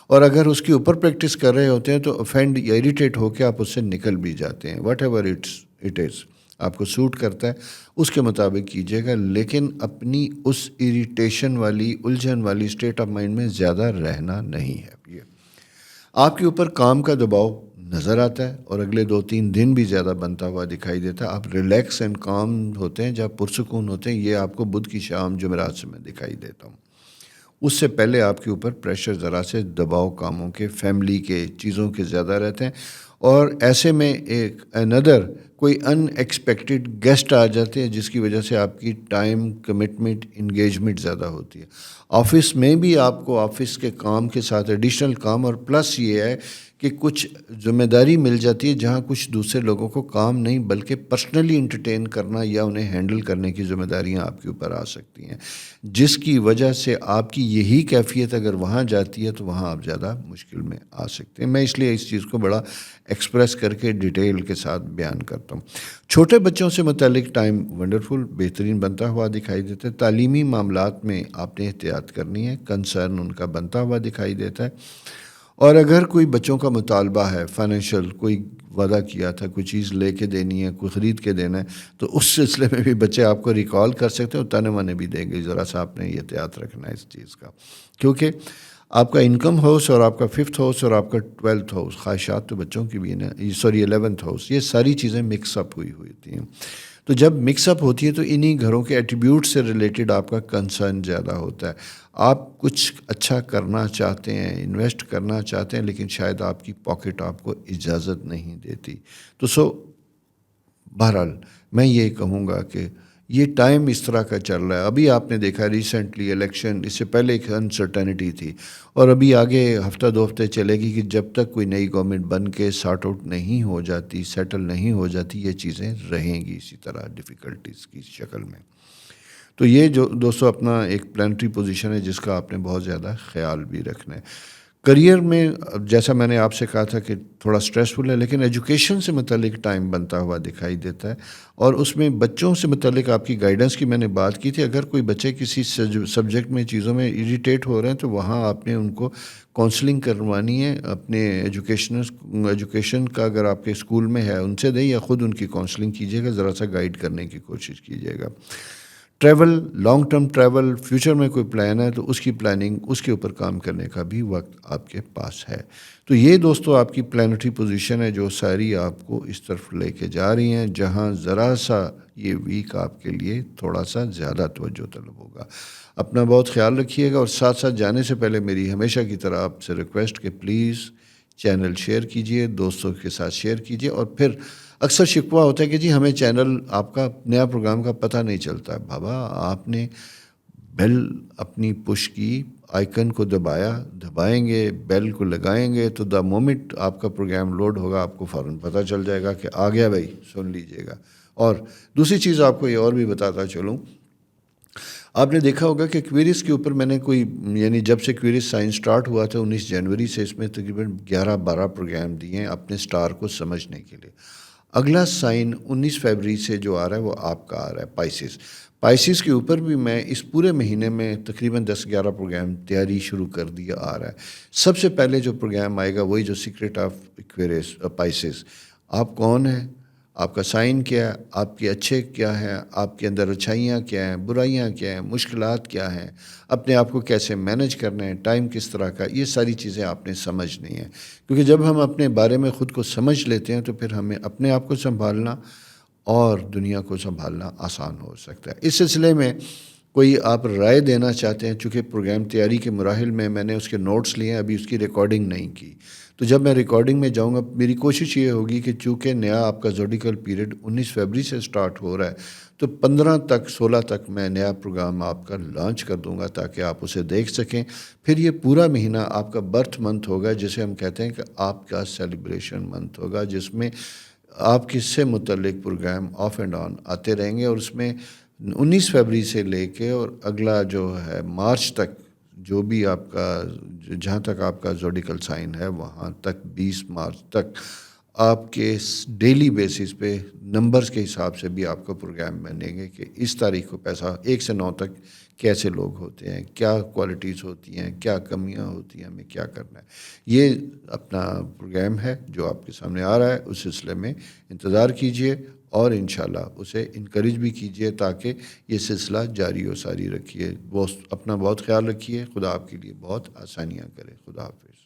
اور اگر اس کے اوپر پریکٹس کر رہے ہوتے ہیں تو افینڈ یا اریٹیٹ ہو کے آپ اس سے نکل بھی جاتے ہیں. واٹ ایور اٹ از آپ کو سوٹ کرتا ہے اس کے مطابق کیجیے گا، لیکن اپنی اس اریٹیشن والی الجھن والی اسٹیٹ آف مائنڈ میں زیادہ رہنا نہیں ہے. یہ آپ کے اوپر کام کا دباؤ نظر آتا ہے اور اگلے 2-3 دن بھی زیادہ بنتا ہوا دکھائی دیتا ہے. آپ ریلیکس اینڈ کام ہوتے ہیں جب پرسکون ہوتے ہیں. یہ آپ کو بدھ کی شام جمعرات سے میں دکھائی دیتا ہوں. اس سے پہلے آپ کے اوپر پریشر ذرا سے دباؤ کاموں کے، فیملی کے، چیزوں کے زیادہ رہتے ہیں. اور ایسے میں ایک اندر کوئی ان ایکسپیکٹڈ گیسٹ آ جاتے ہیں جس کی وجہ سے آپ کی ٹائم کمٹمنٹ انگیجمنٹ زیادہ ہوتی ہے. آفس میں بھی آپ کو آفس کے کام کے ساتھ ایڈیشنل کام، اور پلس یہ ہے کہ کچھ ذمہ داری مل جاتی ہے جہاں کچھ دوسرے لوگوں کو کام نہیں بلکہ پرسنلی انٹرٹین کرنا یا انہیں ہینڈل کرنے کی ذمہ داریاں آپ کے اوپر آ سکتی ہیں، جس کی وجہ سے آپ کی یہی کیفیت اگر وہاں جاتی ہے تو وہاں آپ زیادہ مشکل میں آ سکتے ہیں. میں اس لیے اس چیز کو بڑا ایکسپریس کر کے ڈیٹیل کے ساتھ بیان کرتا ہوں. چھوٹے بچوں سے متعلق ٹائم ونڈرفل بہترین بنتا ہوا دکھائی دیتا ہے. تعلیمی معاملات میں آپ نے احتیاط کرنی ہے، کنسرن ان کا بنتا ہوا دکھائی دیتا ہے. اور اگر کوئی بچوں کا مطالبہ ہے فائنینشیل، کوئی وعدہ کیا تھا کوئی چیز لے کے دینی ہے، کوئی خرید کے دینا ہے، تو اس سلسلے میں بھی بچے آپ کو ریکال کر سکتے ہیں اور تانے وانے بھی دیں گے. ذرا سا آپ نے یہ احتیاط رکھنا ہے اس چیز کا، کیونکہ آپ کا انکم ہاؤس اور آپ کا 5th ہاؤس اور آپ کا 12th ہاؤس، خواہشات تو بچوں کی بھی ہے نا، 11th ہاؤس، یہ ساری چیزیں مکس اپ ہوئی ہوتی ہیں. تو جب مکس اپ ہوتی ہے تو انہی گھروں کے ایٹریبیوٹ سے ریلیٹڈ آپ کا کنسرن زیادہ ہوتا ہے. آپ کچھ اچھا کرنا چاہتے ہیں، انویسٹ کرنا چاہتے ہیں، لیکن شاید آپ کی پاکٹ آپ کو اجازت نہیں دیتی. تو بہرحال میں یہ کہوں گا کہ یہ ٹائم اس طرح کا چل رہا ہے. ابھی آپ نے دیکھا ریسنٹلی الیکشن، اس سے پہلے ایک انسرٹینٹی تھی، اور ابھی آگے ہفتہ 2 ہفتے چلے گی کہ جب تک کوئی نئی گورنمنٹ بن کے سارٹ آؤٹ نہیں ہو جاتی، سیٹل نہیں ہو جاتی، یہ چیزیں رہیں گی اسی طرح ڈیفیکلٹیز کی شکل میں. تو یہ جو دوستو اپنا ایک پلانٹری پوزیشن ہے جس کا آپ نے بہت زیادہ خیال بھی رکھنا ہے. کریئر میں جیسا میں نے آپ سے کہا تھا کہ تھوڑا سٹریسفل ہے، لیکن ایجوکیشن سے متعلق ٹائم بنتا ہوا دکھائی دیتا ہے. اور اس میں بچوں سے متعلق آپ کی گائیڈنس کی میں نے بات کی تھی. اگر کوئی بچے کسی سبجیکٹ میں چیزوں میں اریٹیٹ ہو رہے ہیں تو وہاں آپ نے ان کو کونسلنگ کروانی ہے. اپنے ایجوکیشن کا اگر آپ کے اسکول میں ہے ان سے دیں یا خود ان کی کونسلنگ کیجیے گا، ذرا سا گائیڈ کرنے کی کوشش کیجیے گا. Travel, long term travel, future میں کوئی پلان ہے تو اس کی پلاننگ، اس کے اوپر کام کرنے کا بھی وقت آپ کے پاس ہے. تو یہ دوستو آپ کی پلانٹری پوزیشن ہے جو ساری آپ کو اس طرف لے کے جا رہی ہیں جہاں ذرا سا یہ ویک آپ کے لیے تھوڑا سا زیادہ توجہ طلب ہوگا. اپنا بہت خیال رکھیے گا، اور ساتھ ساتھ جانے سے پہلے میری ہمیشہ کی طرح آپ سے ریکویسٹ کہ پلیز چینل شیئر کیجئے، دوستوں کے ساتھ شیئر کیجئے. اور پھر اکثر شکوہ ہوتا ہے کہ جی ہمیں چینل آپ کا نیا پروگرام کا پتہ نہیں چلتا. بابا آپ نے بیل اپنی پش کی، آئیکن کو دبائیں گے، بیل کو لگائیں گے تو دا مومنٹ آپ کا پروگرام لوڈ ہوگا آپ کو فوراً پتہ چل جائے گا کہ آ گیا بھائی، سن لیجئے گا. اور دوسری چیز آپ کو یہ اور بھی بتاتا چلوں، آپ نے دیکھا ہوگا کہ کوئریز کے اوپر میں نے یعنی جب سے کوئریز سائن سٹارٹ ہوا تھا 19 جنوری سے، اس میں تقریباً 11-12 پروگرام دیے ہیں اپنے سٹار کو سمجھنے کے لیے. اگلا سائن 19 فیبری سے جو آ رہا ہے وہ آپ کا آ رہا ہے پائسیس کے اوپر بھی میں اس پورے مہینے میں تقریباً 10-11 پروگرام تیاری شروع کر دیا آ رہا ہے. سب سے پہلے جو پروگرام آئے گا وہی جو سیکرٹ آف ایکویریس پائسیس. آپ کون ہیں، آپ کا سائن کیا ہے، آپ کے اچھے کیا ہیں، آپ کے اندر اچھائیاں کیا ہیں، برائیاں کیا ہیں، مشکلات کیا ہیں، اپنے آپ کو کیسے مینج کرنا ہے، ٹائم کس طرح کا، یہ ساری چیزیں آپ نے سمجھنی ہیں. کیونکہ جب ہم اپنے بارے میں خود کو سمجھ لیتے ہیں تو پھر ہمیں اپنے آپ کو سنبھالنا اور دنیا کو سنبھالنا آسان ہو سکتا ہے. اس سلسلے میں کوئی آپ رائے دینا چاہتے ہیں، چونکہ پروگرام تیاری کے مراحل میں نے اس کے نوٹس لیے ہیں، ابھی اس کی ریکارڈنگ نہیں کی، تو جب میں ریکارڈنگ میں جاؤں گا میری کوشش یہ ہوگی کہ چونکہ نیا آپ کا زوڈیکل پیریڈ 19 فروری سے سٹارٹ ہو رہا ہے، تو 15 تک 16 تک میں نیا پروگرام آپ کا لانچ کر دوں گا تاکہ آپ اسے دیکھ سکیں. پھر یہ پورا مہینہ آپ کا برتھ منتھ ہوگا، جسے ہم کہتے ہیں کہ آپ کا سیلیبریشن منتھ ہوگا، جس میں آپ کے سے متعلق پروگرام آف اینڈ آن آتے رہیں گے. اور اس میں 19 فروری سے لے کے اور اگلا جو ہے مارچ تک، جو بھی آپ کا جہاں تک آپ کا زوڈیکل سائن ہے وہاں تک 20 مارچ تک آپ کے ڈیلی بیسس پہ نمبرز کے حساب سے بھی آپ کو پروگرام بنیں گے کہ اس تاریخ کو پیسہ 1 سے 9 تک کیسے لوگ ہوتے ہیں، کیا کوالٹیز ہوتی ہیں، کیا کمیاں ہوتی ہیں، ہمیں کیا کرنا ہے. یہ اپنا پروگرام ہے جو آپ کے سامنے آ رہا ہے، اس سلسلے میں انتظار کیجئے اور انشاءاللہ اسے انکریج بھی کیجئے تاکہ یہ سلسلہ جاری و ساری رکھیے. اپنا بہت خیال رکھیے. خدا آپ کے لیے بہت آسانیاں کرے. خدا حافظ.